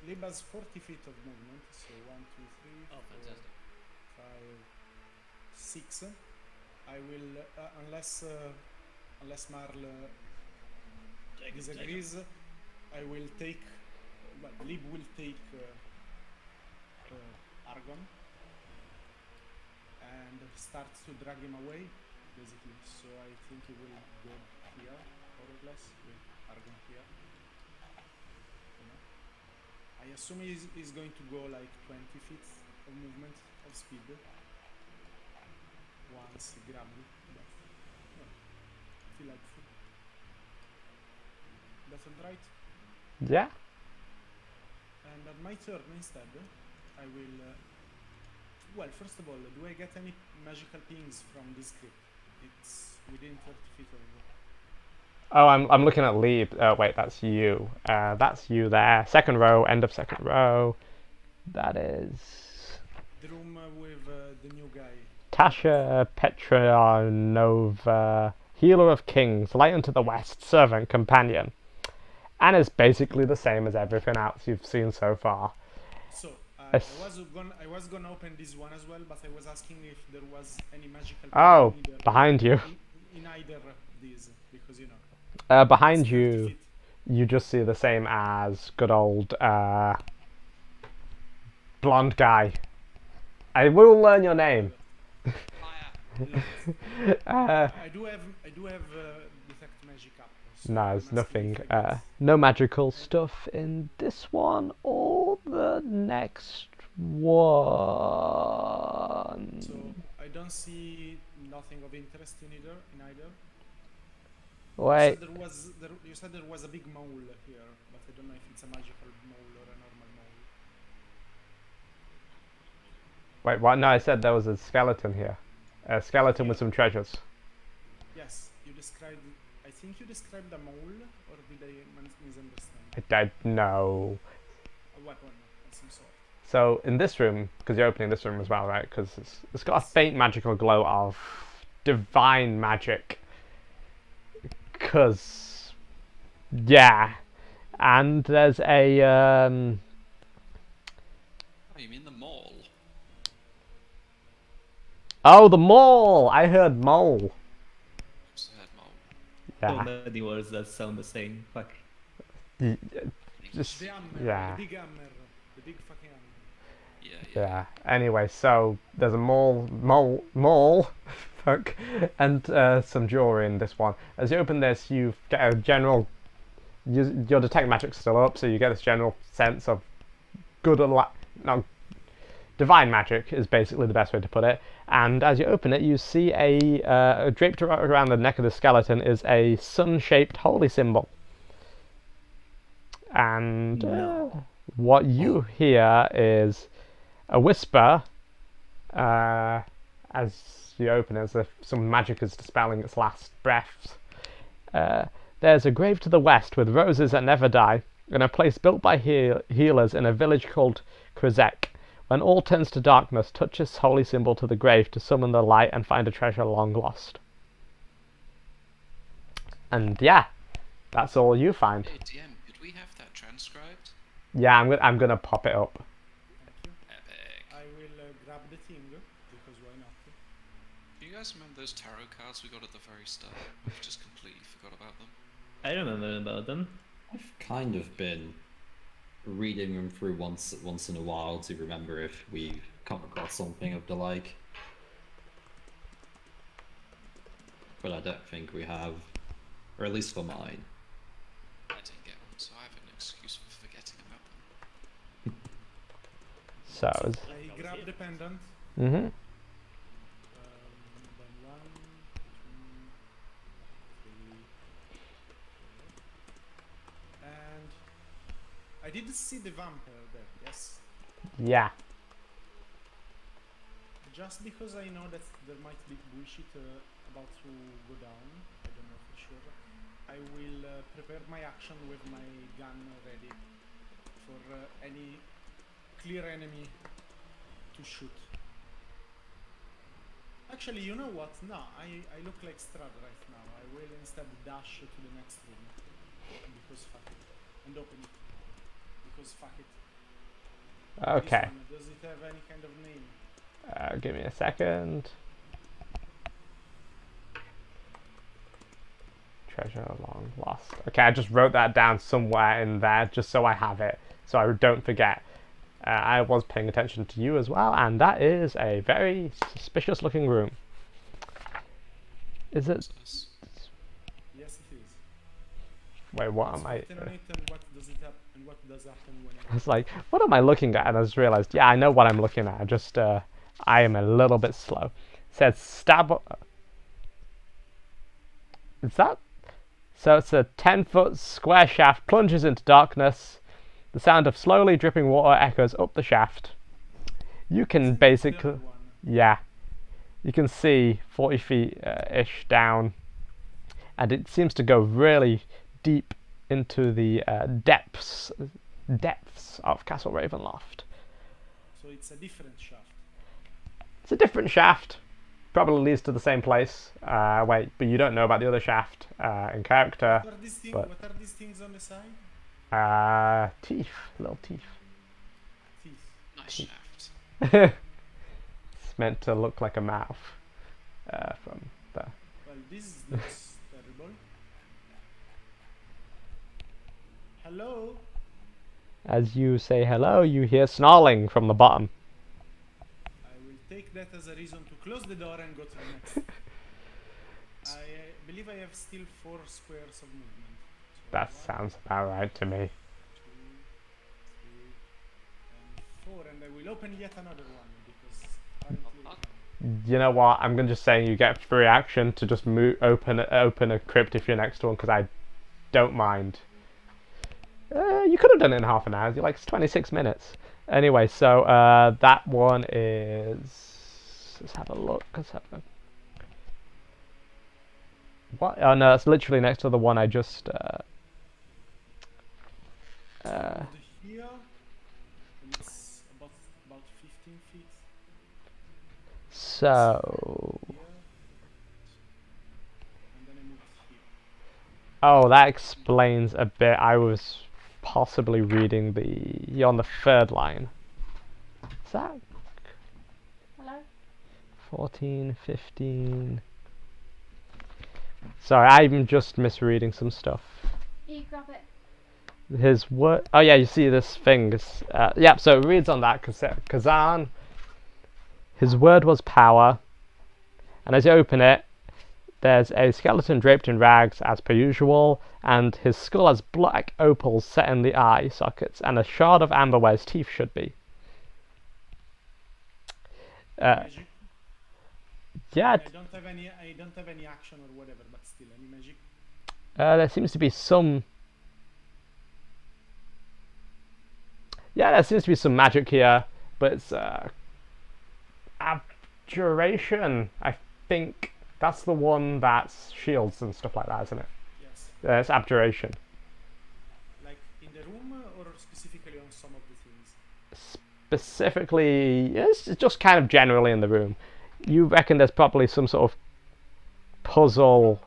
2. Lib has 40 feet of movement. So 1, 2, 3, Oh, 4, fantastic. 5, 6. I will unless Marl Take him, disagrees. I will take. Well, Lib will take Argon and start to drag him away, basically. So I think he will go here, more or less, with Argon here. You know? I assume he's going to go like 20 feet of movement of speed once he grabbed it. But feel like that's alright. Yeah. And at my turn instead, I will. Well, first of all, do I get any magical pings from this crypt? It's within 30 feet of. Oh, I'm looking at Lieb. Wait, that's you. That's you there. Second row, end of second row. That is The room with the new guy. Tasha Petronova, Healer of Kings, Light unto the West, Servant, Companion. And it's basically the same as everything else you've seen so far. So I Yes. was gonna open this one as well, but I was asking if there was any magical. Oh, ping behind you. in either of these, because you know. Behind It's you, 30 feet. you just see the same as good old blonde guy. I will learn your name. Fire. I do have detect magic up. So No, I'm there's asking nothing. if I get- No magical stuff in this one or the next one. So I don't see nothing of interest in either. Wait, You said there was a big mole here, but I don't know if it's a magical mole or a normal mole. wait, what? No, I said there was a skeleton here. A skeleton with some treasures. Yes, you described. I think you described a mole, or did I misunderstand? I don't know. A weapon of some sort. So in this room, because you're opening this room as well, right? Because it's got a faint magical glow of divine magic. Because, yeah, and there's a Oh, you mean the mall? oh, the mole. I heard mole. Oops, I heard mall. So Yeah, many words that sound the same. Fuck. just The hammer, yeah. the big hammer, the big fucking hammer. Yeah. Anyway, so there's a mole, fuck, and some jewelry in this one. As you open this, you get a general. Your detect magic's still up, so you get this general sense of good and no, divine magic is basically the best way to put it. And as you open it, you see a draped around the neck of the skeleton is a sun-shaped holy symbol. And what you hear is a whisper as you open it, as if some magic is dispelling its last breaths. There's a grave to the west with roses that never die, and a place built by healers in a village called Krizek. When all turns to darkness, touch this holy symbol to the grave to summon the light and find a treasure long lost. And yeah, that's all you find. Hey, DM, could we have that transcribed? Yeah, I'm gonna pop it up. Epic. I will grab the thing because why not? Do you guys remember those tarot cards we got at the very start? I've just completely forgot about them. I remember about them. I've kind of been reading them through once in a while to remember if we come across something of the like. But I don't think we have, or at least for mine. I didn't get one, so I have an excuse for forgetting about them. So, I grab the pendant. mm-hmm. Then 1, 2, 3, and I did see the vampire there. Yes. Yeah. Just because I know that there might be bullshit about to go down, I don't know for sure. I will prepare my action with my gun ready for any clear enemy to shoot. Actually, you know what? No, I look like Stahd right now. I will instead dash to the next room because fuck it, and open it because fuck it. Okay. This one, does it have any kind of name? Give me a second. Treasure long lost. Okay, I just wrote that down somewhere in there just so I have it, so I don't forget. I was paying attention to you as well, and that is a very suspicious looking room. Is it? Yes. Yes, it is. Wait, what am I? Written on it, and what does it happen? And what does happen when I was like, what am I looking at? And I just realized, yeah, I know what I'm looking at. I just, I am a little bit slow. It says stab. Is that? So it's a 10-foot square shaft plunges into darkness. The sound of slowly dripping water echoes up the shaft. You can basically, yeah, you can see 40 feet ish down, and it seems to go really deep into the depths of Castle Ravenloft. So it's a different shaft. It's a different shaft. Probably leads to the same place. Wait, but you don't know about the other shaft in character. What are these things? but- What are these things on the side? Teeth, little teeth. Teeth. Nice shaft. It's meant to look like a mouth from there. Well, this looks terrible. Hello? As you say hello, you hear snarling from the bottom. I will take that as a reason to close the door and go to the next. I believe I have still 4 squares of movement. So That 1, sounds about right to me. 2, 3, and 4, and I will open yet another one because apparently. You know what? I'm gonna just say you get free action to just open a crypt if you're next to one, because I don't mind. You could have done it in half an hour. You're like 26 minutes. Anyway, so that one is. Let's have a look. Let's have a. What? Oh no, that's literally next to the one I just. Here, and it's about 15 feet. So. Here, and then I moved here. Oh, that explains a bit. I was possibly reading the. You're on the 3rd line. Is that. Hello? 14, 15. Sorry, I'm just misreading some stuff. You grab it. His word. Oh yeah, you see this thing. Yeah, so it reads on that Kazan. His word was power, and as you open it, there's a skeleton draped in rags as per usual, and his skull has black opals set in the eye sockets, and a shard of amber where his teeth should be. Magic. Yeah, I don't have any action or whatever, but still, any magic? there seems to be some. Yeah, there seems to be some magic here, but it's abjuration. I think that's the one that's shields and stuff like that, isn't it? Yes. It's abjuration. Like in the room or specifically on some of the things? Specifically, it's just kind of generally in the room. You reckon there's probably some sort of puzzle,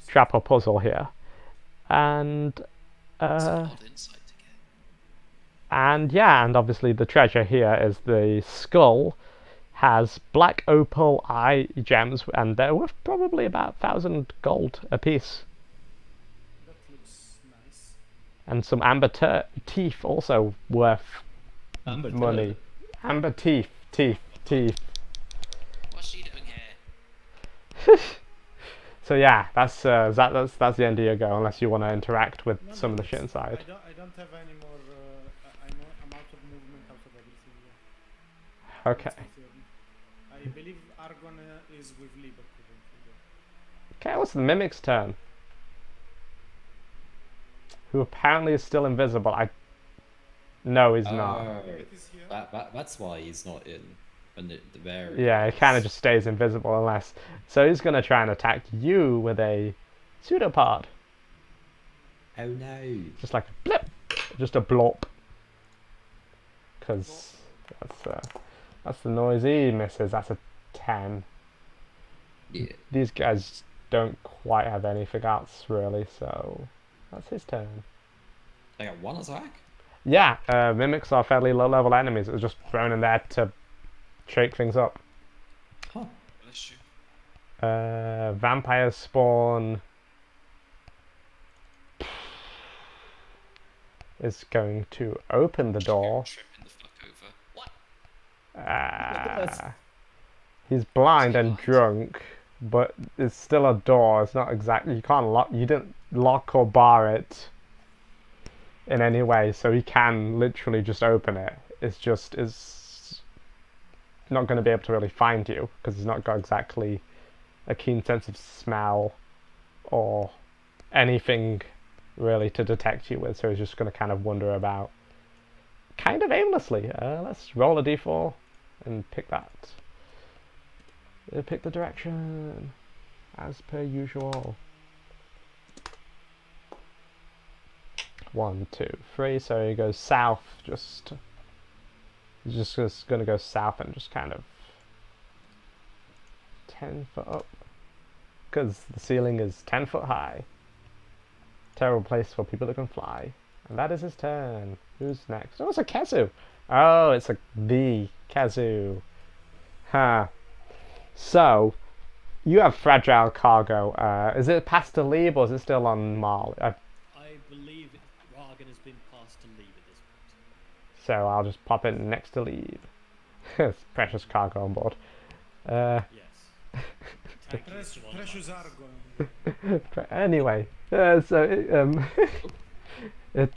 trap or puzzle here, and It's an odd insight to get. and yeah, and obviously the treasure here is the skull has black opal eye gems, and they're worth probably about 1,000 gold a piece, That looks nice. and some amber teeth also worth Amber money. Amber teeth. What's she doing here? So yeah, that's the end of your go, unless you want to interact with No, some of the that's- shit inside. I don't have any more. I'm out of movement out of everything. Yeah. Okay. That's my turn. I believe Argon is with Liber currently. Okay, what's the mimic's turn? Who apparently is still invisible. No, he's not. It is here. That's why he's not in the variant. Yeah, he kind of just stays invisible unless. So he's gonna try and attack you with a pseudopod. Oh no. Just like a blip, just a blop. Because that's the noise he misses. That's a 10. Yeah. These guys don't quite have anything else really, so that's his turn. I got 1 attack. Yeah, mimics are fairly low-level enemies. It was just thrown in there to shake things up. Huh. Bless you. Vampires spawn is going to open the door. Tripping the fuck over. What? He's blind and drunk, but it's still a door. It's not exactly. You can't lock. You didn't lock or bar it in any way, so he can literally just open it. It's just is not going to be able to really find you because he's not got exactly a keen sense of smell or anything really to detect you with, so he's just going to kind of wander about kind of aimlessly. Let's roll a d4 and pick that. Pick the direction as per usual. 1, 2, 3. So he goes south. He's just going to go south and just kind of 10 foot up, because the ceiling is 10 foot high. Terrible place for people that can fly. And that is his turn. Who's next? Oh, it's a Kazu. Oh, it's the Kazu. Huh. So, you have fragile cargo. Is it past to leave or is it still on Marley? I been passed to leave at this point. So I'll just pop it next to leave. It's precious cargo on board. Yes. Thank you, Precious, Mr. Wallach. precious argon. Anyway, so it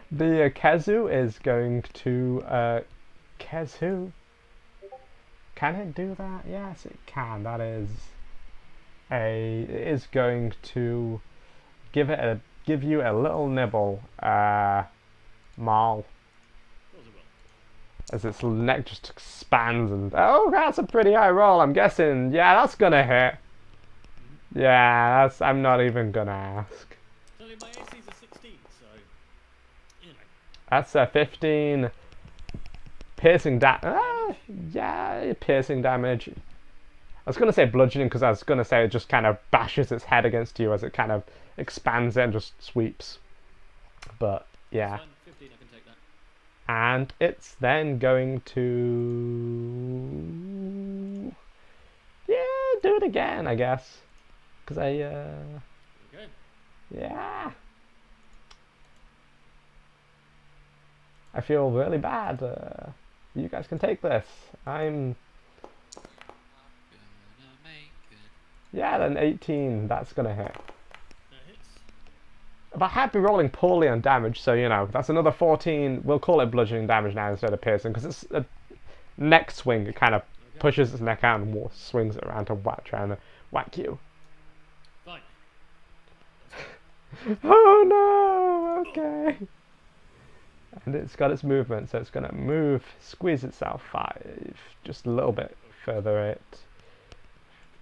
the Kezu is going to Kezu. Can it do that? Yes, it can. That is it is going to give you a little nibble, Mal, Of course it will. as its neck just expands and oh, that's a pretty high roll. I'm guessing. Yeah, that's gonna hit. Yeah, that's. I'm not even gonna ask. So my AC's a 16, so you know. That's a 15 piercing yeah, piercing damage. I was going to say bludgeoning because I was going to say it just kind of bashes its head against you as it kind of expands it and just sweeps. But yeah. It's fine, 15, I can take that. And it's then going to... yeah, do it again, I guess. Because Okay. yeah. I feel really bad. You guys can take this. I'm... Gonna make it. yeah, then 18. That's going to hit. That hits. But I have been rolling poorly on damage, so you know, that's another 14. We'll call it bludgeoning damage now instead of piercing, because it's a neck swing. It kind of pushes its neck out and swings it around to trying to whack you. Fine. Oh no! Okay. And it's got its movement, so it's going to move, squeeze itself 5, just a little bit further it.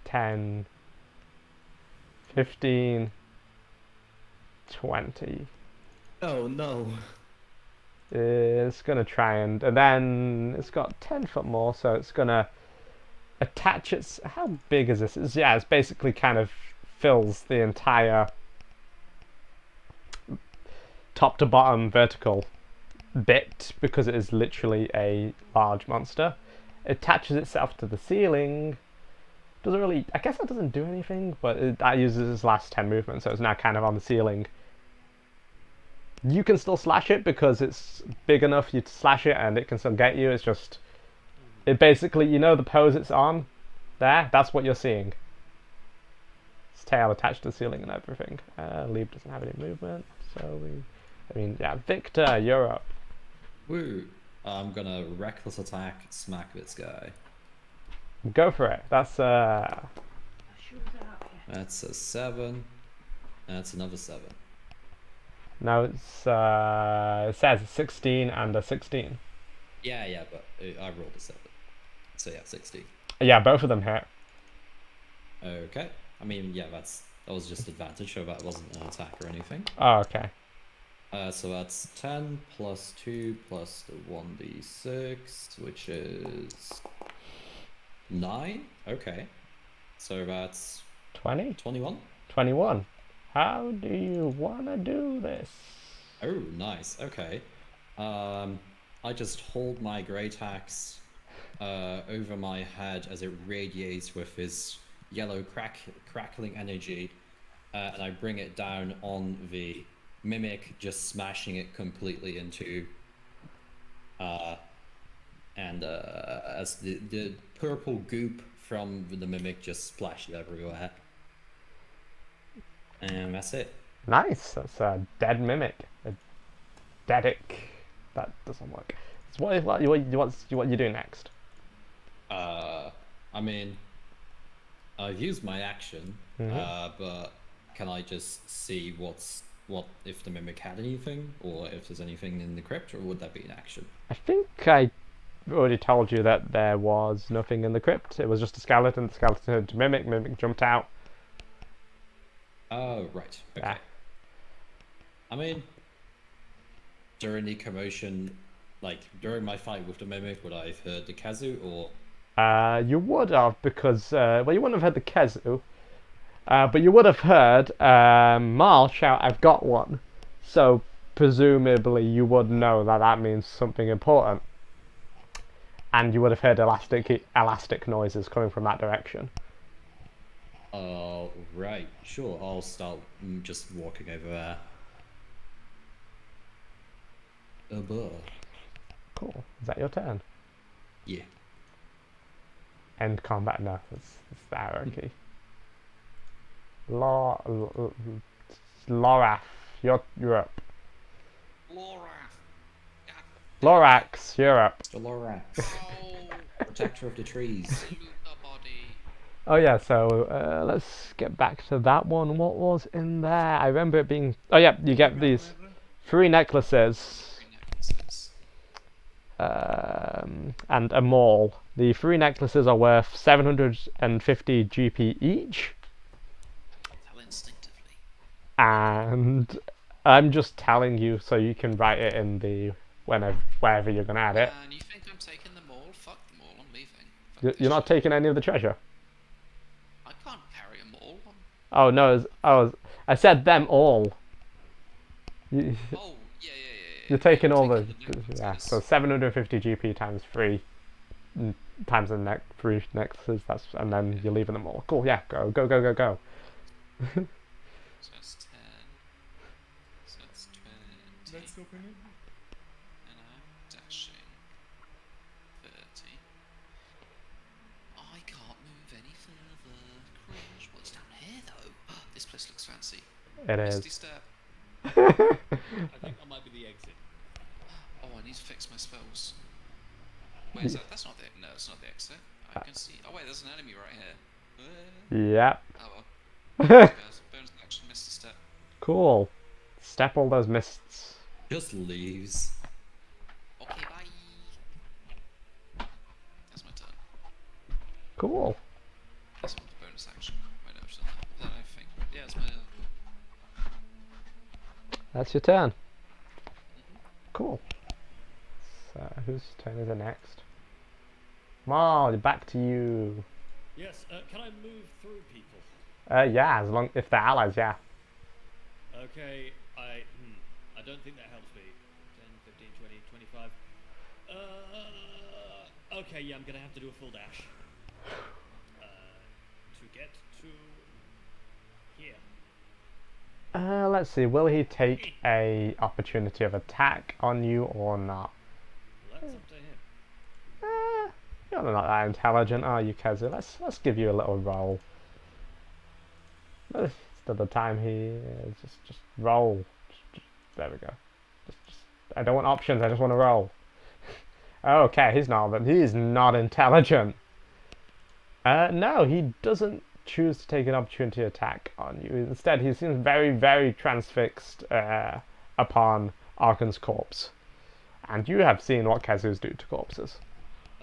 10, 15, 20. Oh no. It's going to try and then it's got 10 foot more, so it's going to attach its... how big is this? It's basically kind of fills the entire top to bottom vertical bit because it is literally a large monster. It attaches itself to the ceiling. Doesn't really... I guess that doesn't do anything, but that uses its last 10 movement, so it's now kind of on the ceiling. You can still slash it because it's big enough you to slash it and it can still get you. It's just... it basically, you know the pose it's on? There? That's what you're seeing. Its tail attached to the ceiling and everything. Lieb doesn't have any movement, so we... I mean, yeah, Victor, you're up. Woo! I'm gonna reckless attack smack this guy. Go for it. That's That's a 7. That's another 7. no, it's it says 16 and a 16. Yeah, but I rolled a 7. So yeah, 16. Yeah, both of them hit. Okay. I mean, yeah, that was just advantage, so that wasn't an attack or anything. Oh, okay. So that's 10 plus 2 plus the 1d6, which is 9. Okay. So that's 20? 21. 21. How do you want to do this? Oh, nice. Okay. I just hold my great axe over my head as it radiates with his yellow crackling energy, and I bring it down on the mimic, just smashing it completely into as the purple goop from the mimic just splashed everywhere. And that's it. Nice. That's a dead mimic. A deadic. That doesn't work. So what you do next? I mean, I've used my action, but can I just see what if the mimic had anything, or if there's anything in the crypt, or would that be an action? I think I already told you that there was nothing in the crypt. It was just a skeleton. The skeleton turned to mimic. Mimic jumped out. Oh, right. Okay. Yeah. I mean, during the commotion, like during my fight with the mimic, would I have heard the Kazu, or? You would have, because well, you wouldn't have heard the Kezu, but you would have heard Marl shout, "I've got one." So presumably you would know that that means something important, and you would have heard elastic noises coming from that direction. Right. Sure. I'll start just walking over there. Buh. Cool. Is that your turn? Yeah. End combat? No, it's the arrow key. Lorath, you're up. Laura. Yeah. Lorax, you're up. Jalorax, Oh, protector of the trees. salute the body. Oh yeah, so let's get back to that one. What was in there? I remember it being... Oh yeah, you get these 3 necklaces. 3 necklaces. And a maul. The 3 necklaces are worth 750 GP each. Tell instinctively. And I'm just telling you so you can write it in the... wherever you're going to add it. And you think I'm taking them all? Fuck them all, I'm leaving. Fuck You're this not shit. taking any of the treasure? I can't carry them all. Oh no, I said them all. You, Oh, yeah. you're taking I'm all the... necklaces. Yeah, so 750 GP times 3 times the 3 necklaces, and then you're leaving them all. Cool, yeah, go. So that's 10. So that's 20. Let's open it. And I'm dashing 30. I can't move any further. Cringe. What's down here though? This place looks fancy. It Misty is. step. I think that might be the exit. Oh, I need to fix my spells. Wait, is that? That's not the. No, it's not the exit. I can see. Oh wait, there's an enemy right here. Yep. Oh well. Guys, bonus action, Misty step. Cool. Step all those mists. Just leaves. Okay, bye. That's my turn. Cool. That's not the bonus action. Wait, no, I've done that. Then I think. Yeah, it's my. That's your turn. Cool. So, whose turn is it next? Mal, back to you. Yes, can I move through people? Yeah, if they're allies, yeah. Okay, I don't think that helps me. 10, 15, 20, 25. Okay, yeah, I'm gonna have to do a full dash. To get to here. Let's see, will he take a opportunity of attack on you or not? Well, that's up to him. You're not that intelligent, are you, Kezu? Let's give you a little roll. Most of the time just roll. There we go. I don't want options, I just want to roll. Okay, he's not intelligent. No, he doesn't choose to take an opportunity attack on you. Instead, he seems very, very transfixed upon Arkan's corpse. And you have seen what Kezus do to corpses.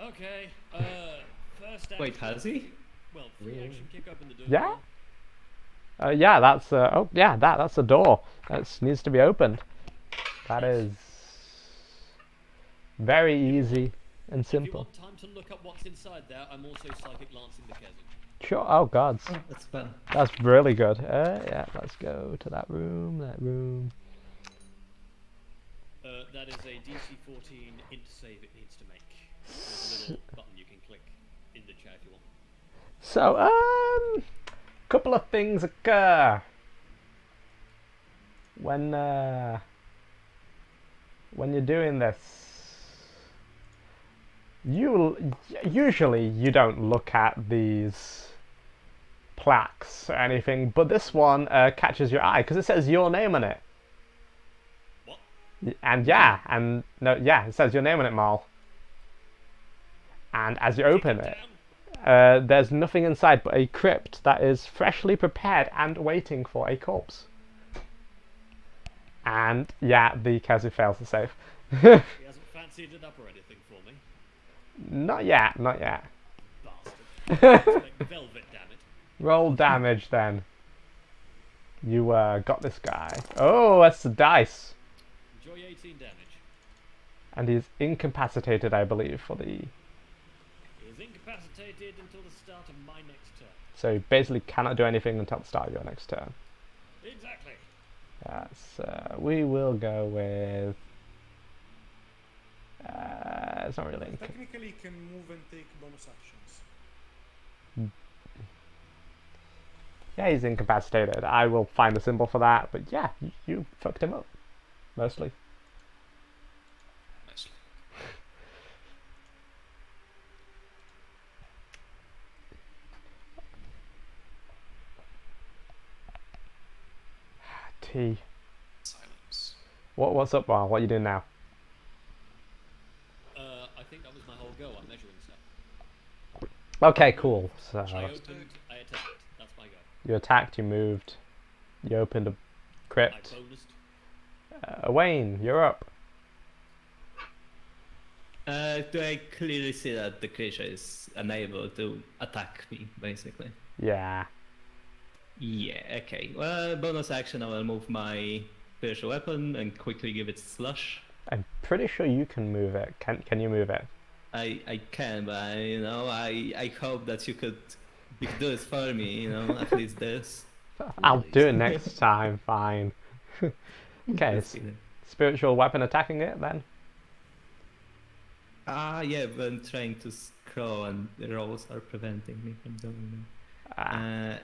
Okay, first action. Wait, has he? Well, free action, kick open the door. Yeah? Yeah, that's that's a door. That needs to be opened. That is very easy and If you simple. want time to look up what's inside there, I'm also psychic lancing the chasm. Sure. Oh God, Oh, that's fun. that's really good. Yeah, let's go to that room. That is a DC 14 int save it needs to make. There's a little button you can click in the chat if you want. So, couple of things occur when you're doing this. Usually you don't look at these plaques or anything, but this one catches your eye because it says your name on it. What? And it says your name on it, Mal. And as you open it, there's nothing inside but a crypt that is freshly prepared and waiting for a corpse. And yeah, the Kezu fails to save. He hasn't fancied it up or anything for me. Not yet. Bastard. Expect velvet, damn it. Roll damage then. You got this guy. Oh, that's the dice. Enjoy 18 damage. And he's incapacitated, I believe, for the... He is incapacitated until the start of my next turn. So he basically cannot do anything until the start of your next turn. Exactly. Yes, we will go with... it's not really... Technically, you can move and take bonus actions. Yeah, he's incapacitated. I will find a symbol for that, but yeah, you fucked him up. Mostly. Gee. Silence. What's up, Bar? What are you doing now? I think that was my whole go. I'm measuring stuff. Okay, cool. So I opened, I attacked. That's my go. you attacked, you moved, you opened a I crypt. bonused. Wayne, you're up. Do I clearly see that the creature is unable to attack me, basically? Yeah. Yeah, okay. Well, bonus action, I will move my spiritual weapon and quickly give it slush. I'm pretty sure you can move it. Can you move it? I can, but I hope that you could do this for me, at least this. I'll do it next time. Fine. Okay. Just kidding. Spiritual weapon attacking it then. Yeah, but I'm trying to scroll and the rolls are preventing me from doing Ah. that.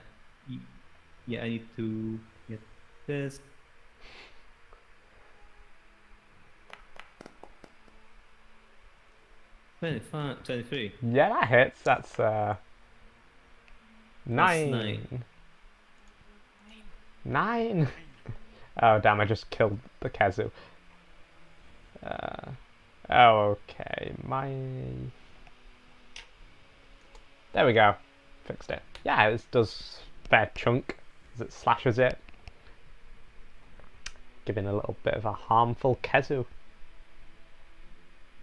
Yeah, I need to get this. $25, $23. Yeah, that hits. That's 9. nine. 9. Oh damn! I just killed the Kazu. Oh, okay. There we go. Fixed it. Yeah, this does fair chunk as it slashes it, giving a little bit of a harmful Kazu.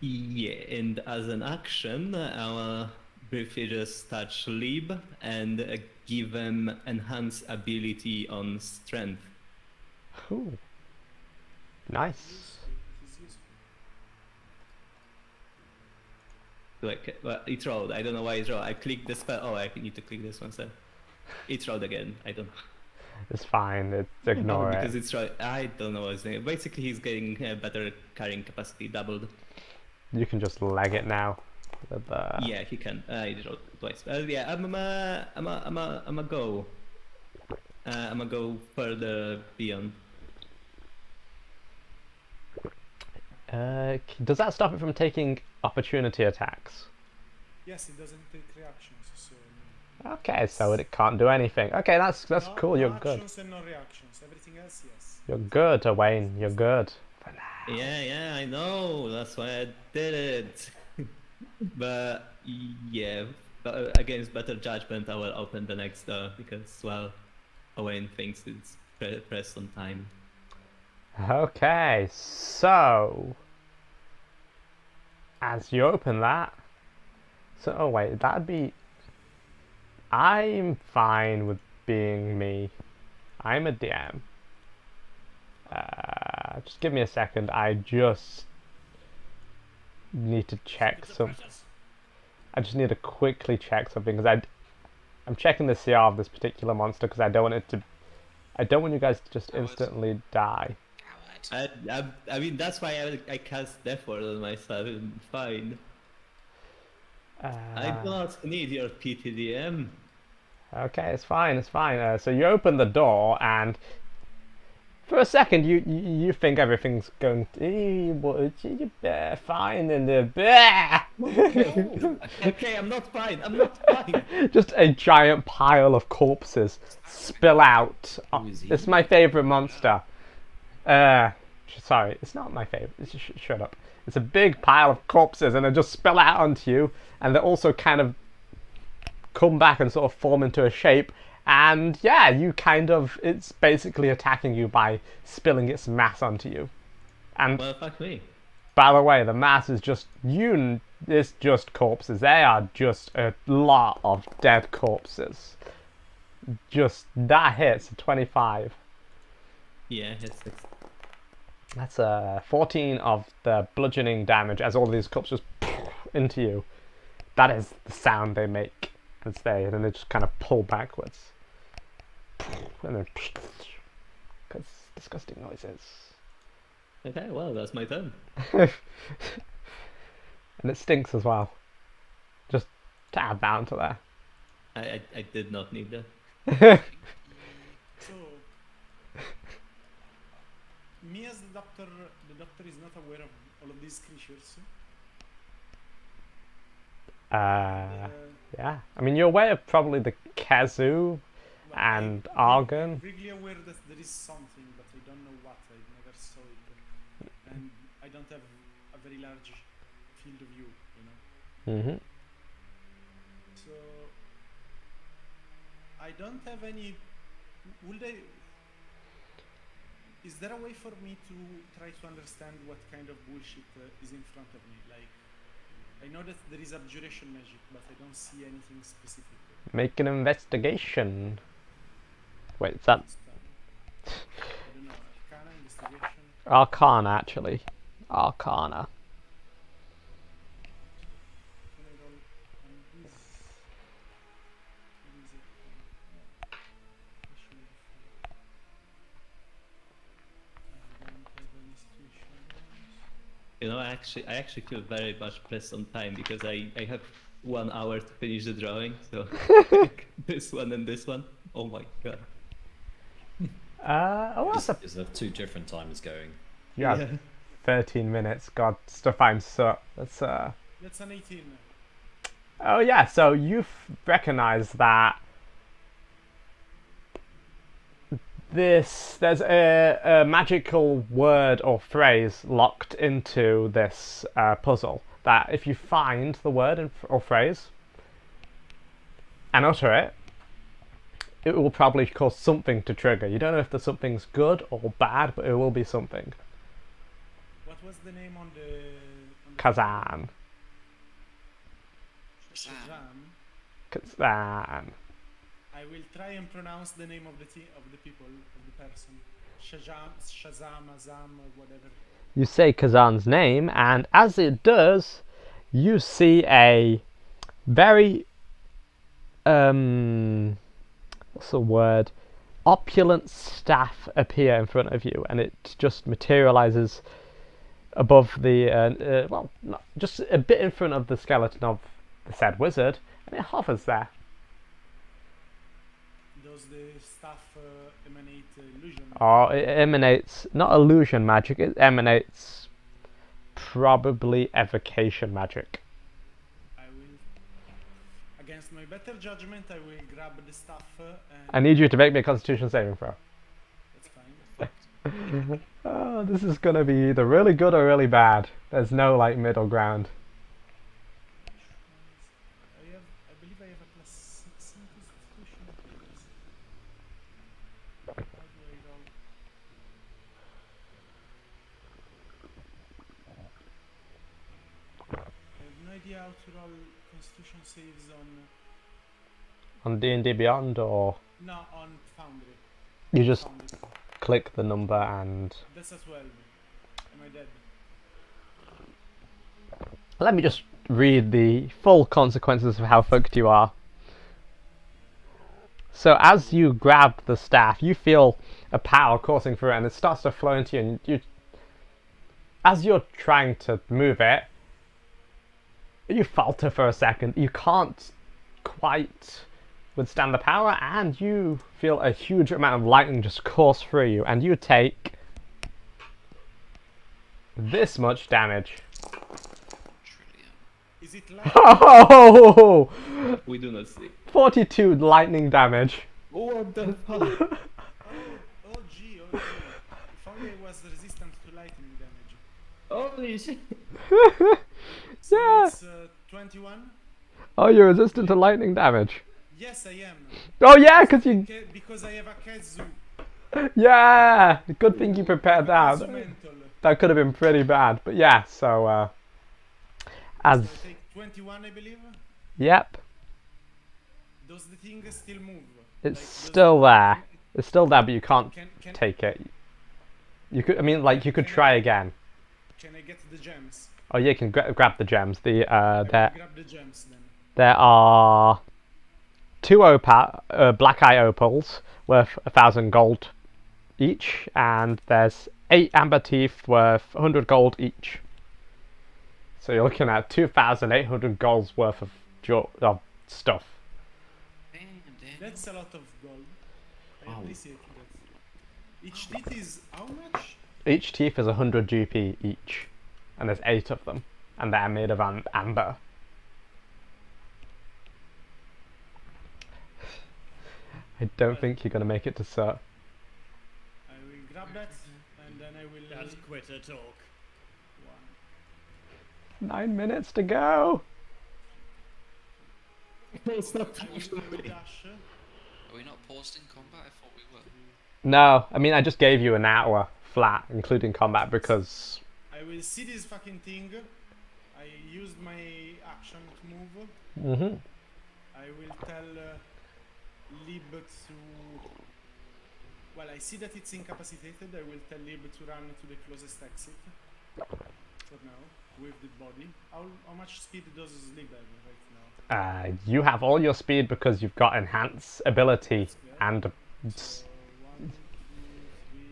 Yeah, and as an action, I will briefly just touch Lib and give him enhanced ability on strength. Ooh. Nice. He's useful. Like, well, it rolled. I don't know why it rolled. I clicked the spell. Oh, I need to click this one. So it rolled again. I don't know. It's fine. Ignore because it. it's right. I don't know what's name. Basically, he's getting better carrying capacity, doubled. You can just leg it now. With the... Yeah, he can. He rolled twice. Yeah, I'm a go. I'm gonna go further beyond. Does that stop it from taking opportunity attacks? Yes, it doesn't take reactions, so. Okay, so it can't do anything. Okay, that's no, cool. no You're good. actions and no reactions. Everything else, yes. You're good, Wayne. You're good. Yeah, I know. That's why I did it. But yeah, against better judgment, I will open the next door because, well, Owen thinks it's pressed on time. Okay, so as you open that, oh wait, that'd be. I'm fine with being me. I'm a DM. Just give me a second. I just need to check some. I just need to quickly check something because I'm checking the CR of this particular monster because I don't want it to. I don't want you guys to just instantly die. I mean, that's why I cast Death Ward on myself. I'm fine. I do not need your PTDM. Okay, it's fine. It's fine. So you open the door, and for a second, you think everything's going fine, and Okay, I'm not fine. I'm not fine. just a giant pile of corpses spill out. Oh, it's my favorite monster. Sorry, it's not my favorite. Shut up. It's a big pile of corpses, and they just spill out onto you, and they also kind of come back and sort of form into a shape. And yeah, it's basically attacking you by spilling its mass onto you. And Well, fuck me. by the way, the mass is just it's just corpses. They are just a lot of dead corpses. Just that hits a 25. Yeah, it's That's 14 of the bludgeoning damage as all these corpses into you. That is the sound they make as and then they just kind of pull backwards. And then because disgusting noises. okay. Well, that's my turn. And it stinks as well. Just to add that onto there. I did not need that. So, me as the doctor is not aware of all of these creatures. Yeah. I mean, you're aware of probably the Kazoo, Well, and I'm argon. vaguely aware that there is something, but I don't know what. I never saw it, and I don't have a very large field of view, you know. Mm-hmm. So I don't have any. Would I? Is there a way for me to try to understand what kind of bullshit is in front of me? Like, I know that there is abjuration magic, but I don't see anything specific. Make an investigation. Wait, is that I don't know. Arcana investigation. Arcana actually? Arcana. Can I roll on this? What is it? Actually, I don't have any situations. You know, I actually feel very much pressed on time because I have 1 hour to finish the drawing. So this one and this one. Oh my god. Oh, that's a... Is there 2 different times going? You have 13 minutes. God, Stefan, so that's That's an 18. Oh yeah, so you've recognized that there's a magical word or phrase locked into this puzzle, that if you find the word or phrase and utter it, it will probably cause something to trigger. You don't know if the something's good or bad, but it will be something. What was the name on the Kazan. Shazam. Kazan. I will try and pronounce the name of the people, of the person. Shazam, Azam, or whatever. You say Kazan's name, and as it does, you see a very what's the word? Opulent staff appear in front of you, and it just materializes above the well, not, just a bit in front of the skeleton of the said wizard, and it hovers there. Does the staff emanate illusion? Oh, it emanates not illusion magic; it emanates probably evocation magic. I will, against my better judgment, I will grab the staff and. I need you to make me a Constitution saving throw. That's fine. Oh, this is gonna be either really good or really bad. There's no like middle ground. I believe I have a plus 6 in Constitution. How do I roll? I have no idea how to roll Constitution saves On D&D Beyond, or on Foundry. you just Found it. click the number and... That's a 12. Am I dead? Let me just read the full consequences of how fucked you are. So as you grab the staff, you feel a power coursing through it, and it starts to flow into you, and you, as you're trying to move it, you falter for a second. You can't quite withstand the power, and you feel a huge amount of lightning just course through you, and you take this much damage. Is it like Oh! We do not see. 42 lightning damage. What the fuck? oh gee. If only I was resistant to lightning damage. Holy shit. So Yeah. it's 21? Oh, you're resistant to lightning damage. Yes, I am. Oh yeah, Because I have a Kazu. yeah. Good thing you prepared that. Kazu mental. That could have been pretty bad, but yeah. So as So I take 21, I believe. yep, Does the thing still move? it's Like, does still it- there. It's still there, but you can't Can take it. You could, I mean, like you could try again. Can I get the gems? Oh yeah, you can grab the gems. The I will there grab the gems then. there are 2 black eye opals worth 1,000 gold each, and there's 8 amber teeth worth 100 gold each. So you're looking at 2,800 gold's worth of stuff. Damn, damn. That's a lot of gold. I Wow. appreciate that. Each teeth is how much? Each teeth is 100 GP each, and there's 8 of them, and they're made of amber. I don't think you're gonna make it to Sir. I will grab that, and then I will. That's quitter talk. 1. 9 minutes to go. It's not I will dash. Are we not paused in combat? I thought we were. No, I mean I just gave you an hour flat, including combat, because I will see this fucking thing. I used my action to move. mhm. I will tell Lib to. Well, I see that it's incapacitated. I will tell Lib to run to the closest exit. For now, with the body. How much speed does Lib have right now? You have all your speed because you've got enhance ability Yeah. and So 1, 2, 3.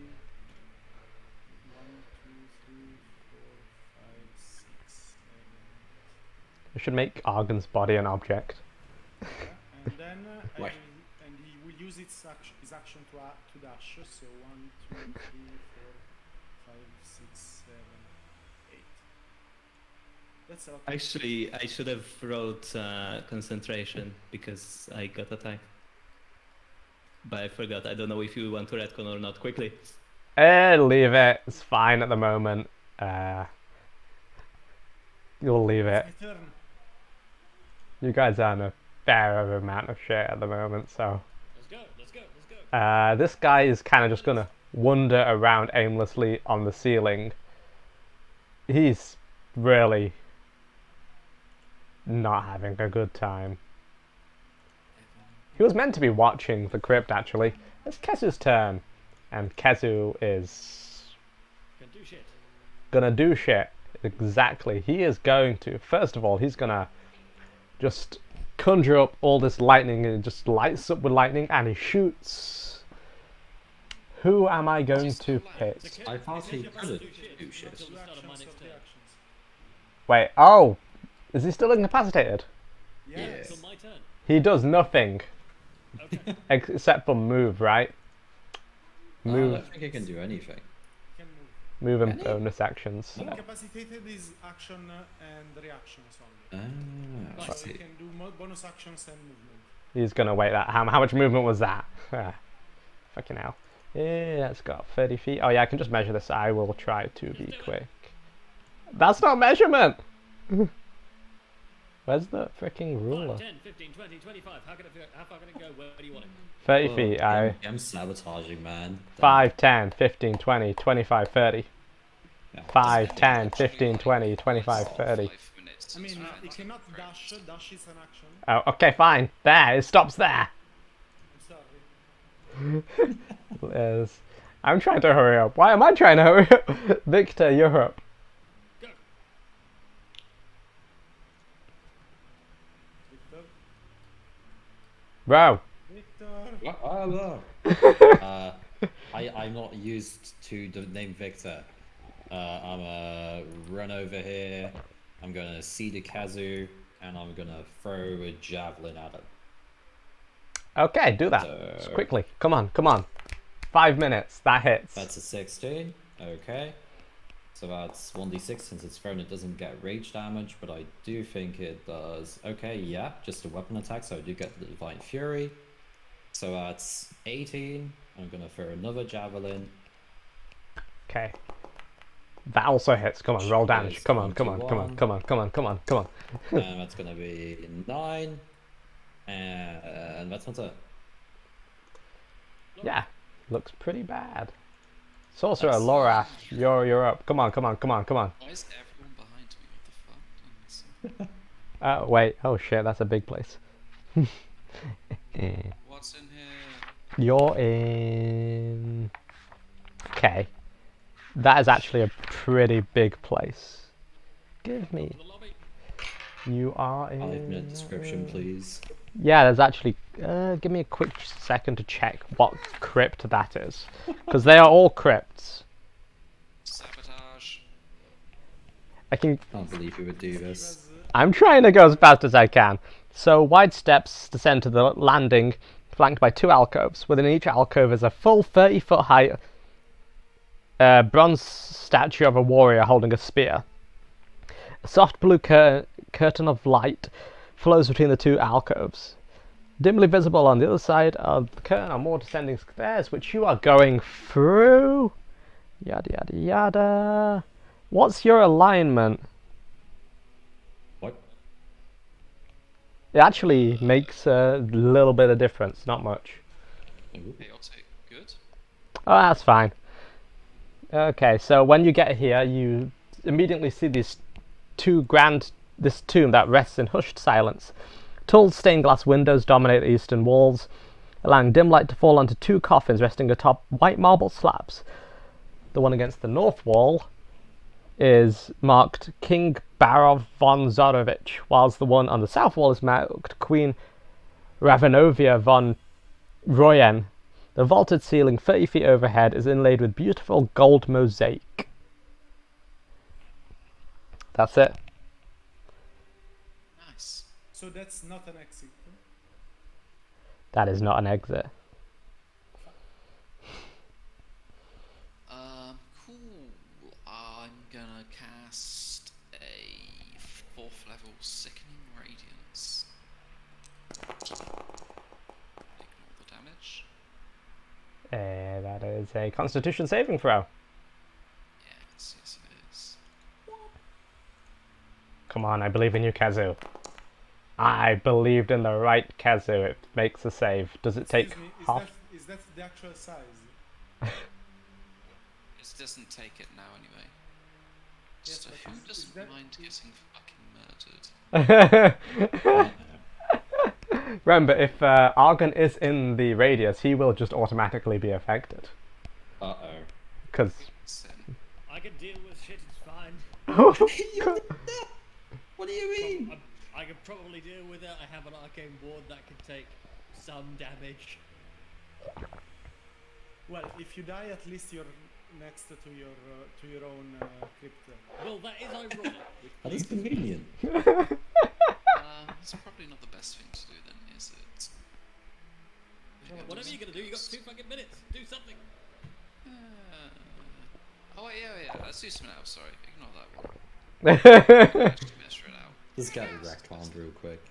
1, 2, 3, 4, 5, 6, 7. you should make Argon's body an object. Yeah. And then Wait. he will use his action to dash. So 1, 2, 3, 4, 5, 6, 7, 8. That's a lot. Actually, I should have wrote concentration because I got attacked. But I forgot. I don't know if you want to retcon or not. Quickly. Leave it. It's fine at the moment. You'll leave it. My turn. You guys are in a fair amount of shit at the moment, so. Let's go, let's go, let's go. This guy is kind of just gonna wander around aimlessly on the ceiling. He's really not having a good time. He was meant to be watching the crypt, actually. It's Kezu's turn, and Kezu is Can do shit. gonna do shit. Exactly. He is going to. First of all, he's gonna just conjure up all this lightning, and it just lights up with lightning, and he shoots. Who am I going to pick? I thought he couldn't do shit. Until the start of my Actions next of the turn. actions. Wait, oh! Is he still incapacitated? Yes. Until my turn. He does nothing. Okay. Except for move, right? I Move, don't think he can do anything. Can move. move and Can he? bonus actions. So. Incapacitated is action and reactions only. Ah, I So see. you can do bonus actions and movement. He's gonna wait that. How much movement was that? Fucking hell. Yeah, it's got 30 feet. Oh yeah, I can just measure this. I will try to be quick. That's not measurement! Where's the freaking 5, ruler? 10, 15, 20, 25. How far can it go? Where do you want it? 30 Oh, feet. I'm sabotaging, man. 5, 10, 15, 20, 25, 30. Yeah. 5, 10, 15, 20, 25, 30. 5 minutes. I mean, It's he fine. cannot dash. Dash is an action. Oh, okay, fine. There, it stops there. I'm sorry. Yes. I'm trying to hurry up. Why am I trying to hurry up? Victor, you're up. Go. Victor. Bro. Victor. I'm not used to the name Victor. I'm gonna run over here. I'm gonna see the Kazu, and I'm gonna throw a javelin at it. Okay, do that. Just quickly. Come on, come on. 5 minutes. That hits. That's a 16. Okay. So that's 1d6. Since it's thrown, it doesn't get rage damage, but I do think it does. Okay, yeah, just a weapon attack, so I do get the Divine Fury. So that's 18. I'm gonna throw another javelin. Okay. That also hits. Come on, roll damage. Is Come on, come on, come on, 21. come on, come on, come on, come on. And that's gonna be 9. And that's my turn. Yeah, looks pretty bad. Sorcerer, That's- Laura, you're up. Come on, come on, come on, come on. Why is everyone behind me? What the fuck? Oh, wait. Oh, shit, that's a big place. What's in here? You're in... Okay. That is actually a pretty big place. Give me... To the lobby. You are in... 5-minute description, please. Yeah, there's actually... give me a quick second to check what crypt that is. Because they are all crypts. Sabotage. I can... Can't believe you would do this. I'm trying to go as fast as I can. So, wide steps descend to the landing, flanked by 2 alcoves. Within each alcove is a full 30-foot high bronze statue of a warrior holding a spear. A soft blue curtain of light flows between the 2 alcoves. Dimly visible on the other side of the curtain are more descending stairs, which you are going through. Yada yada yada. What's your alignment? What? It actually makes a little bit of difference, not much. Chaotic. Good. Oh, that's fine. Okay, so when you get here, you immediately see this tomb that rests in hushed silence. Tall stained glass windows dominate the eastern walls, allowing dim light to fall onto two coffins resting atop white marble slabs. The one against the north wall is marked King Barov von Zarovich, whilst the one on the south wall is marked Queen Ravenovia von Royen. The vaulted ceiling 30 feet overhead is inlaid with beautiful gold mosaic. That's it. Nice. So that's not an exit. Huh? That is not an exit. Cool. I'm gonna cast a 4th level Sickening Radiance. Ignore the damage. That is a Constitution saving throw. Yes, it is. Come on, I believe in you, Kazu. I believed in the right Kazu. It makes a save. Does it take Excuse me, half? is that the actual size? It doesn't take it now anyway. Yes, So but who is doesn't that- mind getting fucking murdered? Remember, if Argon is in the radius, he will just automatically be affected. Uh-oh. Because... Sin. I can deal with shit, it's fine. What do you mean? I can probably deal with it. I have an arcane ward that can take some damage. Well, if you die, at least you're next to your own crypt. Well, that is ironic. That is convenient. It's probably not the best thing to do then, is it? Whatever you're gonna do, you got 2 fucking minutes. Do something. Oh wait, yeah. Let's do something else. Sorry, ignore that one. Just measure it out. This guy was retconned real quick.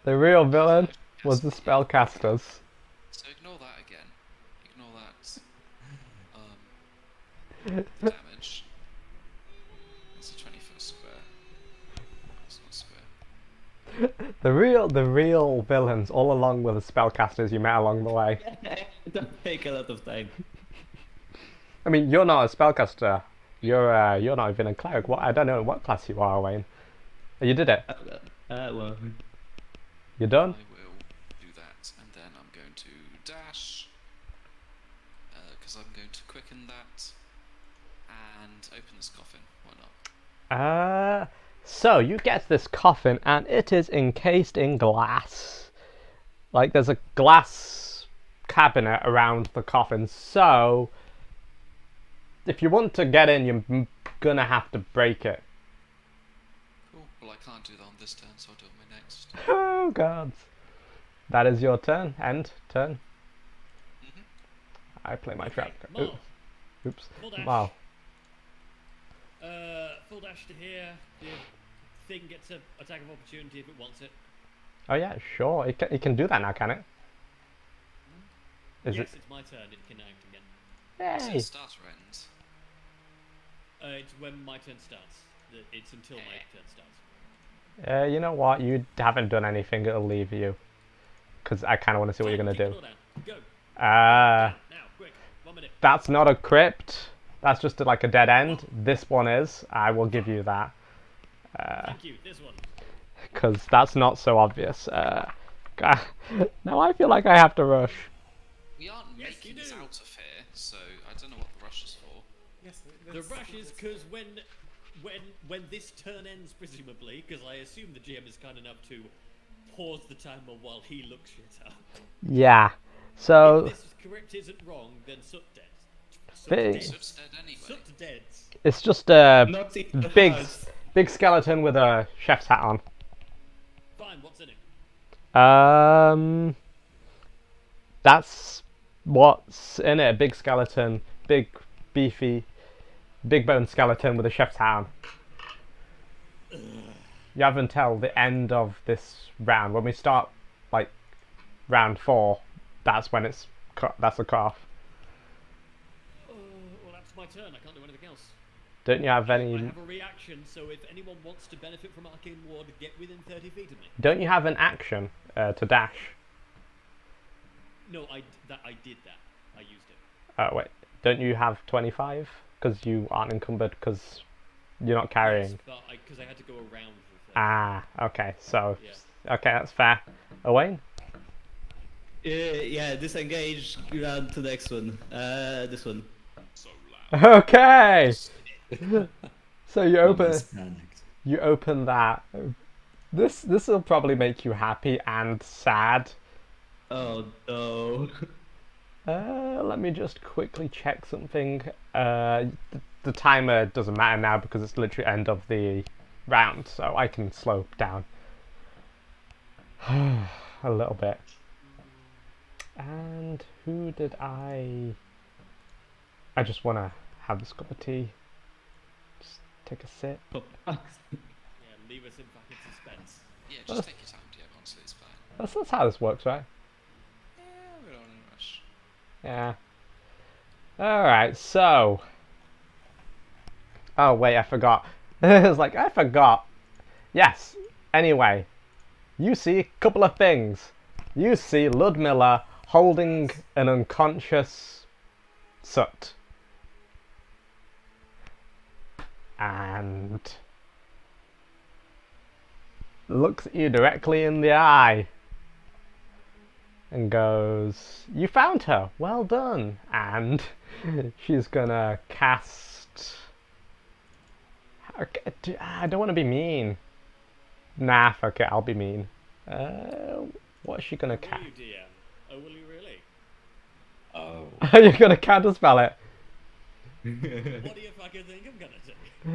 The real villain was the spellcasters. So ignore that again. Ignore that. The damage. It's a 20-foot square. It's not square. The real villains, all along with the spellcasters you met along the way. It doesn't take a lot of time. I mean, you're not a spellcaster. You're not even a cleric. What? I don't know what class you are, Wayne. Oh, you did it. Well, You're done. I will do that, and then I'm going to dash, because I'm going to quicken that, and open this coffin. Why not? So you get this coffin, and it is encased in glass. Like there's a glass cabinet around the coffin. So if you want to get in, you're gonna have to break it. Cool. Well, I can't do that on this turn, so I'll do it on my next. Oh god. That is your turn. End turn. I play my trap. Marv. Oops. Full dash. Wow. Full dash to here. The thing gets an attack of opportunity if it wants it. Oh yeah, sure. It can do that now, can it? Is Yes, it's my turn. It can act again. Is Yay. it start or end? It's when my turn starts. It's until my turn starts. You know what? You haven't done anything. It'll leave you. Because I kind of want to see what you're going to Keep do. it all down. Go. Uh, Now, quick. 1 minute. that's not a crypt. That's just like a dead end. This one is. I will give you that. Thank you. This one. Because that's not so obvious. Now I feel like I have to rush. We aren't Yes, making you it do. out of here, so I don't know what the rush is for. Yes. The rush is because when this turn ends, presumably, because I assume the GM is kind enough to pause the timer while he looks shit up. Yeah. So If this correct isn't wrong, then Sut dead. Big. So it's dead anyway. Sut dead. it's just a not in the big, house. big skeleton with a chef's hat on. Fine. What's in it? That's what's in it. A big skeleton, big, beefy, big bone skeleton with a chef's hat on. You have until the end of this round. When we start, like, round 4, that's when that's a cut off. Well, that's my turn. I can't do anything else. Don't you have any? I have a reaction, so if anyone wants to benefit from Arcane Ward, get within 30 feet of me. Don't you have an action to dash? No, I did that. I used it. Oh wait, don't you have 25? Because you aren't encumbered because you're not carrying. Yes, but because I had to go around the thing. Ah, okay, so Yeah. okay, that's fair. Owain? Yeah, disengage, run to the next one. This one. So loud. Okay. So you Nobody's open panicked. that. This will probably make you happy and sad. Oh no. Let me just quickly check something. The timer doesn't matter now because it's literally end of the round, so I can slow down a little bit. And who did I just want to have this cup of tea. Just take a sip. Yeah, leave us in fucking suspense. Yeah, just take your time, Diego. Honestly, it's fine. That's how this works, right? Yeah, we're not in a rush. Yeah. Alright, so. Oh, wait, I forgot. It's like, I forgot. Yes. Anyway, you see a couple of things. You see Ludmilla holding an unconscious Sut. And looks at you directly in the eye and goes, "You found her, well done." And she's gonna cast, okay, I don't want to be mean. Nah, fuck it, I'll be mean. What's she gonna Will cast? you, DM? Oh, will you really? Oh. Are you gonna counterspell it? What do you fucking think I'm gonna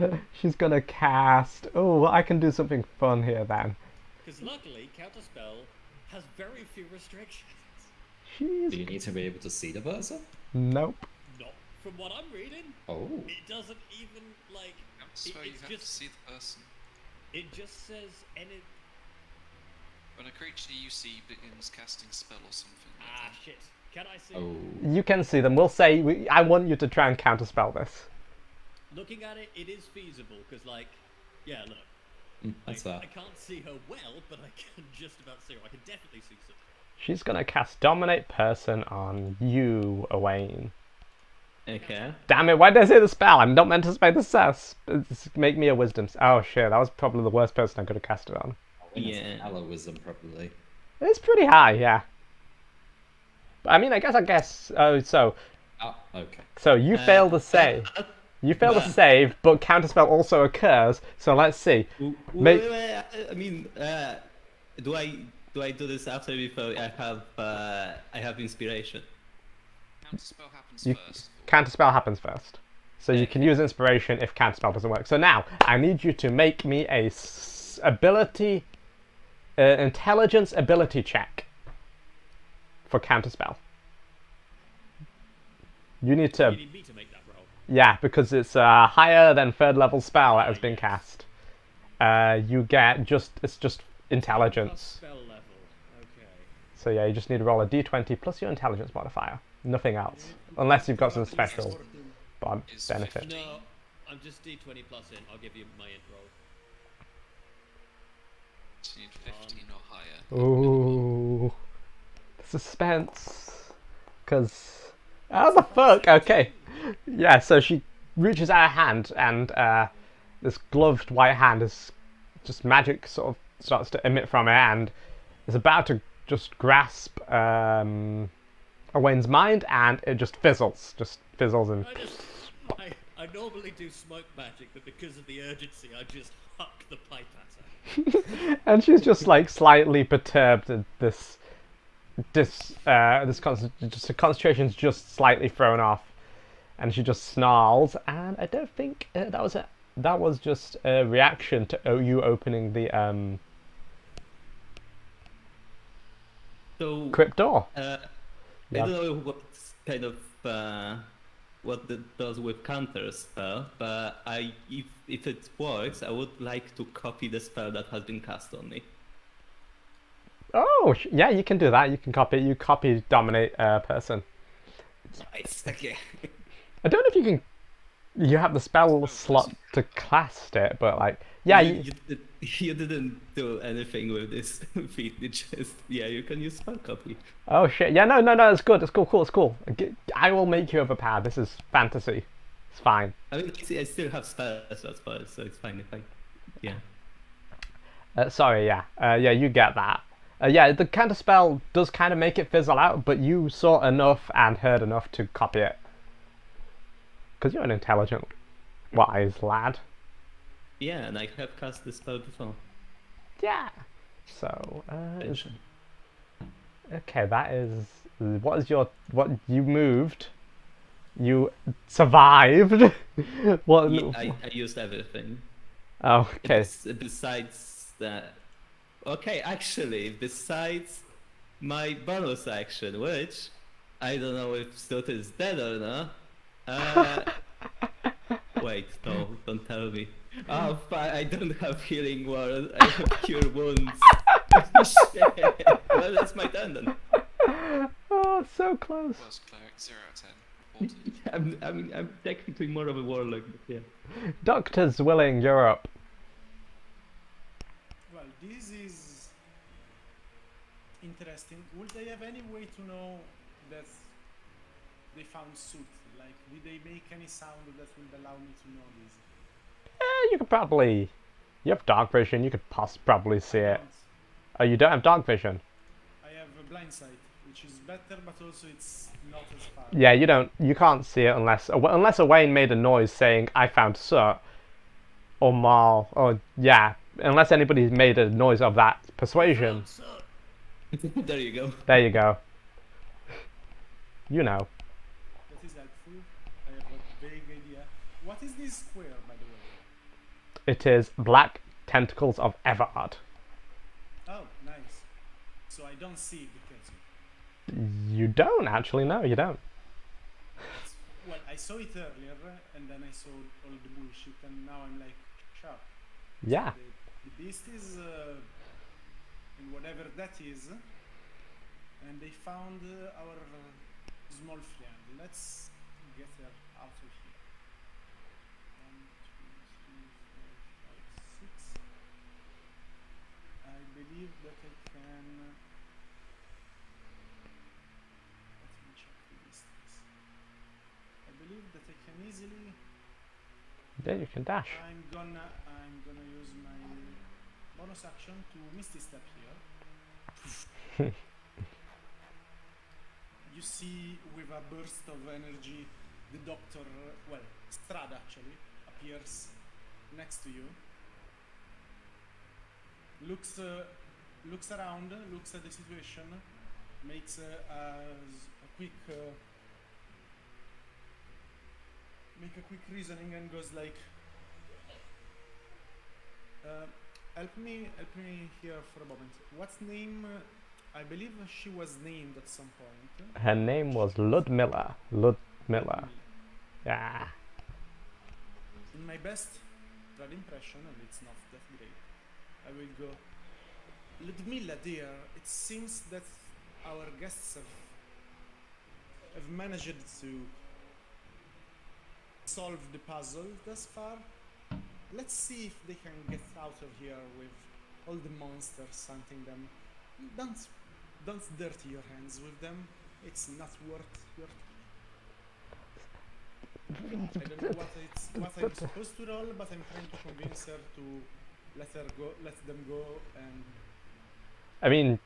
do? She's gonna cast. Oh, well, I can do something fun here then. Because luckily, Counterspell has very few restrictions. She's. Do you need to be able to see the person? Nope. Not from what I'm reading. Oh. It doesn't even like. That's where you It's have to just. see the person. It just says any. When a creature you see begins casting spell or something like Ah, that. shit. Can I see? Oh. You can see them. We'll say. I want you to try and counterspell this. Looking at it, it is feasible because, like, yeah, look. That's I that. can't see her well, but I can just about see her. I can definitely see something. She's gonna cast Dominate Person on you, Owain. Okay. Damn it! Why did I say the spell? I'm not meant to say the sass. Make me a wisdom. Oh shit! That was probably the worst person I could have cast it on. Yeah. Hello, wisdom, probably. It's pretty high, yeah. But I mean, I guess. Oh, so Oh, okay. you fail the save. You fail the save, but counterspell also occurs. So let's see. Make- Wait, I mean, do I do this after before I have inspiration? Counterspell happens You, first. counterspell happens first. So you can use inspiration if counterspell doesn't work. So now I need you to make me a intelligence ability check for counterspell. You need to. You need me to make that roll. Yeah, because it's a higher than third level spell that has been cast. You get it's just intelligence. Spell level. Okay. So yeah, you just need to roll a d20 plus your intelligence modifier. Nothing else. Unless you've got some special benefit. No, I'm just D20 plus in. I'll give you my int roll. So you need 15 or higher. Ooh. Suspense. Because... How the fuck? Okay. Yeah, so she reaches out her hand and this gloved white hand is just magic sort of starts to emit from it and is about to just grasp Owain's mind and it just fizzles. Just fizzles and... I normally do smoke magic, but because of the urgency, I just huck the pipe at her. and she's just like slightly perturbed at this concentration's just slightly thrown off and she just snarls and I don't think that was just a reaction to you opening the crypt door. I don't know what kind of what it does with counter spell, but if it works, I would like to copy the spell that has been cast on me. Oh, yeah, you can do that. You can copy. You copy dominate a person. Nice. Okay. I don't know if you can. You have the spell slot to cast it, but like, yeah, You didn't do anything with this feat. It just you can use spell copy. oh shit, yeah, no, it's good. It's cool. It's cool. I will make you overpowered. This is fantasy. It's fine. I mean, see, I still have spells, so it's fine if I. Yeah. Sorry, yeah, you get that. Yeah, the counter spell does kind of make it fizzle out, but you saw enough and heard enough to copy it. Because you're an intelligent, wise lad. Yeah, and I have cast the spell before. Yeah. So, okay, that is. What you moved? You survived. What? Yeah, I used everything. Oh, okay. Besides that. Okay, actually, besides my bonus action, which I don't know if Stahd is dead or not. Wait, no, don't tell me. Oh, I don't have healing word. I have cure wounds. Shit. Well, that's my turn then. Oh, so close. Was cleric 0 out of 10. Reported. I'm technically more of a warlock, but yeah. Doctor's willing. You're up. Well, this is interesting. Would they have any way to know that they found soot? Like, did they make any sound that would allow me to know this? You could probably. You have dark vision. You could probably see it. Oh, you don't have dark vision. I have a blind sight, which is better, but also it's not as far. Yeah, you don't. You can't see it unless Owain made a noise saying "I found soot," or Mal, or yeah, unless anybody's made a noise of that persuasion. There you go. There you go. You know. That is helpful. I have a vague idea. What is this square, by the way? It is black tentacles of Everard. Oh, nice. So I don't see it because You don't actually. No, you don't. well, I saw it earlier, and then I saw all the bullshit, and now I'm like, sharp. Yeah. The beast is in whatever that is, and they found our small friend. Let's get her out of here. 1, 2, 3, 4, 5, 6. I believe that I can. Let me check the distance. I believe that I can easily. Yeah, you can dash. I'm gonna use my bonus action to Misty Step here. You see, with a burst of energy, the doctor, well, Stahd actually, appears next to you. Looks around, looks at the situation, makes a quick reasoning, and goes like, help me here for a moment. What's name? I believe she was named at some point. Her name was Ludmilla. Ludmilla. Yeah. In my best Stahd impression, and it's not that great, I will go, Ludmilla dear, it seems that our guests have managed to solve the puzzle thus far. Let's see if they can get out of here with all the monsters hunting them. Don't dirty your hands with them. It's not worth your time. I don't know what I'm supposed to roll, but I'm trying to convince her to let them go, and I mean,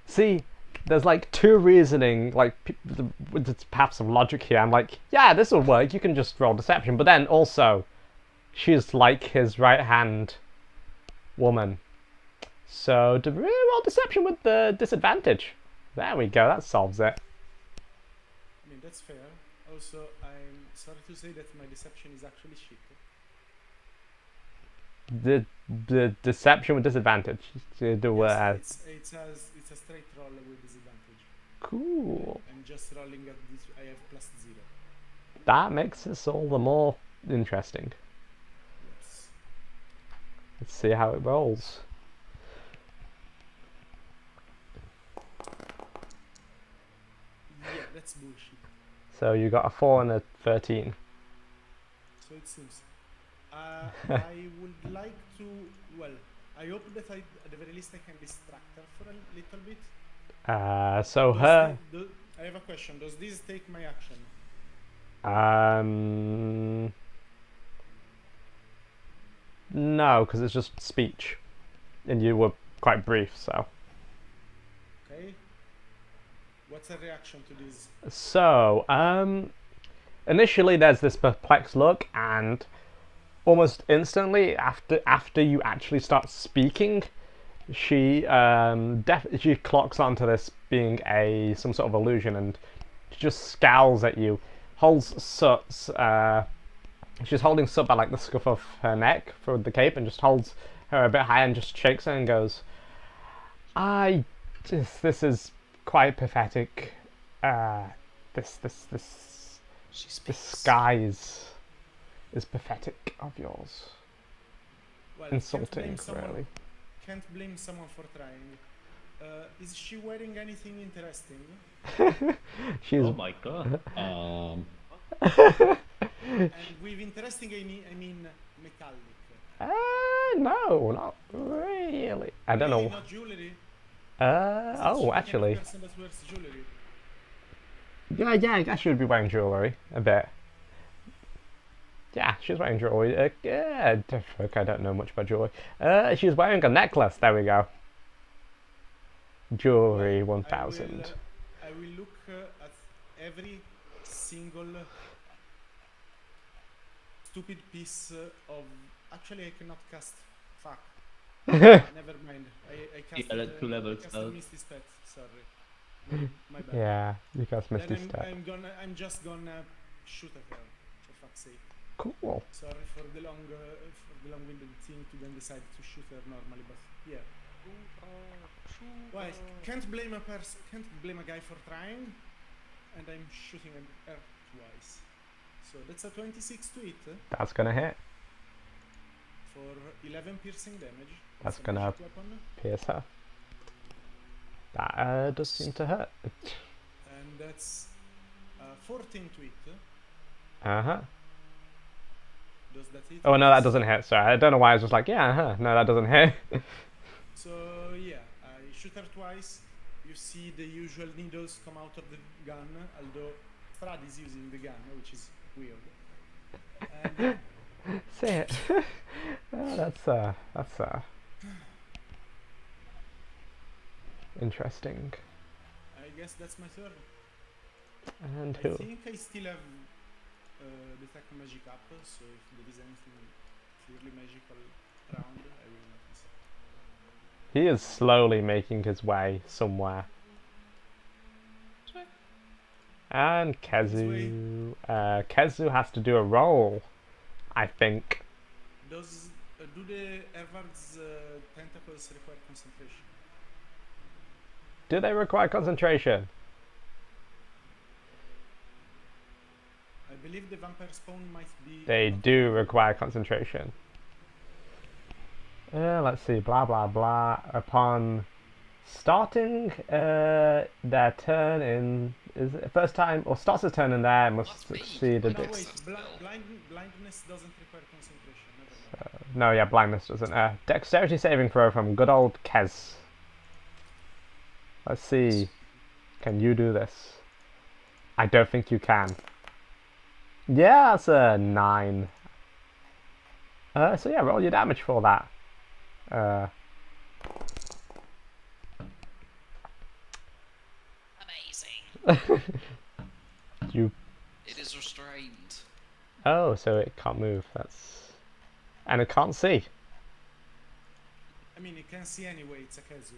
see, there's like two reasoning, like the paths of logic here. I'm like, yeah, this will work. You can just roll deception, but then also, she's like his right hand woman. So roll deception with the disadvantage. There we go. That solves it. I mean, that's fair. Also, I'm sorry to say that my deception is actually shit. The deception with disadvantage. Yes, it's a straight roll with disadvantage. Cool. I'm just rolling at this. I have +0. That makes this all the more interesting. Yes. Let's see how it rolls. That's bullshit. So you got a 4 and a 13. So it seems. I would like to. Well, I hope that at the very least I can distract her for a little bit. So Does her. I have a question. Does this take my action? No, because it's just speech, and you were quite brief. So. Okay. What's a reaction to this? So, initially there's this perplexed look, and almost instantly after you actually start speaking, she she clocks onto this being some sort of illusion, and she just scowls at you, holds Soot's she's holding Soot by like the scuff of her neck for the cape, and just holds her a bit higher and just shakes her and goes, this is quite pathetic. This She speaks. disguise is pathetic of yours. Well, Insulting, really. Can't blame someone for trying. Is she wearing anything interesting? She's Oh my god. And with interesting, I mean metallic. no, not really. I don't Really know. not jewelry. Oh, actually, Person that wears jewelry. yeah, I guess she would be wearing jewelry a bit. Yeah, she's wearing jewelry. Yeah, fuck, I don't know much about jewelry. She's wearing a necklace. There we go. Jewelry 1000. I will look at every single stupid piece of. Actually, I cannot cast. Fuck. Never mind. I cast. Yeah, 2 levels cast out. Misty's Pet. Sorry. My bad. Yeah, you guys missed Then this step. I'm just gonna shoot at her. For fuck's sake. Cool. Sorry for the long-winded thing to then decide to shoot her normally, but yeah. Well, can't blame a guy for trying, and I'm shooting at her twice. So that's a 26 to hit That's gonna hit. for 11 piercing damage. That's a gonna magic weapon. pierce her. That does seem to hurt. And that's 14 to hit. Uh-huh. Does that hit? Oh no, that doesn't hit. Sorry, I don't know why I was just like, yeah, no, that doesn't hit. So yeah, I shoot her twice. You see the usual needles come out of the gun, although Stahd is using the gun, which is weird. And See it. Oh, that's interesting. I guess that's my turn. And I who? think I still have detect magic up, so if there is anything clearly magical around, I will notice. He is slowly making his way somewhere. And Kezu. Kezu has to do a roll, I think. Do the Ervard's tentacles require concentration? Do they require concentration? I believe the vampire spawn might be. They do require concentration. Let's see, blah blah blah. Upon starting their turn in first time or starts a turn in there must That's me. succeed a I know bit. it's- Wait, blindness doesn't require concentration. Never mind. No, yeah, blindness doesn't. Dexterity saving throw from good old Kez. Let's see. Can you do this? I don't think you can. Yeah, that's a 9. So yeah, roll your damage for that. Amazing. You. It is restrained. Oh, so it can't move. And it can't see. I mean, you can see anyway. It's a Kazu.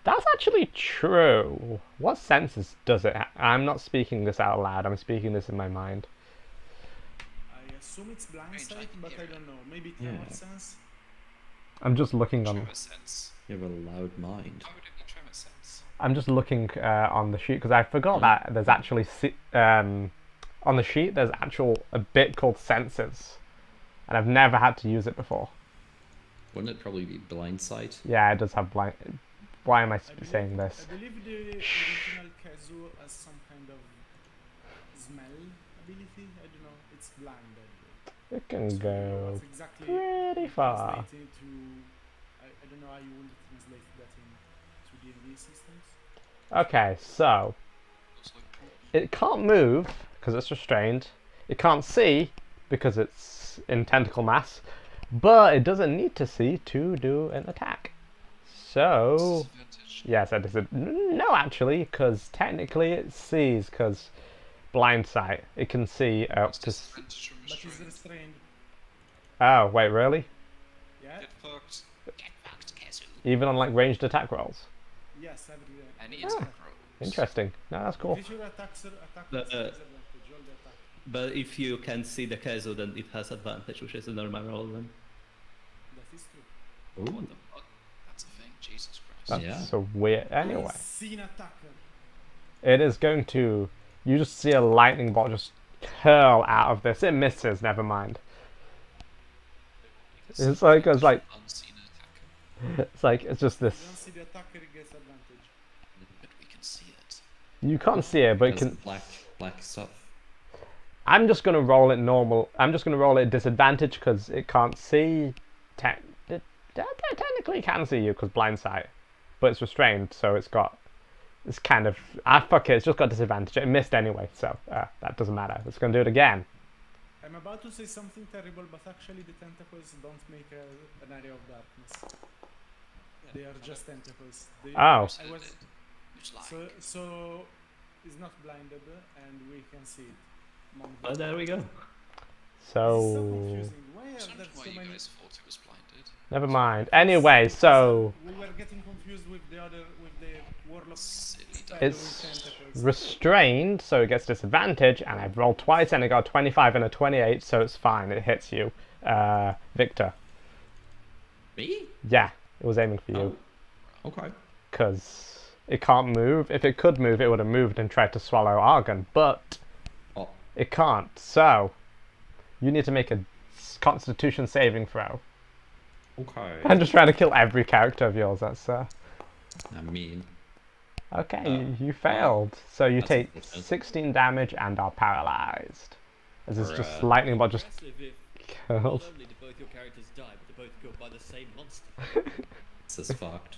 That's actually true. What senses does it I'm not speaking this out loud, I'm speaking this in my mind. I assume it's blind Range, I sight, can but hear I it. don't know. Maybe Yeah. tremor sense. I'm just looking on. Tremor sense. You have a loud mind. How would it be tremor sense? I'm just looking on the sheet because I forgot that there's actually on the sheet there's a bit called senses, and I've never had to use it before. Wouldn't it probably be blind sight? Yeah, it does have blind. Why am I I saying believe, this? I believe the original Kazu has some kind of smell ability. I don't know. It's blinded. It can So I don't know go what's exactly pretty would far. translate into. I don't know how you would translate that into D&D systems. Okay, so Looks like it can't move because it's restrained. It can't see because it's in tentacle mass, but it doesn't need to see to do an attack. So disadvantage. yes, I said no, actually, because technically it sees because blind sight. It can see up What's to. disadvantage from But he's restraint? restrained. Oh wait, really? Yeah. Get fucked. Get fucked, Kazu. Even on like ranged attack rolls. Yes, every. Any attack rolls. Interesting. No, that's cool. Visual attacks attack The, with uh, disadvantage. All the attack. But if you can see the Kezo, then it has advantage, which is a normal roll then. That is true. What the fuck? That's a thing. Jesus Christ. That's Yeah. so weird. Anyway, Unseen attacker. it is going to. You just see a lightning bolt just curl out of this. It misses. Never mind. It's like Unseen attacker. it's just You this. don't see the attacker, he gets advantage. But we can see it. You can't see it, but it There's can. black stuff. I'm just gonna roll it normal. I'm just gonna roll it at disadvantage because it can't see. Technically, it can see you because blind sight, but it's restrained, so it's got. It's kind of. Fuck it. It's just got disadvantage. It missed anyway, so that doesn't matter. It's gonna do it again. I'm about to say something terrible, but actually the tentacles don't make an area of darkness. They are just tentacles. They, Oh. I was, Who's lying? so it's not blinded, and we can see it. among the Oh, there we go. This is so So confusing. Why I are was there wondering why so you many? guys thought it was blinded. never mind. Anyway, so We were getting confused with the other, with the warlock. Silly spell dumb. it's with tentacles. restrained, so it gets disadvantage, and I've rolled twice, and I got a 25 and a 28, so it's fine. It hits you, Victor. Me? Yeah, it was aiming for you. Oh. Okay. Because it can't move. If it could move, it would have moved and tried to swallow Argon, but Oh. it can't. So, you need to make a Constitution saving throw. Okay. I'm just trying to kill every character of yours. That's I mean, okay. You failed, so you that's take unfortunate. 16 damage and are paralyzed. As it's just Bruh. lightning bolt just Impressive if curls. not only did both your characters die, but they're both killed by the same monster. this is fucked.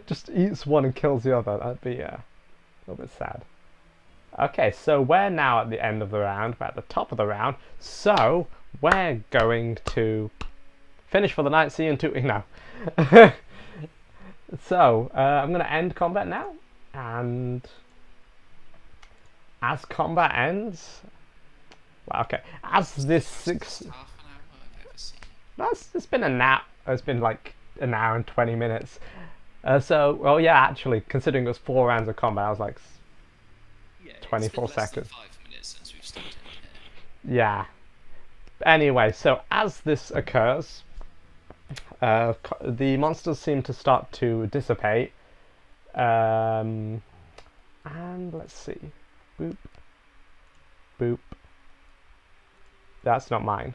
Just eats one and kills the other. That'd be a little bit sad. Okay, so we're now at the end of the round. We're at the top of the round. So we're going to finish for the night. See you in 2 weeks. No. So I'm going to end combat now, and as combat ends, well, okay, as this six. Half an hour I've ever seen. It's been a nap. It's been like an hour and 20 minutes. So, well, yeah, actually, considering it was 4 rounds of combat, I was like, Yeah, 24 it's been less seconds. Than 5 minutes since we've started. yeah. Anyway, so as this occurs, the monsters seem to start to dissipate. And let's see. Boop. Boop. That's not mine.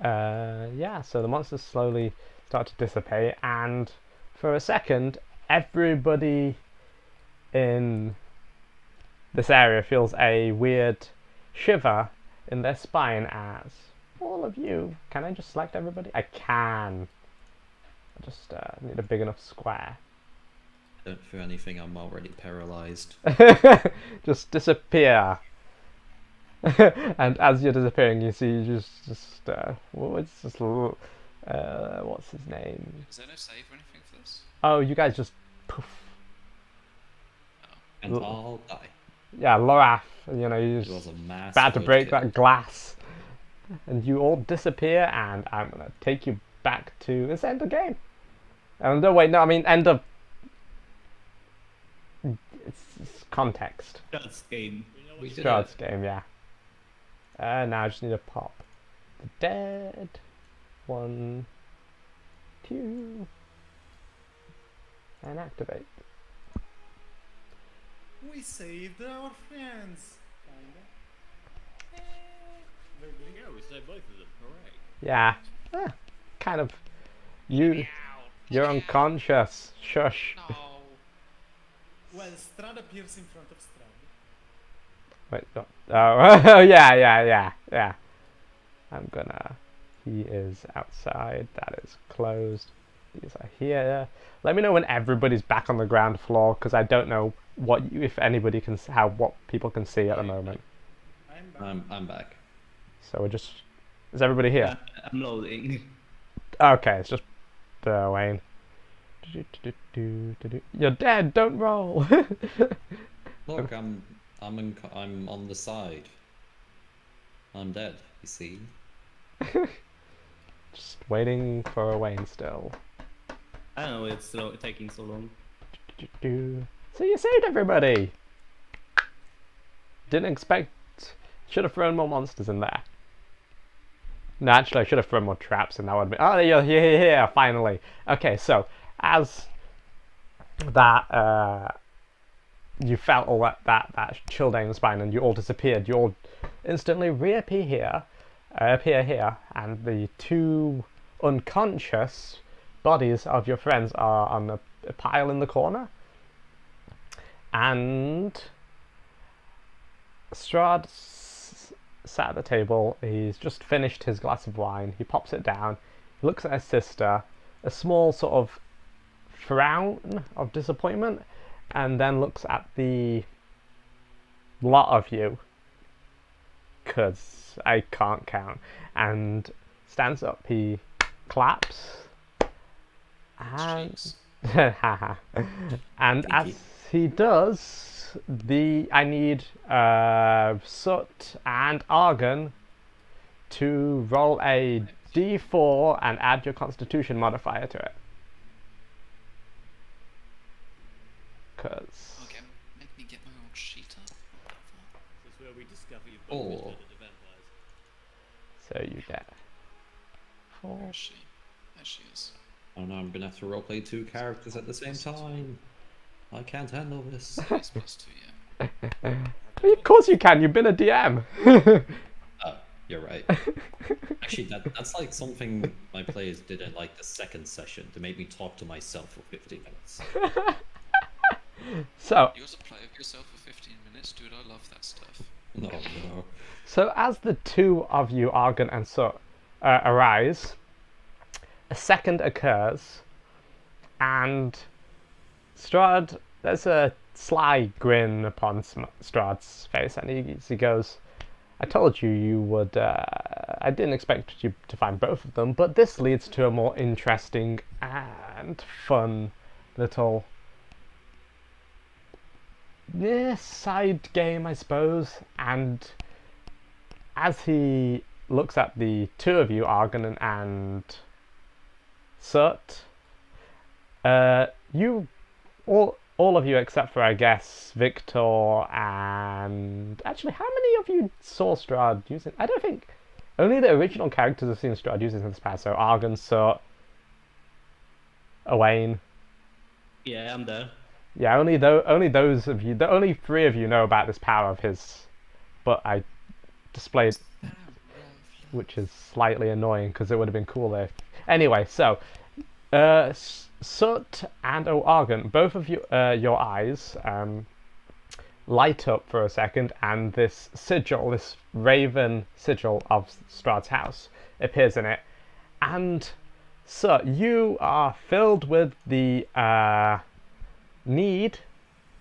Yeah, so the monsters slowly start to dissipate, and for a second, everybody in this area feels a weird shiver in their spine as all of you. Can I just select everybody? I can. I just need a big enough square. Don't feel anything. I'm already paralyzed. Just disappear. And as you're disappearing, you see what's this little, what's his name? Is there no save or anything for this? Oh, you guys just poof. And L- I'll die. Yeah, Loraf, you know, you're It was just a mass. about to break roadkill. that glass. And you all disappear, and I'm gonna take you back to this end of game. No, wait, no, I mean end of. It's context. That's game. We know We what did God's game, yeah. Now I just need to pop the dead. 1, 2, and activate. We saved our friends. Kinda. There we go, we saved both of them. Hooray. Yeah, kind of. You You're unconscious. Shush. No. Well, Strahd appears in front of Strahd. Wait, no. Oh, yeah. I'm gonna... He is outside. That is closed. These are here. Let me know when everybody's back on the ground floor, because I don't know if anybody can... what people can see at the moment. I'm back. I'm back. So we're just... Is everybody here? I'm loading. Okay, it's just Wayne. You're dead. Don't roll. Look, I'm on the side. I'm dead. You see? Just waiting for Wayne still. I don't know, it's taking so long. So you saved everybody. Didn't expect. Should have thrown more monsters in there. No, actually, I should have thrown more traps, and that would be. Oh, you're here finally. Okay, so as that you felt all that chill down your spine, and you all disappeared. You all instantly appear here, and the two unconscious bodies of your friends are on a pile in the corner, and Stahd sat at the table. He's just finished his glass of wine. He pops it down. He looks at his sister, a small sort of frown of disappointment, and then looks at the lot of you, because I can't count, and stands up. He claps, and Jeez. and as he does, I need Soot and Argon to roll a d4 and add your Constitution modifier to it. Cause Okay, make me get my old sheet up. This is where we discover you've Oh. both turned into vampires. so you get 4. Where is she? There she is. Oh no, I'm gonna have to roleplay 2 characters at the same time. I can't handle this. It's +2, yeah. Of course you can. You've been a DM. Oh, you're right. Actually, that's like something my players did in like the second session to make me talk to myself for 15 minutes. So You also play with yourself for 15 minutes, dude. I love that stuff. No. So as the two of you, Argon and Soot, arise, a second occurs, and Strahd, there's a sly grin upon Strahd's face, and he goes, I told you you would, I didn't expect you to find both of them, but this leads to a more interesting and fun little side game, I suppose. And as he looks at the two of you, Argon and Soot, you all of you except for, I guess, Victor and... Actually, how many of you saw Strahd using... I don't think... Only the original characters have seen Strahd using this power, so Argon, Soot, Owain. Yeah, I'm there. Yeah, only those of you... Only 3 of you know about this power of his. But I displayed... Which is slightly annoying, because it would have been cool if... Anyway, so... Soot and Argon, both of you, your eyes light up for a second, and this sigil, this raven sigil of Strahd's house, appears in it. And Soot, you are filled with the need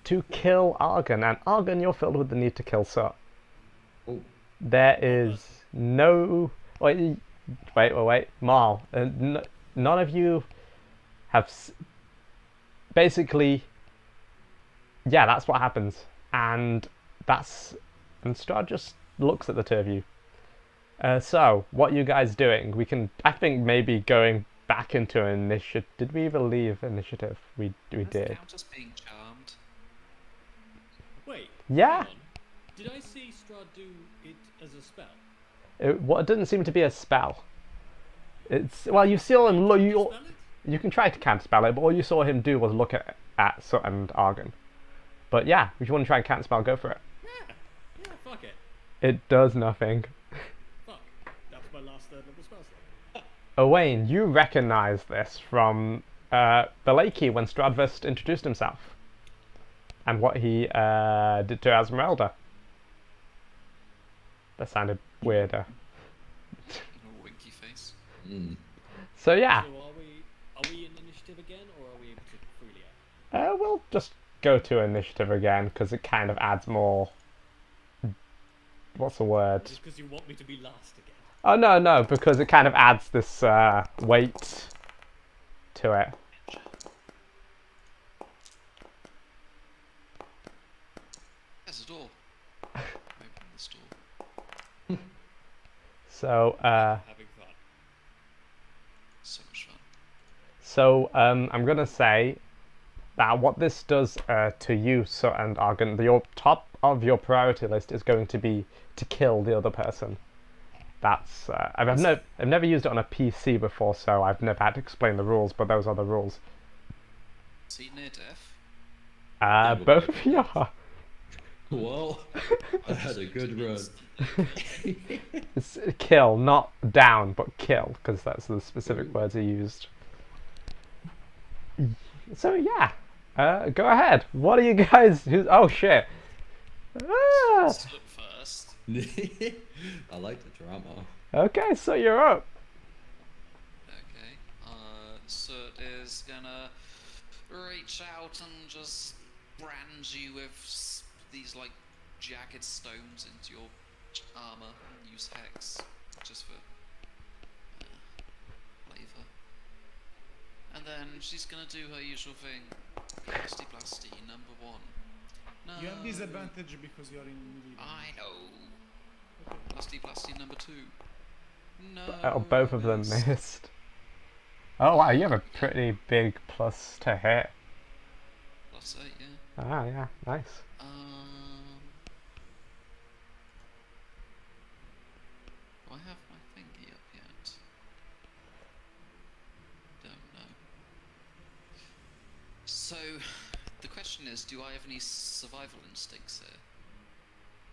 to kill Argon, and Argon, you're filled with the need to kill Soot. Oh. There is no... Wait, Marl. None of you have basically, yeah, that's what happens, and Strahd just looks at the two of you. So what are you guys doing? We can, I think, maybe going back into initiative. Did we even leave initiative? We did. Count as being charmed. Wait. Yeah. hang on. Did I see Strahd do it as a spell? It didn't seem to be a spell. It's, well, you saw him look. Spell it? You can try to counterspell it, but all you saw him do was look at Soot and Argon. But yeah, if you want to try and counterspell, go for it. Yeah, fuck it. It does nothing. Fuck. That was my last third level spell slot. Owain, you recognise this from Balaki when Strahd first introduced himself, and what he did to Esmeralda. That sounded weirder. Little winky face. Mm. So yeah, So are we in initiative again, or are we able to freely act? we'll just go to initiative again because it kind of adds more. What's the word? Just because you want me to be last again. Oh no, because it kind of adds this weight to it. There's a door. Open this door. So Having fun. So much fun. So I'm gonna say that what this does to you, so and Argon, your top of your priority list is going to be to kill the other person. That's I've never used it on a PC before, so I've never had to explain the rules, but those are the rules. Is he near death? but Both of you are. Well, I had a good run. It's kill, not down, but kill, because that's the specific words are used. So yeah, go ahead. What are you guys? Oh shit! Ah, Let's look first. I like the drama. okay, so you're up. Okay. So is gonna reach out and just brand you with these like jagged stones into your armor and use hex just for flavor. And then she's gonna do her usual thing. Blasty blasty, number 1. No. You have disadvantage because you're in melee. I know. Blasty blasty, number 2. No. Oh, both of them miss. missed. Oh wow, you have a pretty big plus to hit. +8, yeah. Ah, yeah, nice. Do I have my thingy up yet? Don't know. So, the question is, do I have any survival instincts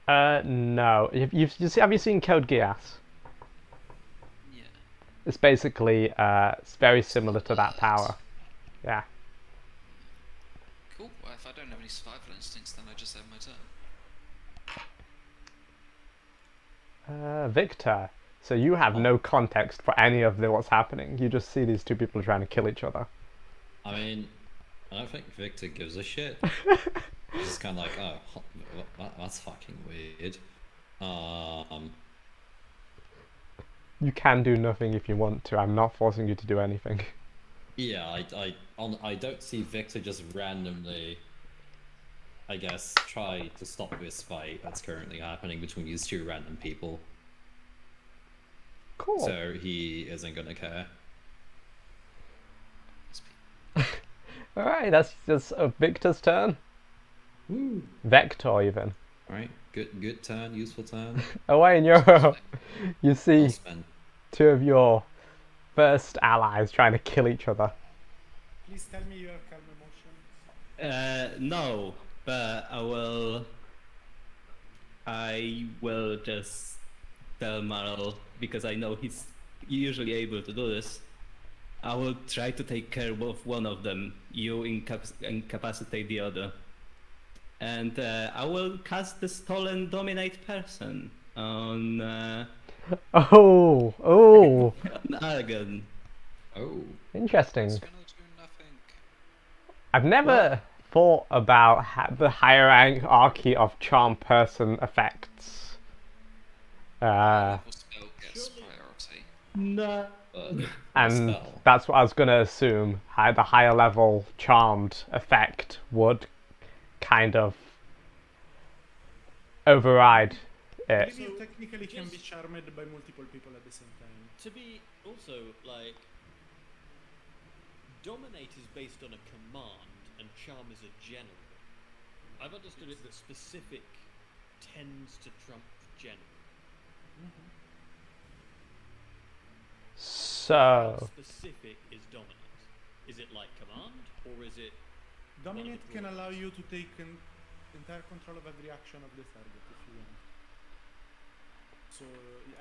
here? No. Have you seen Code Geass? Yeah. It's basically it's very similar to that power. Yeah. Cool. Well, if I don't have any survival instincts, then I just have my turn. Victor. So you have no context for any of what's happening. You just see these two people trying to kill each other. I mean, I don't think Victor gives a shit. He's just kind of like, oh, that's fucking weird. You can do nothing if you want to. I'm not forcing you to do anything. Yeah, I don't see Victor just randomly, I guess, try to stop this fight that's currently happening between these two random people. Cool. So he isn't gonna care. Alright, that's just Victor's turn. Woo. Vector even. Alright, good turn, useful turn. Oh wait, and you're you see Well spent. two of your first allies trying to kill each other. Please tell me your calm emotions. No, but I will just tell Marl, because I know he's usually able to do this. I will try to take care of one of them. You incapacitate the other. And I will cast the Stolen Dominate person on Oh, Argon. Oh. interesting. It's gonna do nothing. I've never thought about the hierarchy of charm person effects. Level spell gets priority. No. And Spell. that's what I was gonna assume. The higher level charmed effect would kind of override it. Maybe you technically can be charmed by multiple people at the same time. To be also like, dominate is based on a command, and charm is a general. I've understood it that specific tends to trump general. How So specific is dominate? Is it like command, or is it? Dominate can allow you to take entire control of every action of the target if you want. So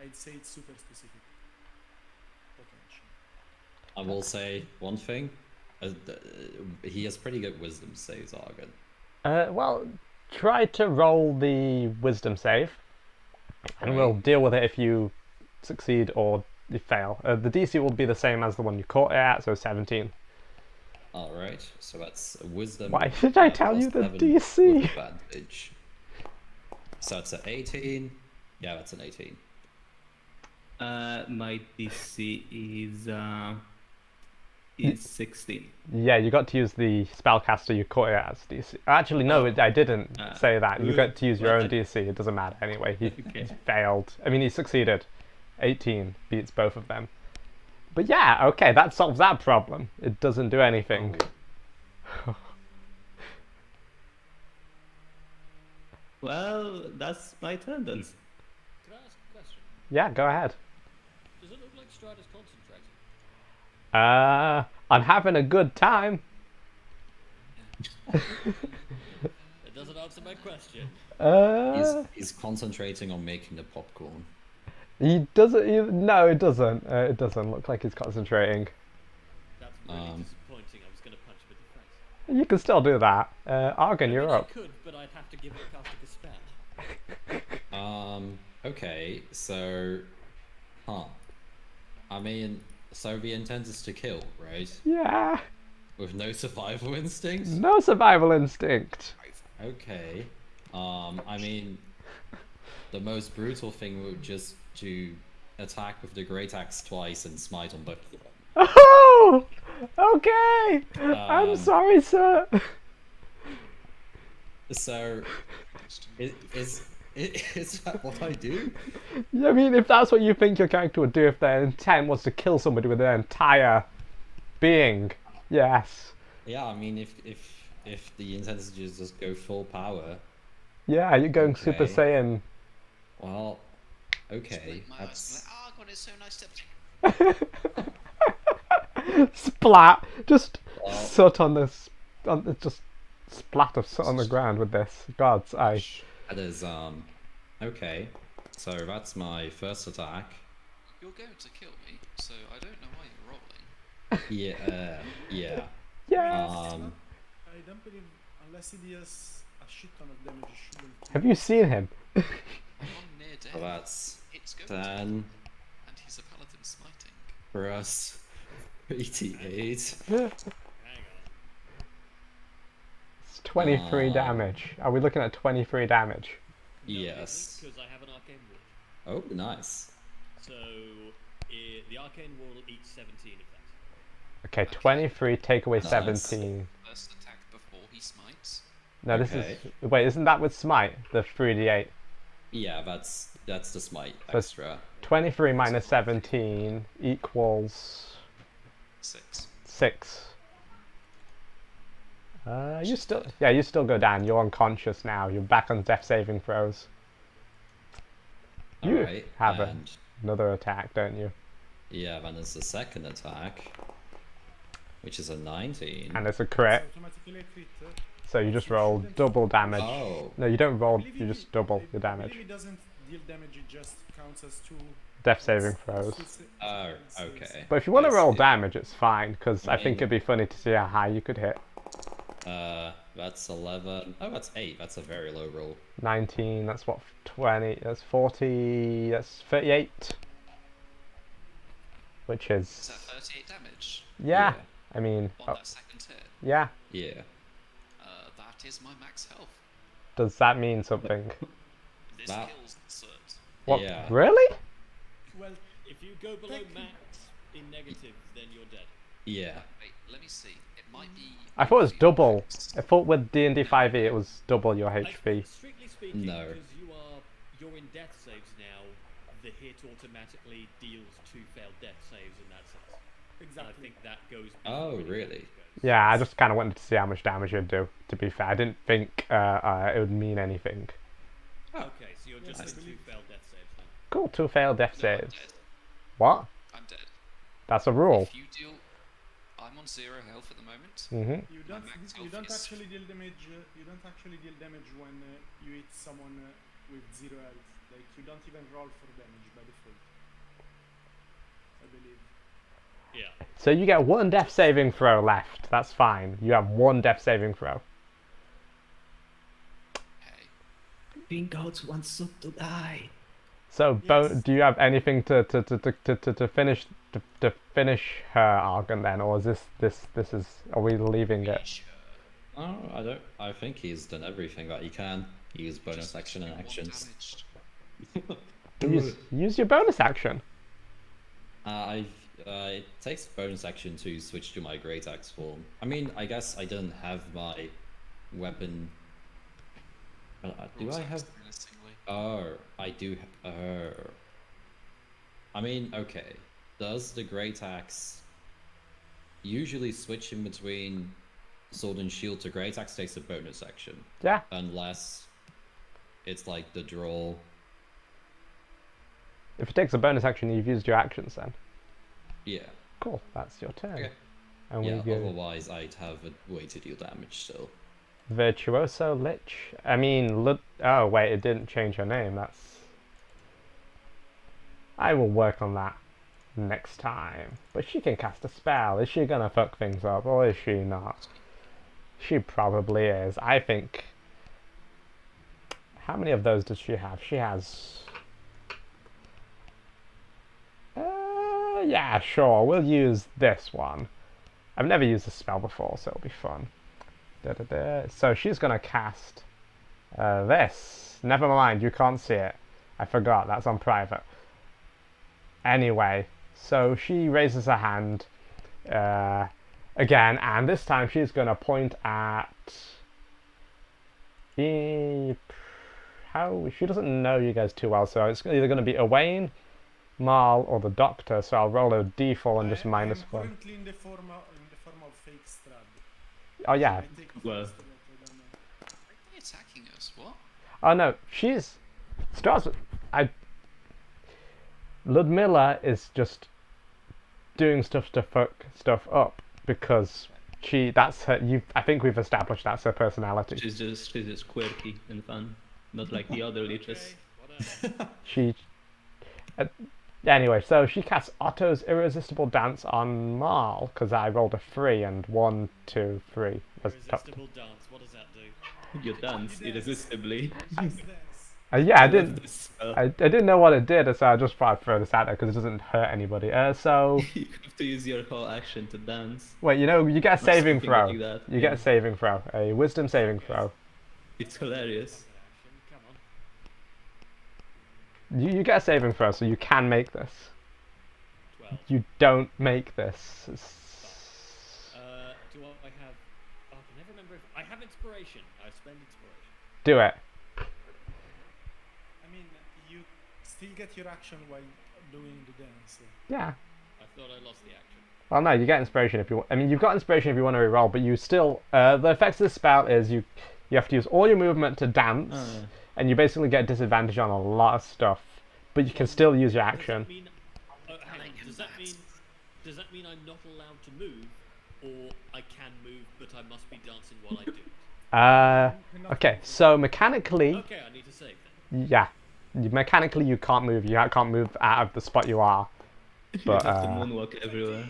I'd say it's super specific. Potential. I will say one thing. He has pretty good wisdom saves, Argon. Well, try to roll the wisdom save, and we'll Right. deal with it if you succeed or you fail. The DC will be the same as the one you caught it at, so 17. Alright, so that's a wisdom. Why did I tell plus you the 7 DC? with advantage. So that's an 18. Yeah, that's an 18. My DC is 16. Yeah, you got to use the spellcaster you caught it as DC. Actually, no, I didn't say that. You got to use your well, own DC. It doesn't matter anyway. He Okay. failed. I mean, he succeeded. 18 beats both of them. But yeah, okay, that solves that problem. It doesn't do anything. Well, that's my turn then. Can I ask a question? Yeah, go ahead. Does it look like Stahd is concentrating? I'm having a good time. It doesn't answer my question. He's concentrating on making the popcorn. He doesn't. No, it doesn't. It doesn't look like he's concentrating. That's really disappointing. I was going to punch him in the face. You can still do that. Argon, you're I up. could, but I'd have to give it casting a spell. Okay, so, I mean, so the intent is to kill, right? Yeah. With no survival instinct? No survival instinct. Okay. I mean, the most brutal thing would just to attack with the great axe twice and smite on both of them. Oh, okay. I'm sorry, sir. So, is that what I do? I mean, if that's what you think your character would do, if their intent was to kill somebody with their entire being, yes. Yeah, I mean, if the intent is to just go full power, Yeah, you're going Super Okay. Saiyan. well, okay, My eyes that's like, oh god, it's so nice to. Splat. Just Well- soot on this. Just splat of soot on the ground with this. God's eye. that is okay. So that's my first attack. You're going to kill me, so I don't know why you're rolling. Yeah, yeah. Yes. Um, I don't believe, unless he deals a shit ton of damage, he shouldn't. Have you seen him? I'm on near death. so that's It's going 10 to, and he's a paladin smiting. plus 88. Hang on. It's 23 damage. Are we looking at 23 damage? Yes. Because I have an arcane ward. Oh, nice. So the arcane wall eats 17 of that. Okay, 23 take away Nice. 17. First attack before he smites. No, this Okay. is. Wait, isn't that with smite? The 3d8. Yeah, that's the smite So it's- extra. 23 minus 17 equals 6. 6. You still. Yeah, you still go down. You're unconscious now. You're back on death saving throws. You Alright, have and another attack, don't you? yeah, then there's the second attack, which is a 19. And it's a It's crit, automatically a crit. so you just roll double damage. Oh, No, you don't roll. Believe You me, just double I your damage. believe it doesn't deal damage, it just counts as 2 Death saving throws. oh, okay. But if you want to I roll see. damage, it's fine, because I think mean- it'd be funny to see how high you could hit. That's 11. Oh, that's 8. That's a very low roll. 19, that's what, 20, that's 40, that's 38. Which Is is, that 38 damage yeah, I mean, on that second hit? yeah. Yeah. That is my max health. Does that mean something? This That- kills Cert. What, Yeah. really? Well, If you go below max in negative, then you're dead. Yeah. Wait, let me see. It might be. I thought it was double. max. I thought with D&D 5e it was double your Like, HP. strictly speaking, No. because you're in death saves now, the hit automatically deals 2 failed death saves, and that's it. And I exactly. think that goes. Oh, before really? anything goes. Yeah, I just kind of wanted to see how much damage it'd do, to be fair. I didn't think it would mean anything. Okay, so you're just Yes, I in 2 believe- failed death saves then. Cool, 2 failed death No, I'm saves. dead. What? I'm dead. That's a rule. If you deal. I'm on 0 health at the moment. Hmm. You My don't, max you health don't is- actually deal damage. You don't actually deal damage when you hit someone with 0 health. Like you don't even roll for damage by default. I believe. Yeah. So you get 1 death saving throw left. That's fine. You have 1 death saving throw. Okay. Green goats want soup to die. So, Yes. do you have anything to finish to finish her Argon then, or is this is are we leaving it? Sure. Oh, I don't. I think he's done everything that he can. Use bonus Just action and one actions. damaged. Use your bonus action. It takes bonus action to switch to my great axe form. I mean, I guess I didn't have my weapon. Do Rules I have? menacingly. Oh, I do. I mean, okay. Does the great axe usually switch in between sword and shield to great axe? Takes a bonus action, Yeah. unless it's like the draw. If it takes a bonus action, you've used your actions then. Yeah. Cool. That's your turn. Okay. And Yeah. we go Otherwise, I'd have a way to deal damage still. Virtuoso Lich. I mean, oh wait, it didn't change her name. That's. I will work on that next time. But she can cast a spell. Is she gonna fuck things up, or is she not? She probably is. I think. How many of those does she have? She has. Yeah, sure. We'll use this one. I've never used this spell before, so it'll be fun. So she's gonna cast this. Never mind, you can't see it. I forgot, that's on private. Anyway, so she raises her hand again, and this time she's gonna point at. How she doesn't know you guys too well, so it's either gonna be Owain, Marl, or the Doctor. So I'll roll a d4 and just minus I'm 1. currently in the form of fake Stahd. Oh yeah. I take offense Well. to that, I don't know. Are they attacking us? What? Oh no, she's starts. Ludmilla is just doing stuff to fuck stuff up because that's her. I think we've established that's her personality. She's just quirky and fun, not like the other leeches. Whatever. She. Anyway, so she casts Otto's Irresistible Dance on Marl because I rolled a 3 and 1, 2, 3 was top. Irresistible dance. What does that do? You dance irresistibly. Just dance. Yeah, I didn't. This spell. I didn't know what it did, so I just thought I'd throw this out there because it doesn't hurt anybody. So You have to use your whole action to dance. wait, you get a saving something throw. like that, You get yeah. a saving throw, a Wisdom saving throw. It's hilarious. Action. Come on. You get a saving throw, so you can make this. 12. You don't make this. Do I have? Oh, I can never remember if I have inspiration. I spend inspiration. Do it. I mean, you still get your action while doing the dance. Yeah. I thought I lost the action. Well, no, you get inspiration if you want. I mean, you've got inspiration if you want to reroll, but you still. The effects of the spell is you have to use all your movement to dance, Oh, and you basically get disadvantage on a lot of stuff, but you can still use your action. Does that mean? Hang on, does that mean I'm not allowed to move, or I can move, but I must be dancing while I do it? Okay, so mechanically, Okay, I need to save then. yeah, mechanically you can't move. You can't move out of the spot you are. But you have to moonwalk everywhere.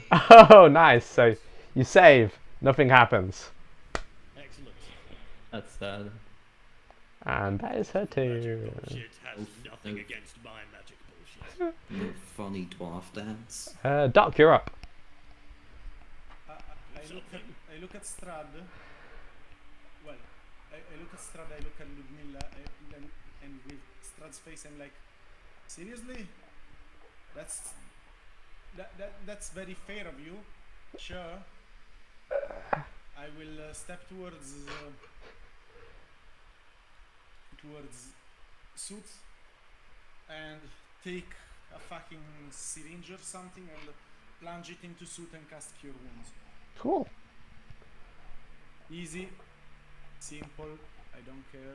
oh, nice. So you save, nothing happens, Excellent. That's sad. and that is her turn. Bullshit has nothing against my magic bullshit. The funny dwarf dance. Doc, you're up. I look at Stahd. Well, I look at Stahd, I look at Ludmilla, and with Strahd's face, I'm like, seriously? That's very fair of you. Sure. I will step towards Suit and take a fucking syringe or something and plunge it into Suit and cast Cure Wounds. Cool. Easy, simple, I don't care.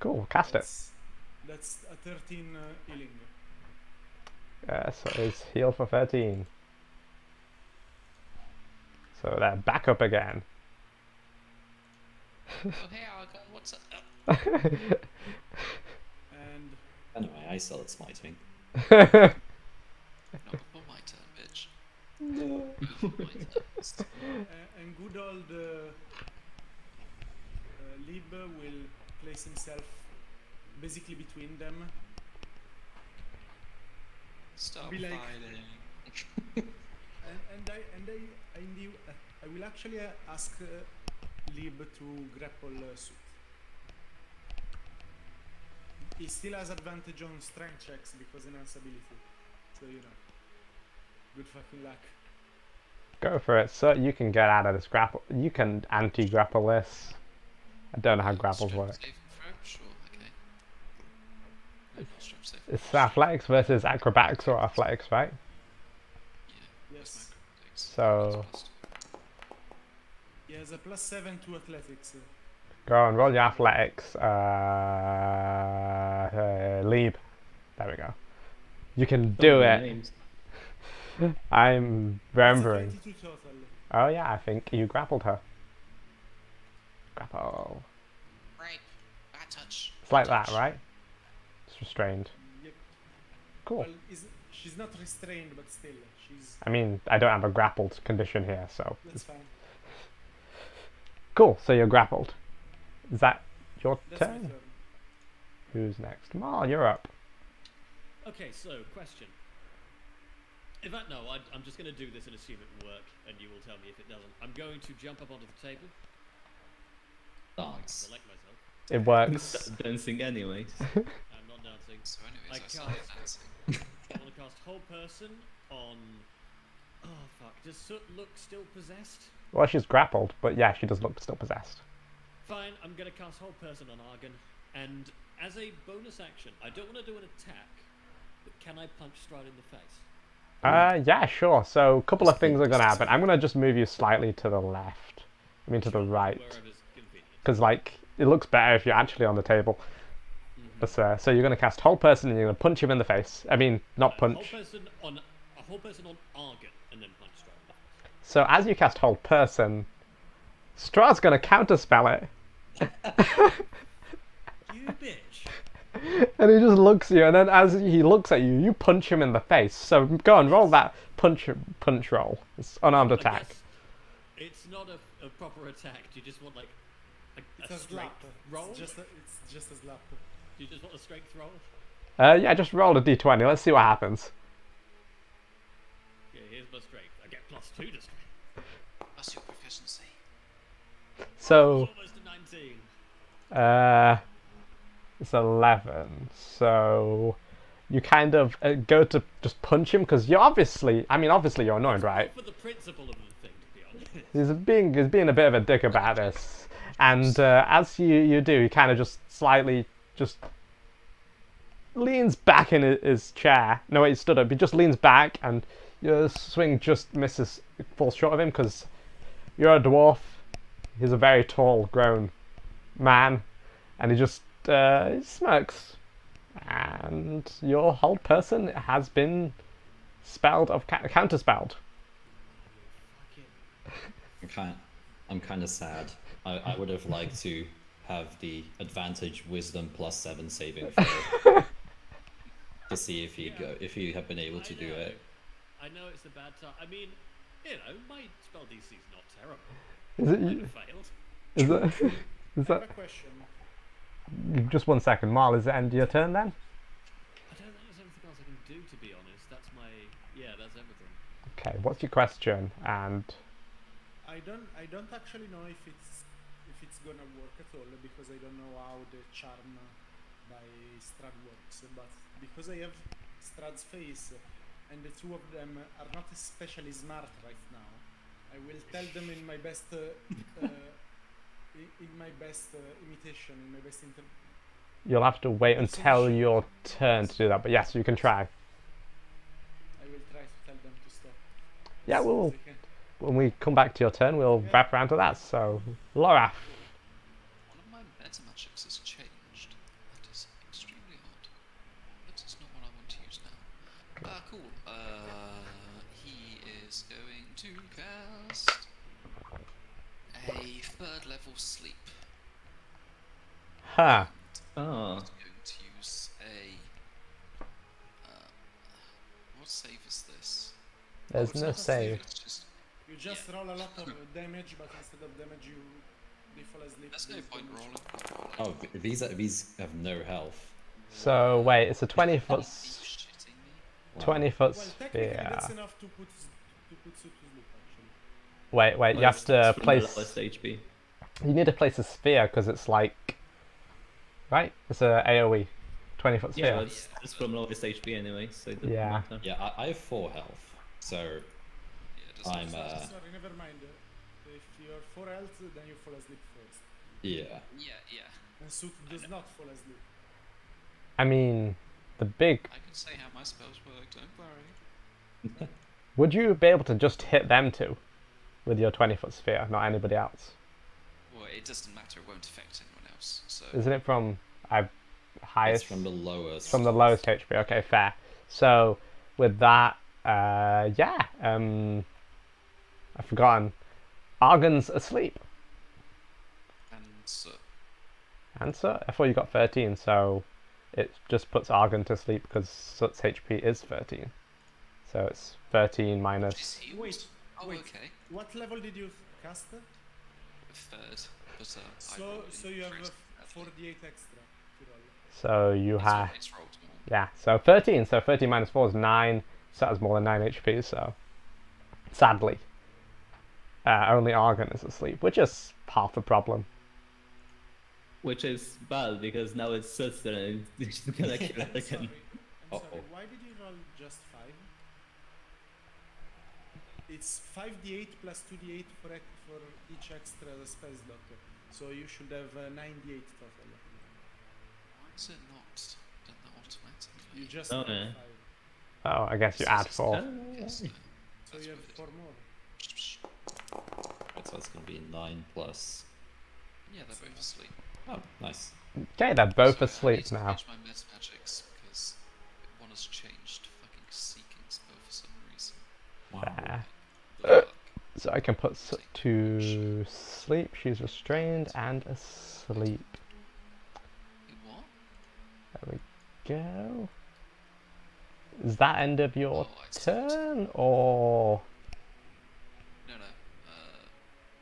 Cool. Cast it. That's a 13 healing. So it's heal for 13. So they're back up again. Oh, hey, Argo, what's up? And Anyway, I still at smiting. Not before my turn, bitch. And good old Lib will place himself basically between them. Stop Be like- fighting. I will actually ask Lib to grapple Suit. He still has advantage on strength checks because enhance ability. So you know. Good fucking luck. Go for it. So you can get out of this grapple. You can anti-grapple this. I don't know how grapples Strength work. saving throw? Sure, okay. No, not strength saving It's throw. athletics versus acrobatics or athletics, right? Yeah. Yes. Mathematics. So- That's +2. He has a +7 to athletics. Go and roll your athletics. Leap. There we go. You can do So it. many names. I'm It's a remembering. 22 total. Oh yeah, I think you grappled her. Grapple. Right. Bad touch. It's like Bad that, touch. right? It's restrained. Yep. Cool. Well, she's not restrained, but still, she's. I mean, I don't have a grappled condition here, so. That's fine. Cool, so you're grappled. Is that your That's my turn? turn. Who's next? Mal, you're up. Okay, so question. In fact, no, I'm just going to do this and assume it will work, and you will tell me if it doesn't. I'm going to jump up onto the table, Dance. select myself. It works. Start dancing anyways. I'm not dancing. So anyways, I I started cast- dancing. I want to cast Whole Person on... Oh, fuck. Does Soot look still possessed? Well, she's grappled, but yeah, she does look still possessed. Fine, I'm going to cast Whole Person on Argon, and as a bonus action, I don't want to do an attack, but can I punch Strahd in the face? Yeah, sure. So, a couple of things are going to happen. I'm going to just move you slightly to the left. I mean, to the right. Wherever's convenient. Because, like, it looks better if you're actually on the table. But, so you're going to cast Whole Person and you're going to punch him in the face. I mean, not punch. A whole person on Argon, and then punch Strahd in the face. So, as you cast Whole Person, Strahd's going to counterspell it. You bitch. And he just looks at you, and then as he looks at you, you punch him in the face. So go on, roll that punch roll. It's unarmed I attack. guess it's not a proper attack. Do you just want like It's a a strength slap. roll? It's just a slap. Do you just want a strength roll? Yeah, just roll a d20. Let's see what happens. Yeah, here's my strength. I get +2 to strength. What's your proficiency? So Almost a 19. it's 11. So you kind of go to just punch him because you're obviously you're annoyed, right? For the principle of the thing, to be honest. He's being a bit of a dick about this, and as you do, he kind of just slightly just leans back in his chair. No, he stood up. He just leans back, and your swing just misses, falls short of him because you're a dwarf. He's a very tall, grown man, and he just he smirks. And your whole person has been spelled of counterspelled. I'm kind of sad. I would have liked to have the advantage wisdom +7 saving throw to see if he had been able to do it. I know it's a bad time. I mean, you know, my spell DC is not terrible. Is it? I failed. Is that? Is I have that? a question. Just 1 second, Marl. Is it end of your turn then? I don't think there's anything else I can do, to be honest. That's everything. Okay. What's your question? And I don't actually know if it's gonna work at all because I don't know how the charm by Strahd works. But because I have Strahd's face and the two of them are not especially smart right now, I will tell them in my best imitation, in my best you'll have to wait until your turn to do that. But yes, you can try. I will try to tell them to stop. Yeah, as soon we'll as I can. when we come back to your turn, we'll Yeah. wrap around to that. So, Laura. One of my meta magics has changed. That is extremely odd. But it's not what I want to use now. Cool. He is going to cast a 3rd level sleep. Ha. Oh, He's going to use a. What save is this? There's it's no not a save. It's just You just roll a lot of damage, but instead of damage, they fall asleep. There's no These point damage. rolling. Oh, these have no health. So wait, it's a 20-foot, Are you shitting me? Wow. 20-foot Well, technically, sphere. that's enough to put Sue to sleep. Actually, Wait, you Well, have to it's from the place. lowest HP. You need to place a sphere because it's like, right? It's a AOE, 20-foot sphere. Yeah, it's from lowest HP anyway, so it doesn't Yeah. matter. Yeah, I have 4 health, so Yeah, it doesn't I'm sorry, never mind. If you're 4 health, then you fall asleep first. yeah. Yeah. And Suit does not fall asleep. I mean, the big. I can say how my spells work, don't worry. Would you be able to just hit them two with your 20-foot sphere, not anybody else? Well, it doesn't matter, it won't affect anyone else. So Isn't it from highest? It's from the lowest. From the lowest HP. Okay, fair. So with that, yeah. I've forgotten. Argon's asleep. and so Answer? I thought you got 13, so it just puts Argon to sleep because Sut's HP is 13. So it's 13 is minus. he Wait, Oh, wait. okay. What level did you cast it? Third, but I So rolled you have incorrect, a sadly. 48 extra to roll. So you It's have. always rolled more. Yeah, so 13. So 13 minus 4 is 9. Sut has more than 9 HP, so. Sadly. Only Argon is asleep, which is half the problem. Which is bad because now it's sister and it's gonna kill it I'm sorry. again. I'm sorry. Uh-oh. Why did you roll just 5? It's 5d8 plus 2d8 for each extra spell slot. So you should have 9d8 total. Why is it not done that automatically? You just Oh, rolled yeah. 5. Oh, I guess you add 4. Yes, So that's you have weird. 4 more. So it's gonna be 9 plus. Yeah, they're both asleep. Oh, nice. Okay, they're both So I asleep need to now. change my meta magics because one has changed to fucking seeking spell for some reason. Wow. Fair. Good luck. So I can put Sut to sleep. She's restrained and asleep. Wait, what? There we go. Is that end of your Oh, excellent. turn, or No.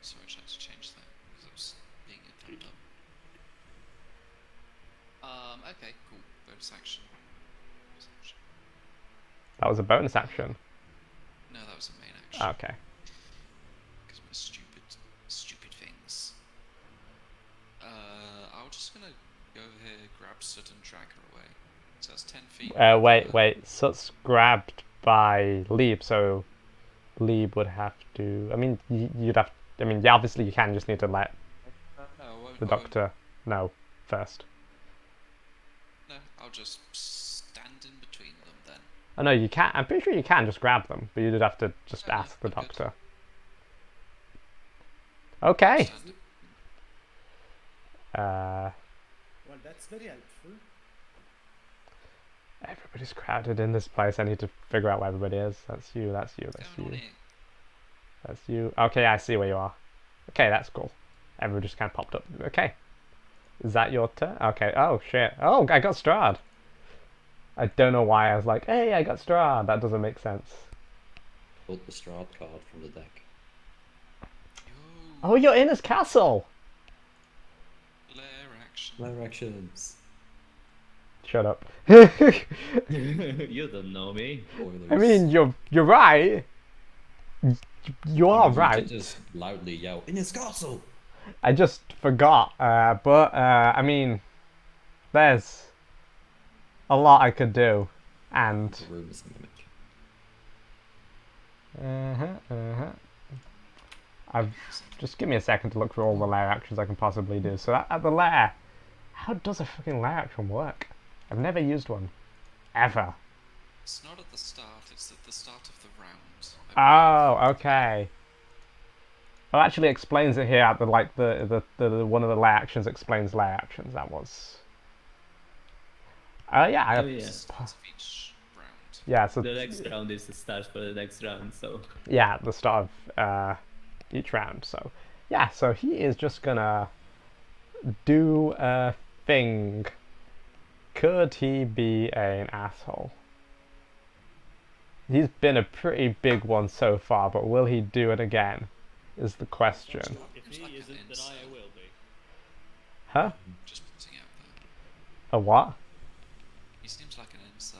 Sorry, I tried to change that because it was being done up. Okay, cool. Bonus action. Bonus action. that was a bonus action? No, that was a main action. Okay. Because my stupid things. I'm just gonna go over here, grab Sut and drag her away. So that's 10 feet. Wait. Sut's grabbed by Lieb, so Lieb would have to. I mean, you'd have. I mean, yeah, obviously you can. Just need to let No, I won't. the doctor know first. No, I'll just stand in between them then. Oh no, you can. I'm pretty sure you can just grab them, but you'd have to just Yeah, ask the I'm good. doctor. Okay. Stand. Well, that's very helpful. Everybody's crowded in this place. I need to figure out where everybody is. That's you. That's you. What's That's going on you. here? That's you. Okay, I see where you are. Okay, that's cool. Everybody just kind of popped up. Okay. Is that your turn? Okay. Oh, shit. Oh, I got Stahd. I don't know why I was like, hey, I got Stahd. That doesn't make sense. Pulled the Stahd card from the deck. Yo, Oh, you're in his castle. lair action. Lair actions. Shut up. You don't know me. Spoilers. I mean, you're right. You are You did right. just loudly yell, in his castle! I just forgot. But I mean, there's a lot I could do, and The room is a mimic. I've just give me a second to look through all the lair actions I can possibly do. So at the lair, how does a fucking lair action work? I've never used one, ever. It's not at the start, it's at the start of the round. I Oh, okay. Well, actually explains it here at the one of the lair actions explains lair actions. That was. Yeah, Oh, believe. yeah. Start of each round. yeah. So The next round is the start for the next round, so yeah, at the start of each round. So yeah, so he is just gonna do a thing. Could he be an asshole? He's been a pretty big one so far, but will he do it again? Is the question. If Seems he like an isn't, then incel. I will be. Huh? Just putting out there. A what? He seems like an incel.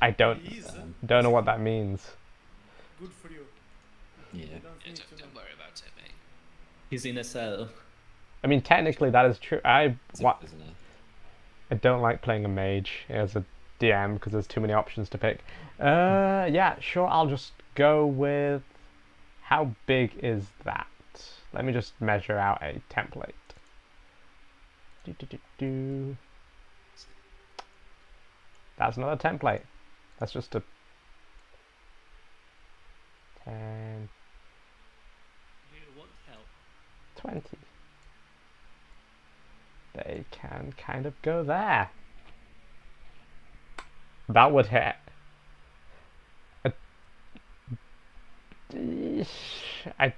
I don't He is. know what that means. Good for you. Yeah. You don't Yeah, need to don't know. worry about it, mate. He's in a cell. I mean, technically that is true. Isn't it? I don't like playing a mage as a DM because there's too many options to pick. Yeah, sure. I'll just go with. How big is that? Let me just measure out a template. Do. That's not a template. That's just a 10, Do you want help? 20. They can kind of go there. That would hit. I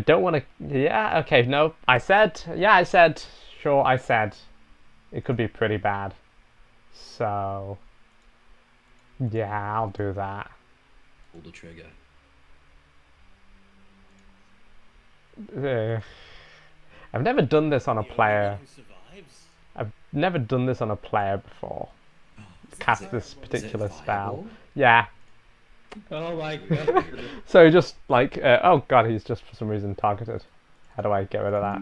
don't want to. Yeah, okay, no. I said. Sure, I said. It could be pretty bad. So. Yeah, I'll do that. Pull the trigger. I've never done this on a The only player. one who survives? I've never done this on a player before. Cast this Is it particular spell. fireball? Yeah. Oh my god. So just like, oh god, he's just for some reason targeted. How do I get rid of that?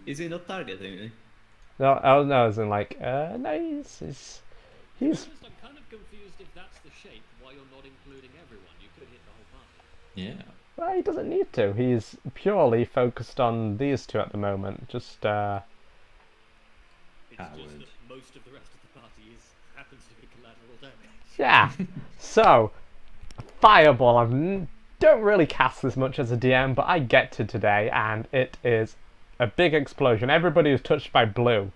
Is he not targeting me? No, oh no, as in like, no, he's. To be honest, I'm kind of confused if that's the shape, why you're not including everyone. You could hit the whole party. Yeah. Well, he doesn't need to. He's purely focused on these two at the moment. Just, It's just Howard. that most of the rest of the party happens to be collateral damage. yeah. So, Fireball. Don't really cast this much as a DM, but I get to today, and it is a big explosion. Everybody is touched by blue.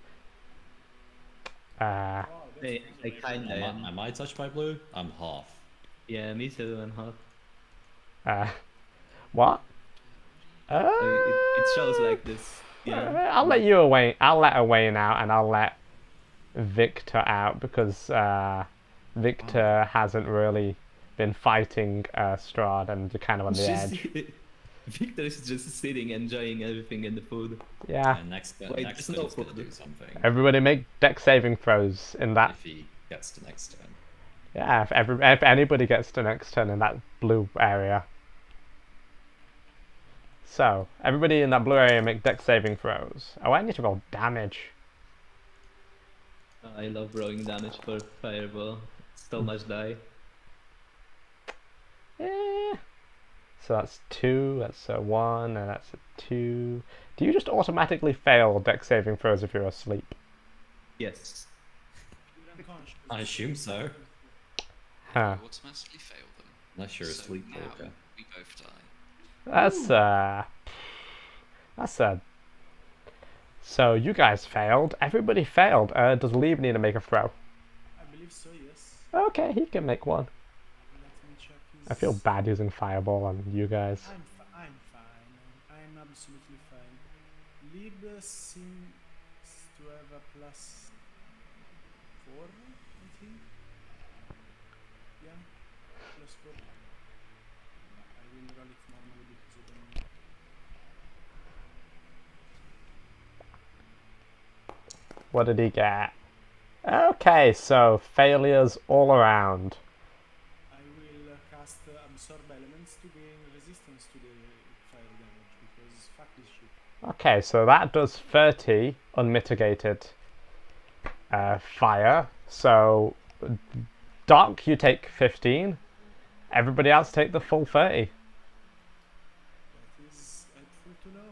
I kinda am. Am I touched by blue? I'm half. Yeah, me too, I'm half. What? I mean, it shows like this. Yeah. I'll let you away. I'll let Owain out, and I'll let Victor out because Victor hasn't really been fighting Stahd and you're kind of on the edge. Victor is just sitting enjoying everything in the food. Yeah. And next Wait, next there's no turn's gonna food. do something. Everybody make deck saving throws in that. If he gets to next turn. Yeah, if anybody gets to next turn in that blue area. So, everybody in that blue area make deck saving throws. Oh, I need to roll damage. I love rolling damage for Fireball. So much die. Eh. So that's 2, that's a 1, and that's a 2. Do you just automatically fail deck saving throws if you're asleep? Yes. You're unconscious. I assume so. Huh. You automatically fail them. Unless you're a So sleepwalker. now we both die. That's So you guys failed. Everybody failed. Does Lieb need to make a throw? I believe so, yes. Okay, he can make one. Let me check his... I feel bad using Fireball on you guys. I'm fine. I'm absolutely fine. Lib seems to have a plus 4, I think. Yeah, plus 4. I will roll it normally because I don't know. What did he get? Okay, so failures all around. I will cast Absorb Elements to gain resistance to the fire damage because fuck this shit. Okay, so that does 30 unmitigated fire. So, Doc, you take 15. Everybody else take the full 30. That is helpful to know.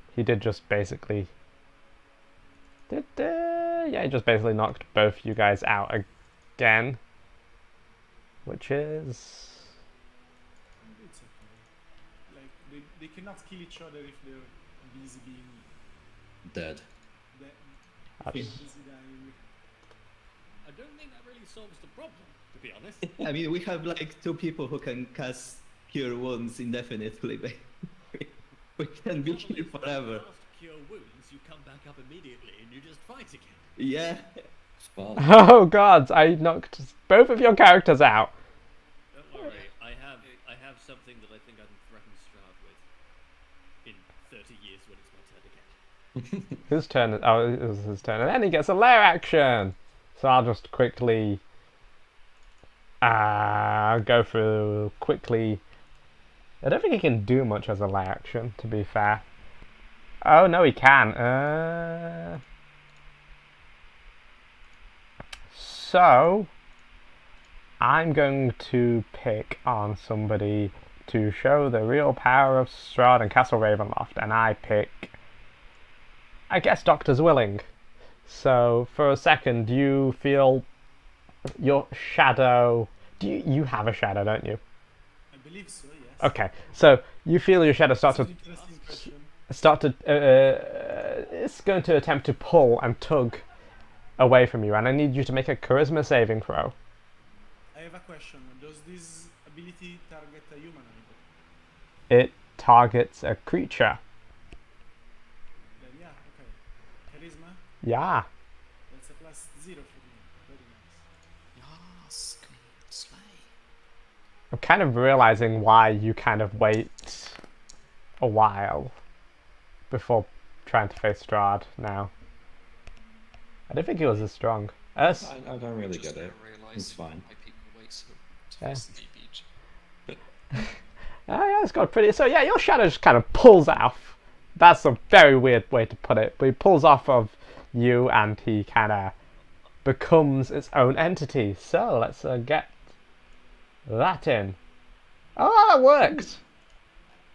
50. He did just basically... yeah, he just basically knocked both you guys out again. Which is... It's okay. Like, they cannot kill each other if they're busy being Dead. busy dying. I don't think that really solves the problem, to be honest. I mean, we have like 2 people who can cast Cure Wounds indefinitely. We can be Trouble here is, when forever. you cast Cure Wounds, you come back up immediately and you just fight again. Yeah. Well, Oh god, I knocked both of your characters out. Don't worry, I have something that I think I can threaten Strahd with in 30 years when it's my turn again. His turn. Oh, it was his turn. And then he gets a lair action. So I'll just quickly go through quickly. I don't think he can do much as a lair action, to be fair. Oh, no, he can. So, I'm going to pick on somebody to show the real power of Stahd and Castle Ravenloft, and I pick, I guess, Doctor's Willing. So, for a second, you feel your shadow. You have a shadow, don't you? I believe so, yes. Okay, so you feel your shadow It's an interesting question. it's going to attempt to pull and tug away from you, and I need you to make a charisma saving throw. I have a question. Does this ability target a humanoid? It targets a creature. Then yeah, okay. Charisma, Yeah. that's a +0 for me. Very nice. Yes, Queen Slay. I'm kind of realizing why you kind of wait a while before trying to face Stahd now. I don't think he was as strong. I don't really Just get it. now realising It's fine. why people wait so to Yeah. face the beach. Oh yeah, it's got pretty. So yeah, your shadow just kind of pulls off. That's a very weird way to put it, but he pulls off of you, and he kind of becomes its own entity. So let's get that in. Oh, that worked.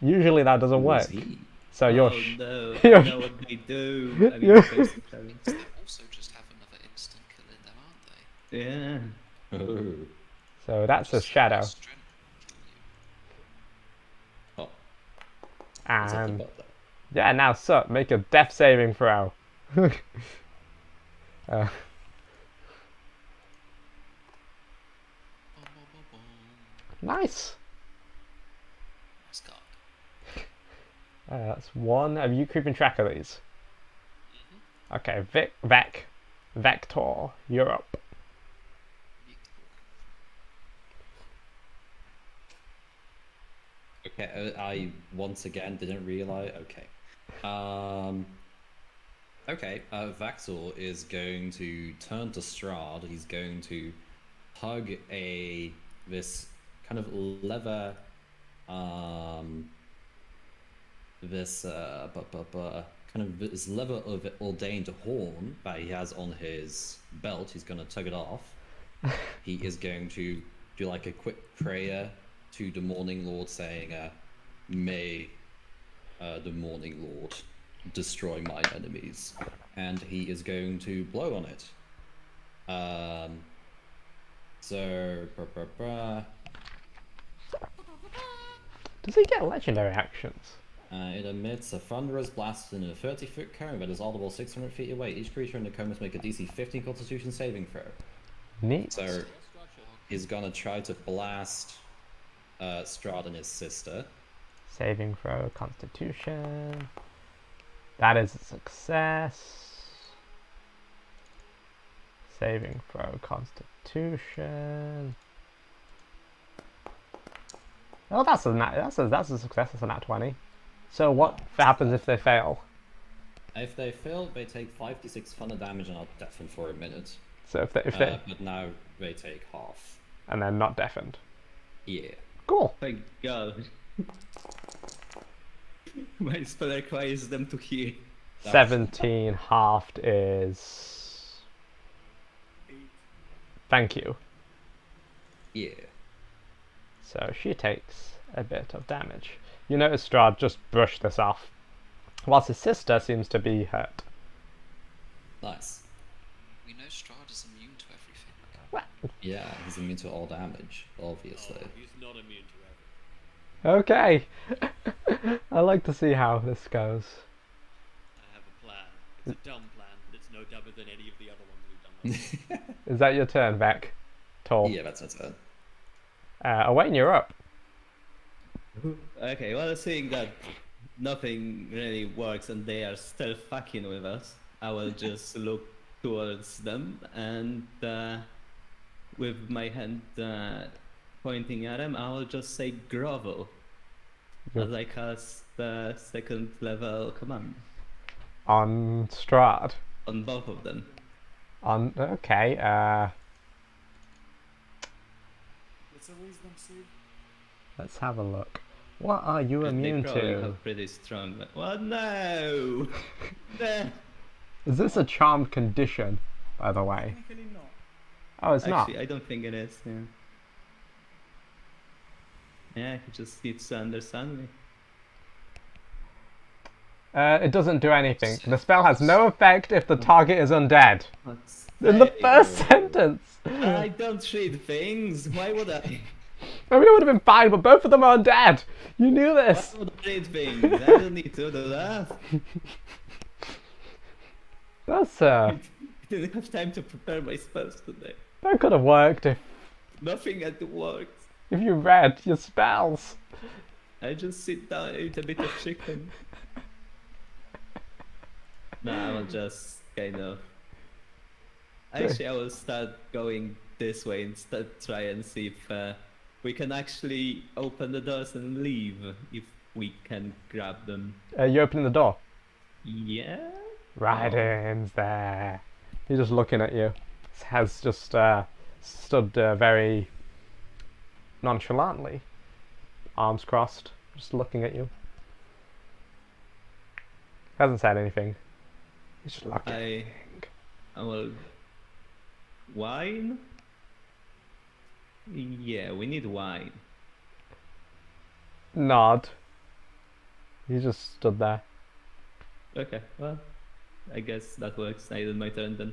Usually that doesn't Who is work. he? So your Oh no, I your know what they do. I mean, your- basically. They also just have another instant kill in them, aren't they? Yeah. Oh. so that's a Just shadow, strength kill you. Oh. Is that the and bot there? yeah, now Sut, make a death saving throw. Boom, boom, boom, boom. Nice. Nice card. That's one. Are you keeping track of these? Mm-hmm. Okay, Vector, you're up. Okay, I once again didn't realize. Okay. Okay, Vaxor is going to turn to Strahd. He's going to hug this kind of leather, this kind of this leather of ordained horn that he has on his belt. He's going to tug it off. He is going to do like a quick prayer to the Morning Lord, saying, "May the Morning Lord destroy my enemies," and he is going to blow on it. Does he get legendary actions? It emits a thunderous blast in a 30-foot cone that is audible 600 feet away. Each creature in the cone must make a DC 15 Constitution saving throw. Neat. So he's gonna try to blast Stahd and his sister. Saving throw, Constitution. That is a success. Saving throw, Constitution. Oh, that's a success. That's a nat 20. So what happens if they fail? If they fail, they take 5d6 thunder damage and are deafened for a minute. So if they But now they take half. and they're not deafened. Yeah. Cool. Thank God. My spell requires them to hear. 17 halved is. 8. Thank you. Yeah. So she takes a bit of damage. You notice Stahd just brushed this off, whilst his sister seems to be hurt. Nice. We know Strahd is immune to everything. Well, Yeah, he's immune to all damage, obviously. Oh, he's not immune to everything. okay. I like to see how this goes. I have a plan. It's a dumb plan, but it's no dumber than any of the other ones we've done. Is that your turn, Vec? Tall. Yeah, that's my turn. Owain, you're up. Okay, well, seeing that nothing really works and they are still fucking with us, I will just look towards them, and with my hand pointing at him, I will just say grovel as I cast the second level command On Strahd. on both of them. Okay, It's a wisdom save. let's have a look. What are you immune They probably to? have pretty strong. Well, no! No! Is this a charmed condition, by the way? Technically not. Oh, it's Actually, not. I don't think it is. Yeah. Yeah, he just needs to understand me. It doesn't do anything. The spell has no effect if the target is undead. What's In the that? first sentence! I don't read things. Why would I? I mean, it would have been fine, but both of them are undead! You knew this! Why would I read things? I don't need to do that. That's, I didn't have time to prepare my spells today. that could have worked Nothing had worked. if you read your spells. I just sit down and eat a bit of chicken. Nah, I will just kind of. Actually, I will start going this way instead. Try and see if we can actually open the doors and leave. If we can grab them. You opening the door? Yeah. Raden's there. He's just looking at you. Has just stood very nonchalantly, arms crossed, just looking at you. Hasn't said anything. He's just looking. I will. Wine? Yeah, we need wine. Nod. He just stood there. Okay, well, I guess that works. I did my turn then.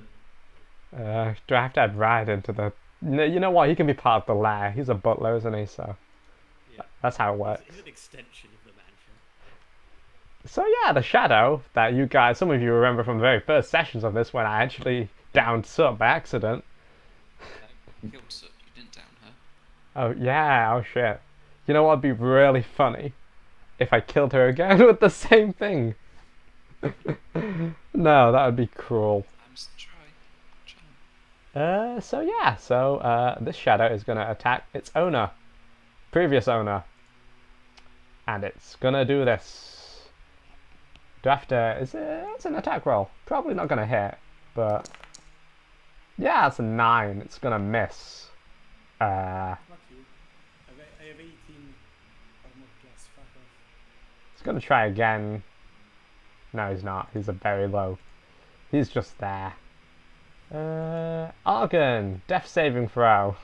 Do I have to add Raiden to the... No, you know what? He can be part of the lair. He's a butler, isn't he? So Yeah. that's how it works. He's an extension of the mansion. So yeah, the shadow that you guys, some of you remember from the very first sessions of this when I actually downed Sut by accident. Killed Soot, you didn't down her. Oh yeah, oh shit. You know what would be really funny? If I killed her again with the same thing. No, that would be cruel. I'm just try. So yeah, this shadow is gonna attack its owner. Previous owner. And it's gonna do this. Do I have to... It's an attack roll. Probably not gonna hit, but... Yeah, it's a 9. It's gonna miss. Not you. I have 18 armor class. Fuck off. He's gonna try again. No, he's not. He's a very low. He's just there. Argon, death saving throw.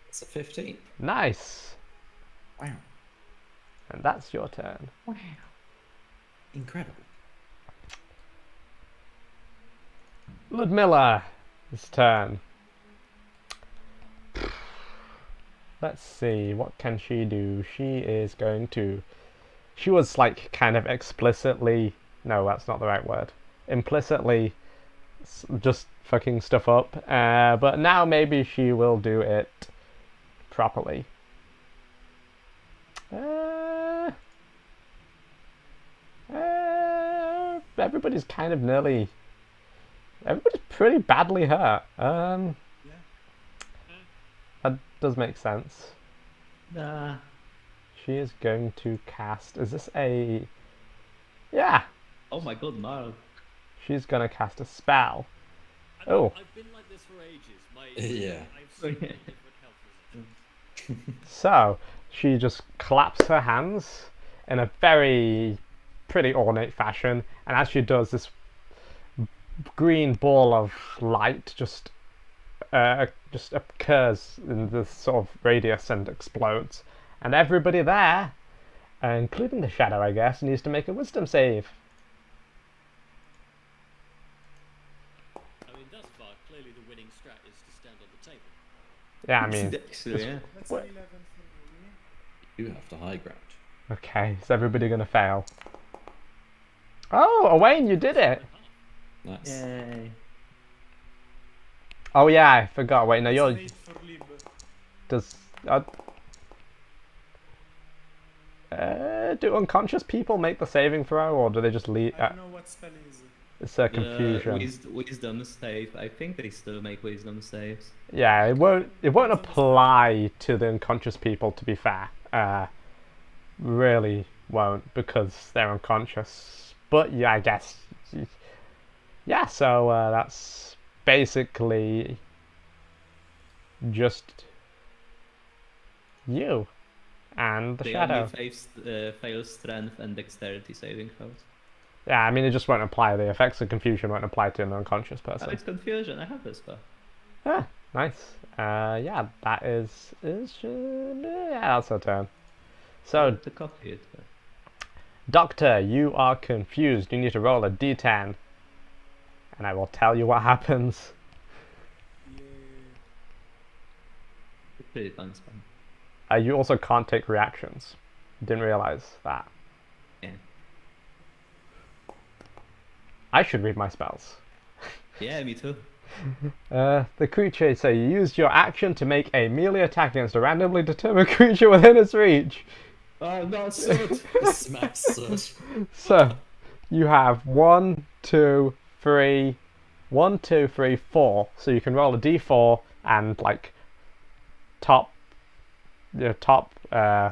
It's a 15. Nice. Wow. And that's your turn. Wow. Incredible. Ludmilla, this turn. Let's see, what can she do? She is going to... She was like kind of explicitly... No, that's not the right word. Implicitly just fucking stuff up. But now maybe she will do it properly. Everybody's kind of nearly... Everybody's pretty badly hurt. Yeah. That does make sense. Nah. She is going to cast... Is this a... Yeah! Oh my god, Marl. She's going to cast a spell. And Oh. I've been like this for ages. Yeah. I've seen different health resistance. So, she just claps her hands in a very pretty ornate fashion, and as she does, this green ball of light just occurs in this sort of radius and explodes. And everybody there, including the shadow, I guess, needs to make a wisdom save. I mean, thus far, clearly the winning strat is to stand on the table. Yeah, I mean, Actually, yeah. That's What? an 11 for me. You have the high ground. okay, is everybody going to fail? Oh, Owain, you did it! Nice. Yay. Oh yeah, I forgot. Wait, no, That's you're... an 8 for Lib. Does... Do unconscious people make the saving throw, or do they just leave? I don't know what spell is. It's a confusion. Wisdom save. I think they still make wisdom saves. Yeah, it won't. It won't apply to the unconscious people. To be fair, really won't because they're unconscious. But yeah, I guess. Yeah, so that's basically just you and the They shadow. only fail strength and dexterity saving throws. Yeah, I mean it just won't apply. The effects of confusion won't apply to an unconscious Oh, person. it's confusion. I have this spell. Ah, nice. Yeah, that is yeah, that's her turn. So, To copy it. Doctor, you are confused. You need to roll a d10, and I will tell you what happens. Yeah. It's pretty fun spell. You also can't take reactions. Didn't realize that. Yeah. I should read my spells. Yeah, me too. The creature, so you used your action to make a melee attack against a randomly determined creature within its reach. Oh no, Soot! Smack Soot. So, you have 1, 2, 3, 1, 2, 3, 4. So you can roll a d4 and like top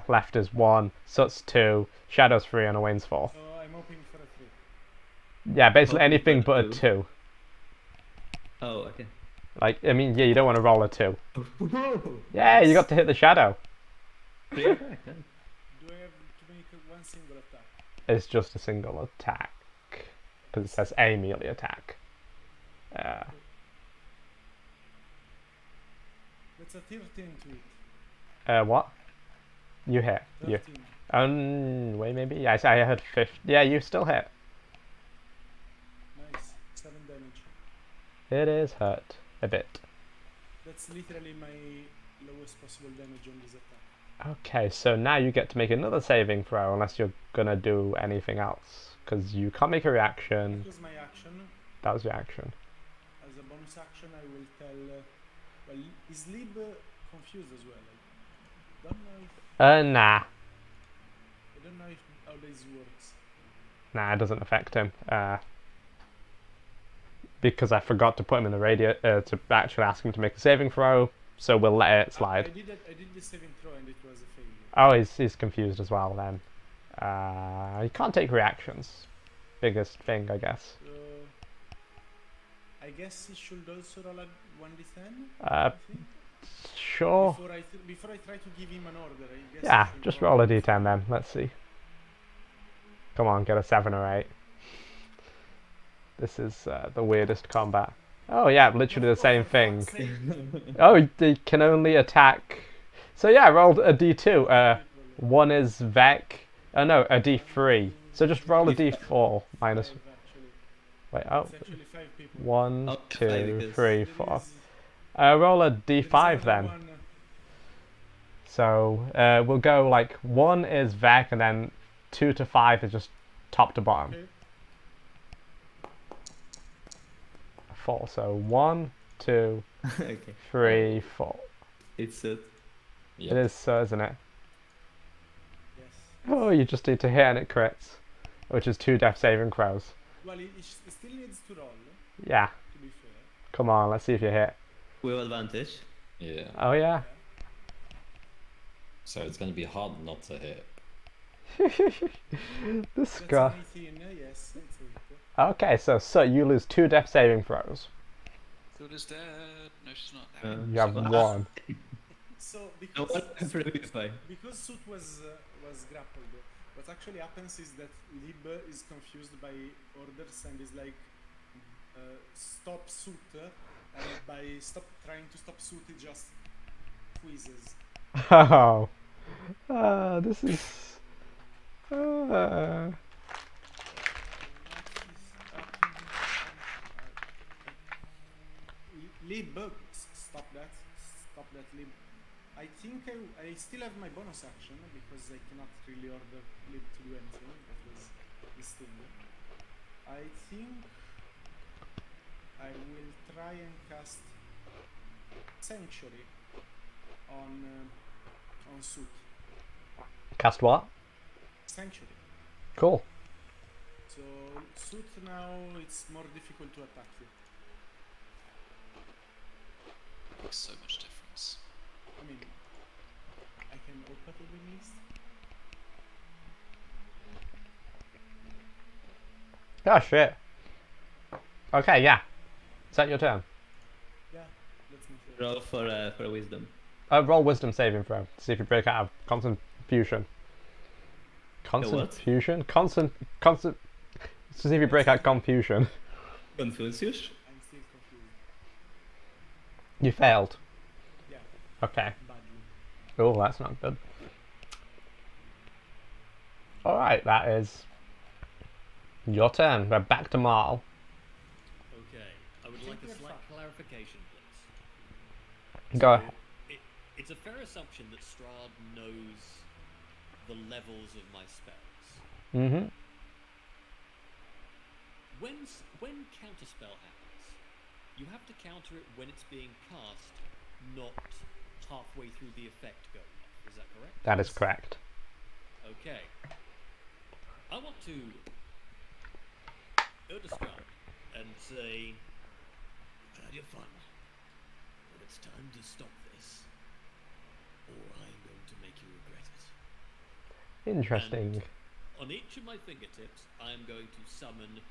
left is 1, Soot's 2, Shadow's 3, and Owain's 4. So I'm hoping for a 3. Yeah, basically Hoping anything for a but a 2. 2. Oh, okay. Like, I mean, yeah, you don't want to roll a 2. Yeah, you got to hit the shadow. Free attack, yeah. Do I have to make one single attack? It's just a single attack. Because it says a melee attack. That's a 13 to it. What? You hit. You. 13. Wait, maybe? Yeah, I heard 50. Yeah, you still hit. Nice. 7 damage. It is hurt. A bit. That's literally my lowest possible damage on this attack. Okay, so now you get to make another saving throw unless you're gonna do anything else. Because you can't make a reaction. That was my action. That was your action. As a bonus action, I will tell. Well, is Lib confused as well? I don't know if, Nah. I don't know if how this works. Nah, it doesn't affect him. Because I forgot to put him in the radio to actually ask him to make a saving throw, so we'll let it slide. I did the saving throw and it was a failure. Oh, he's confused as well then. You can't take reactions. Biggest thing, I guess. I guess he should also roll a 1d10. Uh, I think. Sure. Before I try to give him an order, I guess. Yeah, I should just roll a d10 then. Let's see. Come on, get a 7 or 8. This is the weirdest combat. Oh yeah, literally the same thing. Oh, they can only attack. So yeah, I rolled a d2. One is Vec. Oh no, a d3. So just roll a d4 minus. Five, actually. Wait, oh. It's actually 5 people. 1, Oh, 2, because 3, There 4. is- Roll a there is d5 another then. one, So we'll go like 1 is Vec, and then 2 to 5 is just top to bottom. Okay. 4. So 1, 2, Okay. 3, 4. It's Soot. It is so, isn't it? Yes. Oh, you just need to hit and it crits, which is 2 death saving throws. Well, it still needs to roll, Yeah, to be fair. come on, let's see if you hit. With advantage. Yeah. Oh yeah. So it's gonna be hard not to hit. This That's guy. an 18, yes, it's a hit. Okay, so you lose 2 death saving throws. Soot is dead. No, she's not Uh, dead. You have So- 1. So No, because because Soot was grappled, what actually happens is that Lib is confused by orders and is like stop Soot, and by trying to stop Soot, he just squeezes. Oh. This is. Lib, stop that, Lib. I think I still have my bonus action because I cannot really order Lib to do anything. That was this thing. I think I will try and cast Sanctuary on Soot. Cast what? sanctuary. Cool. So suit now it's more difficult to attack you. Makes so much difference. I mean, I can open the list. Oh shit. Okay, yeah. Is that your turn? Yeah, let's make sure. Roll for wisdom. Roll wisdom saving throw. See if you break out of confusion. what? Confusion? Constant. See if you break out confusion. Confucius? I'm still confused. You failed. Yeah, Okay. badly. Oh, that's not good. Alright, that is your turn. We're back to Marl. Okay, I would like a you're slight fine. clarification, please. Go So, ahead. It's a fair assumption that Stahd knows the levels of my spells. Mm-hmm. When counterspell happens, you have to counter it when it's being cast, not halfway through the effect going off. Is that correct? That is correct. Okay. I want to go to Stahd and say, "I've had your fun, but it's time to stop this, or I'm going to make you regret it." Interesting. On each of my fingertips, I am going to summon,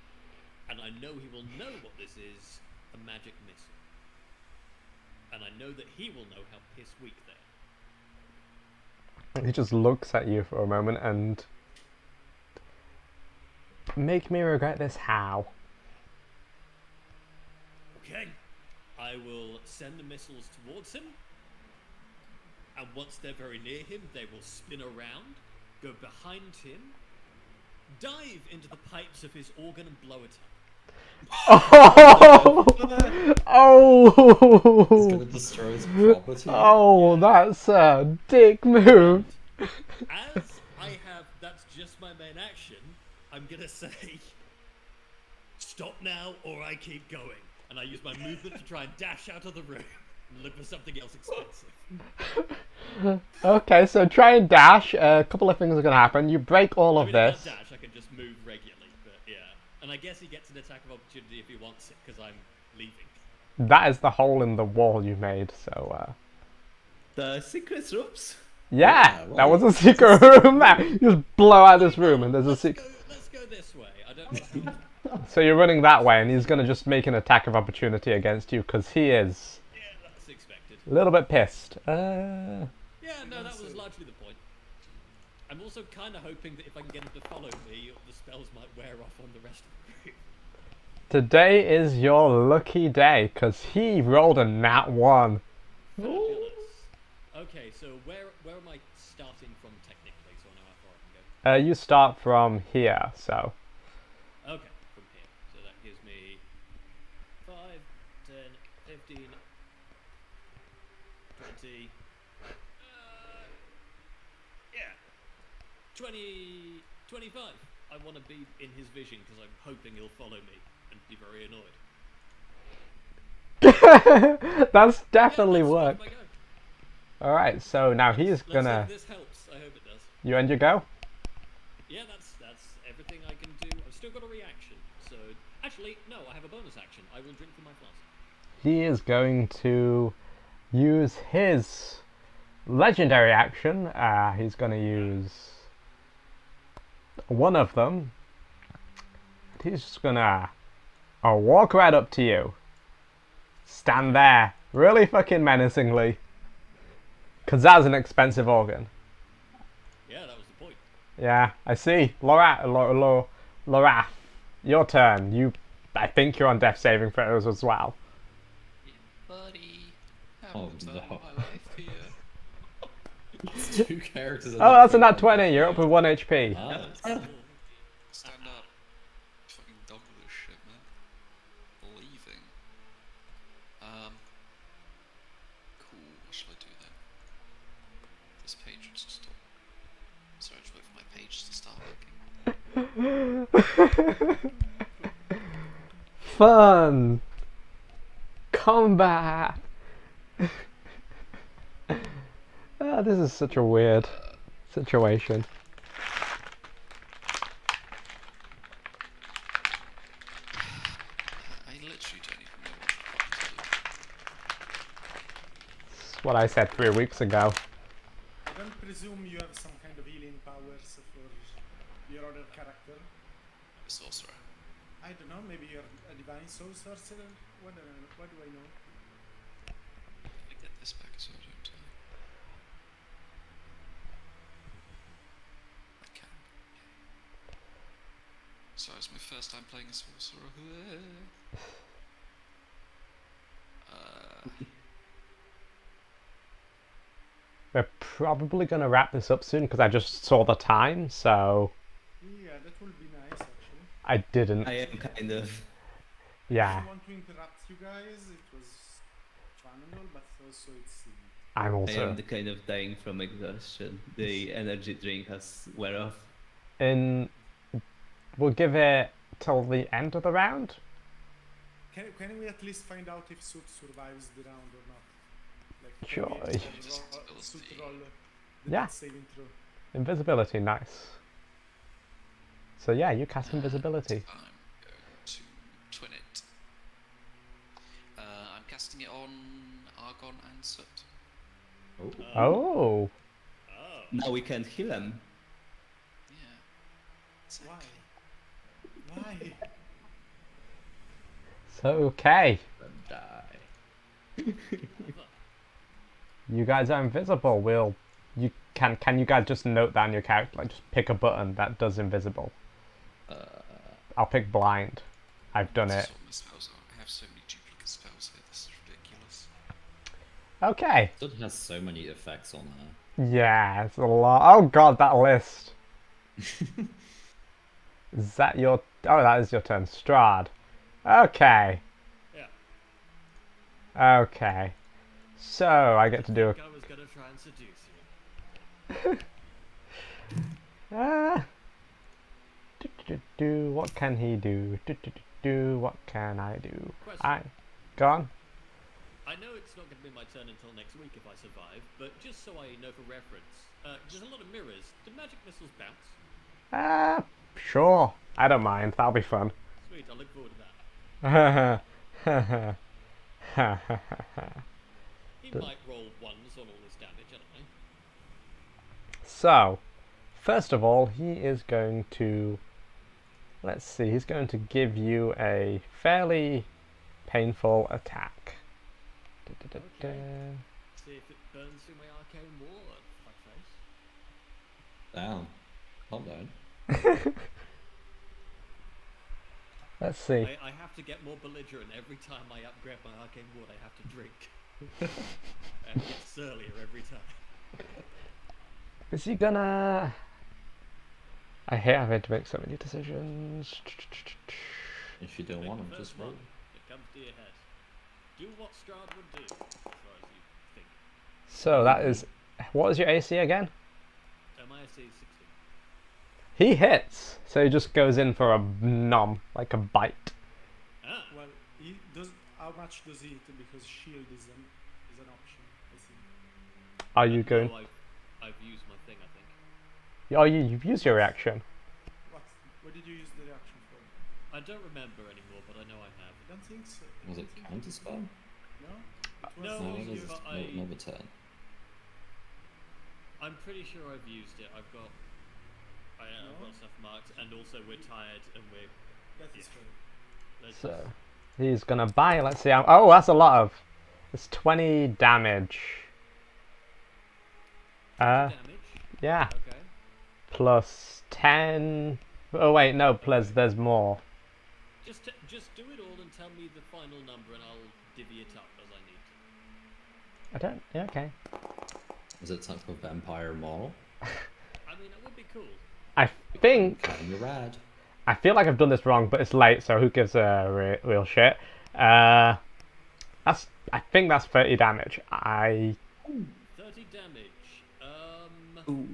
and I know he will know what this is, a magic missile. And I know that he will know how piss weak they are. He just looks at you for a moment and... Make me regret this how? Okay. I will send the missiles towards him, and once they're very near him, they will spin around, go behind him, dive into the pipes of his organ and blow it up. Oh! It's gonna Oh! destroy his property. Oh, that's a dick move. As I have, that's just my main action, I'm gonna say, stop now or I keep going. And I use my movement to try and dash out of the room and look for something else expensive. Okay, so try and dash. A couple of things are going to happen. You break all I of mean, I this. can't dash, I can just move regularly, but yeah. And I guess he gets an attack of opportunity if he wants it, because I'm leaving. That is the hole in the wall you made, so... The secret rooms? Yeah, Yeah, that was a right. secret room there. You just blow out this room and there's a secret... Let's go this way. I don't know. So you're running that way and he's going to just make an attack of opportunity against you because he is Yeah, that's expected. a little bit pissed. Yeah, no, that was largely the point. I'm also kind of hoping that if I can get him to follow me, the spells might wear off on the rest of the group. Today is your lucky day because he rolled a nat 1. Fabulous. Okay, so where am I starting from technically, so I know how far I can go? You start from here, so... Okay, from here. So that gives me 5, 10, 15, 20, yeah, 20, 25. I want to be in his vision because I'm hoping he'll follow me and be very annoyed. That's definitely Yeah, that's worked. my go. Alright, so now he's Let's gonna... hope this helps. I hope it does. You end your go? Yeah, that's everything I can do. I've still got a reaction. So actually, no, I have a bonus action. I will drink from my flask. He is going to use his legendary action. He's going to use one of them. He's just going to walk right up to you. Stand there really fucking menacingly. Because that's an expensive organ. Yeah, that was the point. Yeah, I see. Lorath, your turn. I think you're on death saving throws as well. Yeah, buddy. Oh, Haven't done no. my life here. It's 2 characters. Oh, that's a nat 20. You're up with 1 HP. Ah, Stand up. Fucking dog with this shit, man. Leaving. Cool. What shall I do then? This page wants to stop. So I just wait for my page to start working. Fun. Combat. This is such a weird situation. what I said 3 weeks ago. I don't presume you have some kind of healing powers for your other character. A sorcerer. I don't know, maybe you're a divine soul sorcerer? What do I know? Let me get this back so I don't die. I can. So it's my first time playing a sorcerer. We're probably going to wrap this up soon because I just saw the time, so Yeah, that would be nice actually. I didn't. I am kind of. I Yeah, don't want to interrupt you guys, it was fun and all, but also it's... I'm I also am the kind of dying from exhaustion. The energy drink has wear off. in. We'll give it till the end of the round. Can we at least find out if Suit survives the round or not? Like, Sure. can we Suit roll the Yeah. death saving throw? Invisibility, nice. So yeah, you cast invisibility. I'm going to twin it. I'm casting it on Argon and Soot. Oh. Oh, Oh. Now we can't heal him. Yeah. Why? Exactly. Why? so okay. Die. You guys are invisible. Can you guys just note down your character? Like just pick a button that does invisible. I'll pick blind. I've done it. Sort my spells out. I have so many duplicate spells here. This is ridiculous. Okay. It has so many effects on her. Yeah, it's a lot. Oh god, that list. Is that your? Oh, that is your turn, Stahd. Okay. Yeah. Okay. So I get to do I was gonna try and seduce you. What can he do? What can I do? Question. Gone. I know it's not gonna be my turn until next week if I survive, but just so I know for reference, there's a lot of mirrors. Do magic missiles bounce? Sure. I don't mind. That'll be fun. Sweet, I look forward to that. He might roll ones on all his damage, I don't know. So, first of all, he is going to. Let's see. He's going to give you a fairly painful attack. Okay. See if it burns through my arcane ward, fuckface. Damn. Calm down. Let's see. I have to get more belligerent every time I upgrade my arcane ward. I have to drink. And it gets surlier every time. Is he gonna? I hate having to make so many decisions. If you don't Make want the them, first just roll. one that comes to your head. Do what Stahd would do, as far as you think. So that is. What is your AC again? My AC is 16. He hits. So he just goes in for a nom, like a bite. Ah, Well, he does. How much does he hit? Because shield is an option, I think. Are you going? No, I've used my thing, I think. Oh, you've used your reaction. What did you use the reaction for? I don't remember anymore, but I know I have. I don't think so. Was it counter spell? No? It was No, No, it it was was but another turn. I'm pretty sure I've used it. I've got No? stuff marked, and also we're tired, and we're. That is Yeah. true. Let's So just- he's gonna bite. Let's see how. Oh, that's a lot of. It's 20 damage. damage. Yeah. Okay. Plus 10. Oh wait, no. Plus there's more. Just do it all and tell me the final number, and I'll divvy it up as I need to. I don't. Yeah, okay. Is it type of vampire model? I mean, it would be cool. I think. Kinda rad. I feel like I've done this wrong, but it's late, so who gives a real shit? That's. I think that's 30 damage. 30 damage. Ooh.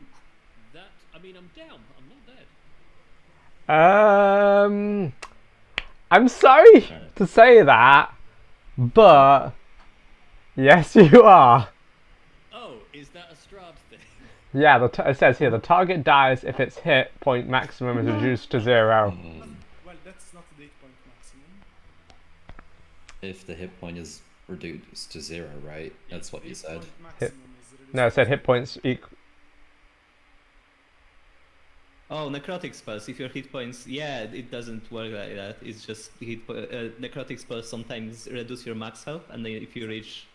That. I mean, I'm down. I'm not dead. I'm sorry to say that, but yes, you are. Oh, is that a Stahd thing? Yeah, it says here the target dies if its hit point maximum is reduced to 0. Well, that's not the 8-point maximum. If the hit point is reduced to 0, right? That's what you Hit said. point maximum is reduced No, I to said 0. hit points equal. Oh, necrotic spells. If your hit points, yeah, it doesn't work like that. It's just necrotic spells sometimes reduce your max health, and then if you reach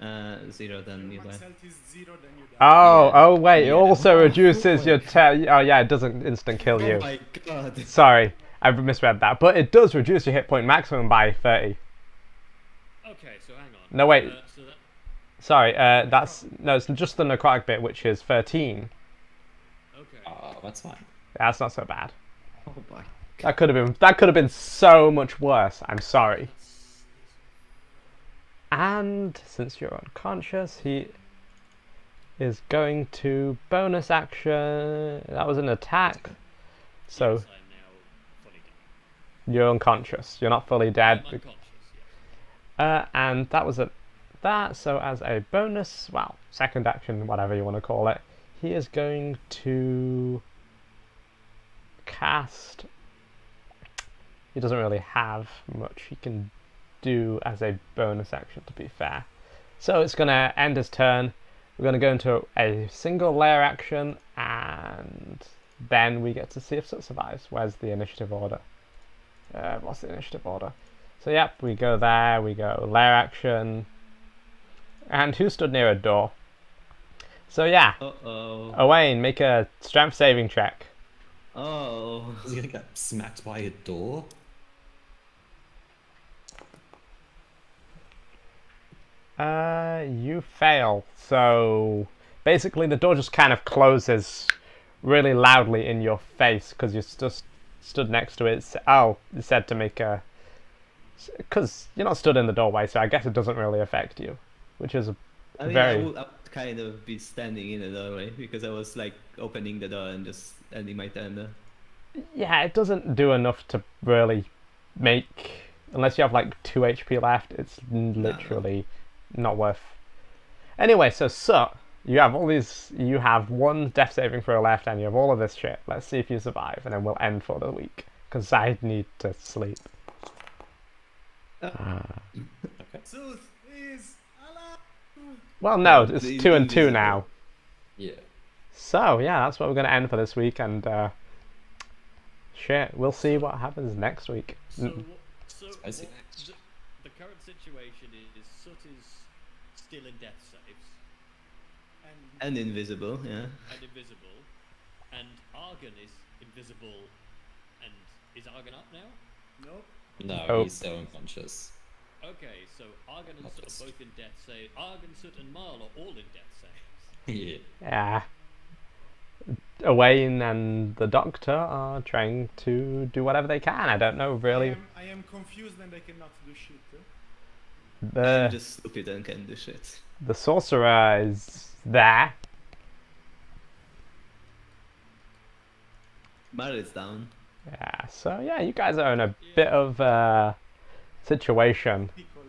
0, then you Max die. health is 0, then you die. Oh, Yeah. oh wait, it Yeah. also Oh, reduces your my oh yeah, it doesn't instant kill you. Oh my god. Sorry, I misread that. But it does reduce your hit point maximum by 30. Okay, so hang on. No, wait. So that, Sorry, it's just the necrotic bit, which is 13. okay. That's fine. That's not so bad. Oh my. That could have been so much worse. I'm sorry. And since you're unconscious, he is going to bonus action. That was an attack. So Yes, I'm now fully dead. you're unconscious. You're not fully dead. I'm unconscious, yes. And that was that. So as a bonus, well, second action, whatever you want to call it, he is going to cast. He doesn't really have much he can do as a bonus action, to be fair. So it's going to end his turn. We're going to go into a single layer action, and then we get to see if Soot survives. Where's the initiative order? What's the initiative order? So yep, we go there, we go layer action. And who stood near a door? So yeah, Uh-oh. Owain, make a strength saving check. Oh. Is he gonna get smacked by a door? You fail. So basically the door just kind of closes really loudly in your face because you just stood next to it. Oh, it said to make a... Because you're not stood in the doorway, so I guess it doesn't really affect you. Which is I mean, very... I would kind of be standing in the doorway because I was like opening the door and just ending my turn there. Yeah, it doesn't do enough to really make... Unless you have like 2 HP left, it's literally not worth... Anyway, so Soot, you have all these... You have 1 death saving throw left and you have all of this shit. Let's see if you survive and then we'll end for the week. Because I need to sleep. Soot is alive! Well, no, Yeah, it's the 2 and 2 invisible. now. Yeah. So, yeah, that's what we're going to end for this week, and shit, we'll see what happens next week. Spicy. The current situation is Soot is still in death saves And invisible, yeah. and invisible, and Argon is invisible, and is Argon up now? Nope. No, Oh. he's still unconscious. Okay, so Argon and Soot Obvious. are both in death save. Argon, Soot, and Marl are all in death saves. Yeah. Yeah. Owain and the Doctor are trying to do whatever they can. I don't know, really. I am confused and I cannot do shit. I'm The, just stupid and can do shit. the Sorcerer is there. Mar is down. Yeah, so yeah, you guys are in a bit of a situation. Pickle.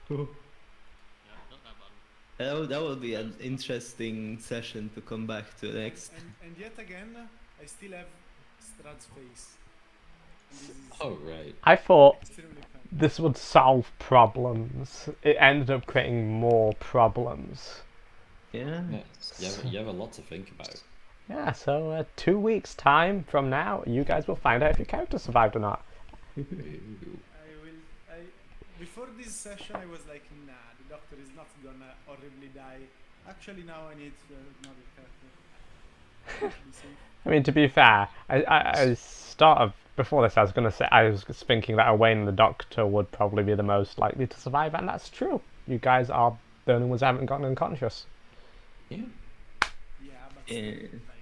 No, not that one. That will be an interesting session to come back to next. And yet again, I still have Strahd's face. And this is Oh, right. I thought extremely painful. this would solve problems. It ended up creating more problems. Yeah. Yes. You have a lot to think about. Yeah, so 2 weeks time from now, you guys will find out if your character survived or not. Before this session, I was like, nah, the Doctor is not gonna horribly die. Actually, now I need another character. To be safe. I mean, to be fair, I before this, I was gonna say I was thinking that Owain and the Doctor would probably be the most likely to survive, and that's true. You guys are the only ones that haven't gotten unconscious. Yeah. Yeah, but Yeah. still, like,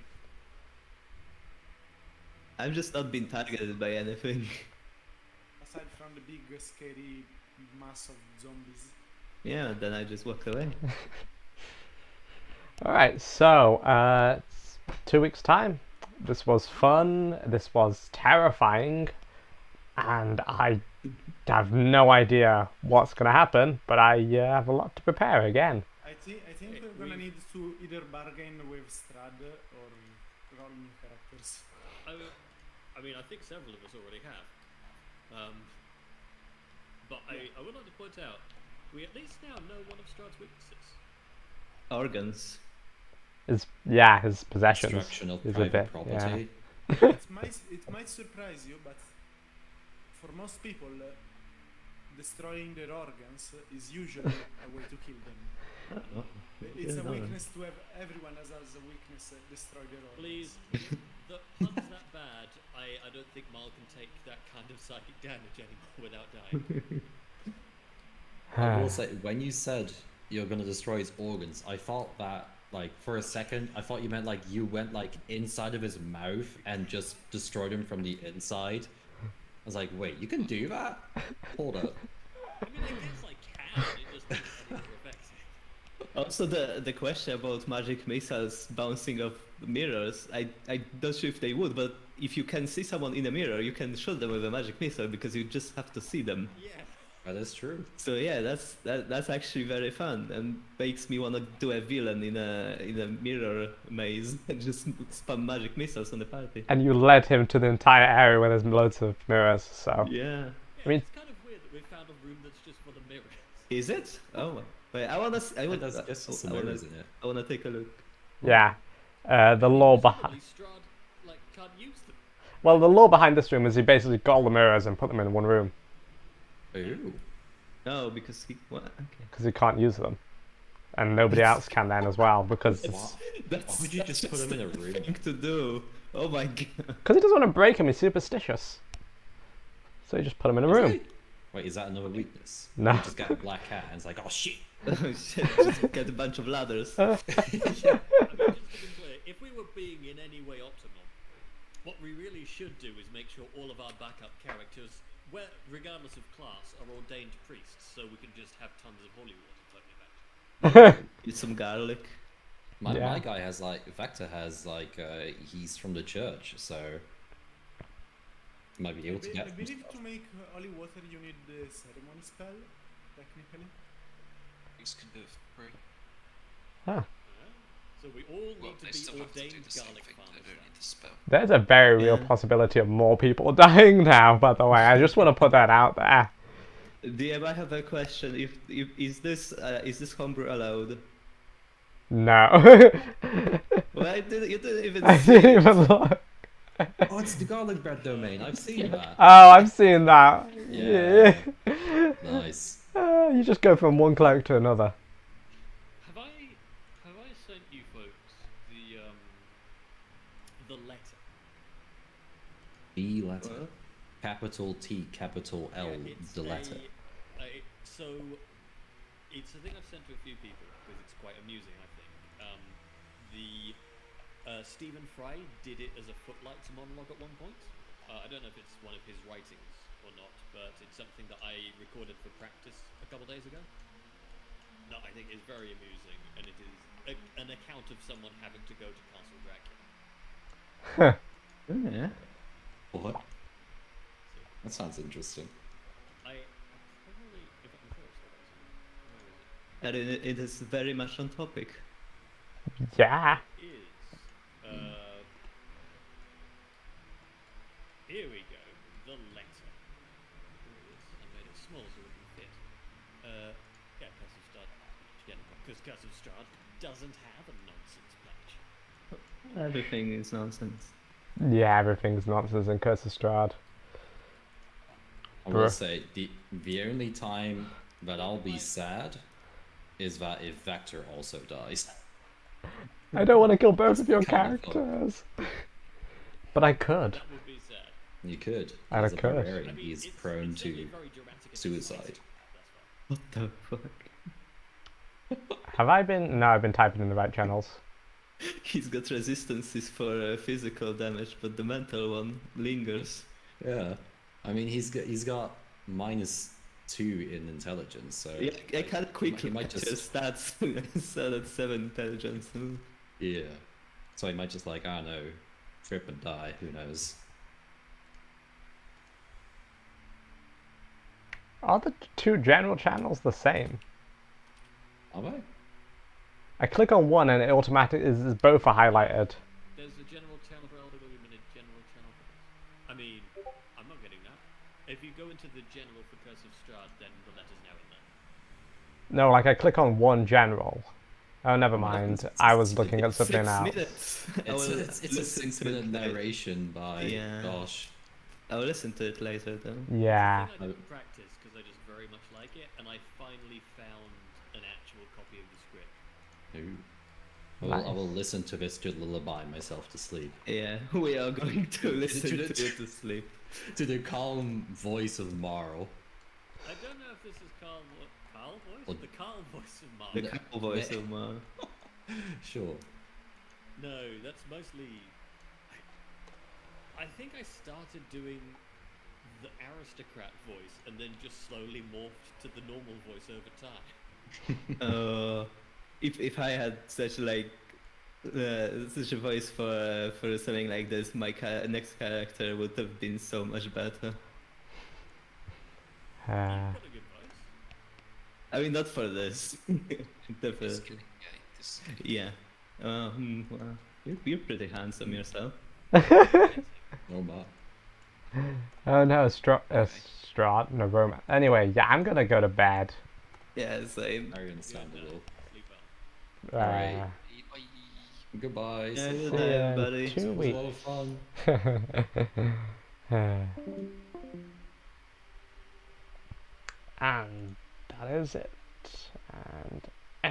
I've just not been targeted by anything. aside from the big scary mass of zombies. Yeah, then I just walked away. All right, so it's 2 weeks time. This was fun. This was terrifying, and I have no idea what's gonna happen. But I have a lot to prepare again. I think we're gonna need to either bargain with Stahd or roll new characters. I mean, I think several of us already have. But I would like to point out, we at least now know one of Strahd's weaknesses. Organs. His possessions. Destruction of is a private bit, property. It might surprise you, but for most people, destroying their organs is usually a way to kill them. Oh, It's a no. weakness to have. Everyone has a weakness. Destroy their organs. Please, the pun's that bad. I don't think Mal can take that kind of psychic damage anymore without dying. I will say, when you said you're gonna destroy his organs, I thought that, like, for a second, I thought you meant like you went like inside of his mouth and just destroyed him from the inside. I was like, wait, you can do that? Hold up. I mean, I guess I can. It just doesn't any more effective. Also, the question about magic missiles bouncing off mirrors, I'm not sure if they would, but if you can see someone in a mirror, you can shoot them with a magic missile because you just have to see them. Yeah. That is true. So yeah, that's actually very fun and makes me want to do a villain in a mirror maze and just spam magic missiles on the party. And you led him to the entire area where there's loads of mirrors, so... Yeah. I mean- it's kind of weird that we found a room that's just for the mirrors. Is it? Oh, wait. I There's just some mirrors in it. wanna take a look. Yeah. The lore behind... Presumably Strahd, like, can't use them. Well, the lore behind this room is he basically got all the mirrors and put them in one room. Ooh. No, because he. What? Okay. Because he can't use them. And nobody else can then as well, because... What? That's Why would you just put him in a room? thing to do. Oh my god. Because he doesn't want to break him, he's superstitious. So he just put him in a room. Wait, is that another weakness? No. You just get a black cat and it's like, oh shit. Oh shit! Just get a bunch of ladders. I mean, just to be clear, if we were being in any way optimal, what we really should do is make sure all of our backup characters, regardless of class, are ordained priests, so we can just have tons of holy water floating about. Eat some garlic. My Yeah. guy has like, Vector has like, he's from the church, so he might be able to I get some believe stuff. to make holy water you need the ceremony spell, technically. These can do it for free. Huh. So we all Well, need they to still be have to do ordained the same garlic thing. They farmers. don't need the spell. There's a very real Yeah. possibility of more people dying now, by the way. I just want to put that out there. DM, I have a question. If is this homebrew allowed? No. Well, you didn't even. I see didn't it. even look. Oh, it's the garlic bread domain. I've seen that. Oh, I've seen that. Yeah. Nice. You just go from one cloak to another. Have I sent you folks the letter? The letter. What? Capital T, capital L, Yeah, it's the letter. So it's a thing I've sent to a few people because it's quite amusing, I think. Stephen Fry did it as a footlights monologue at one point. I don't know if it's one of his writings or not, but it's something that I recorded for practice a couple days ago. No, I think it's very amusing, and it is an account of someone having to go to Castle Dracula. Yeah. What? That sounds interesting. I probably, if I can throw it somewhere, And it is very much on topic. Yeah. is here we go, the letter. Here it is. I made it small so it can fit. Yeah, Castle Stahd, because Castle Stahd doesn't have a nonsense page. Everything is nonsense. Yeah, everything's nonsense in Curse of Strahd. I will Bruh. say the only time that I'll be sad is that if Vector also dies. I don't want to kill both of your kind of fun. characters. But I could. That would be sad. You could. And As I a could. barbarian, I mean, he's it's prone certainly to very dramatic and suicide. decisive, that's fine. What the fuck? Have I been? No, I've been typing in the right channels. He's got resistances for physical damage, but the mental one lingers. Yeah. I mean, he's got -2 in intelligence, so Yeah, I can't quickly he might check just his stats. So that's 7 intelligence. yeah. So he might just like, I don't know, trip and die. Who knows? Are the two general channels the same? Are they? I click on one and it automatically is both are highlighted. There's a general channel for elderly women and a general channel for this. I mean, I'm not getting that. If you go into the general for Curse of Strahd, then the letter's now in there. No, like I click on one general. Oh, never mind. I was looking at something 6 else. minutes. I will It's a listen to 6-minute it later. narration by Yeah. gosh. I'll listen to it later then. Yeah. It's a thing I didn't practice because I just very much like it, and I finally found an actual copy of the script. Ooh. I will listen to this to lullaby myself to sleep. Yeah, we are going to listen to to it to sleep. To the calm voice of Marl. I don't know if this is Carl voice? Well, The Carl voice of Mark. The cow voice of Sure. No, that's mostly... I think I started doing the aristocrat voice and then just slowly morphed to the normal voice over time. If I had such like such a voice for something like this, my next character would have been so much better. You've got a good voice. I mean, not for this. Just Definitely. kidding, yeah. Just Yeah. Well, you're pretty handsome yourself. No ma. Oh no, Strahd, no romance. Anyway, yeah, I'm gonna go to bed. Yeah, same. Very understandable. Sleep well. Alright. bye. Goodbye. Yeah, See good you. night, in everybody. It 2 was a lot of weeks. fun. And that is it. And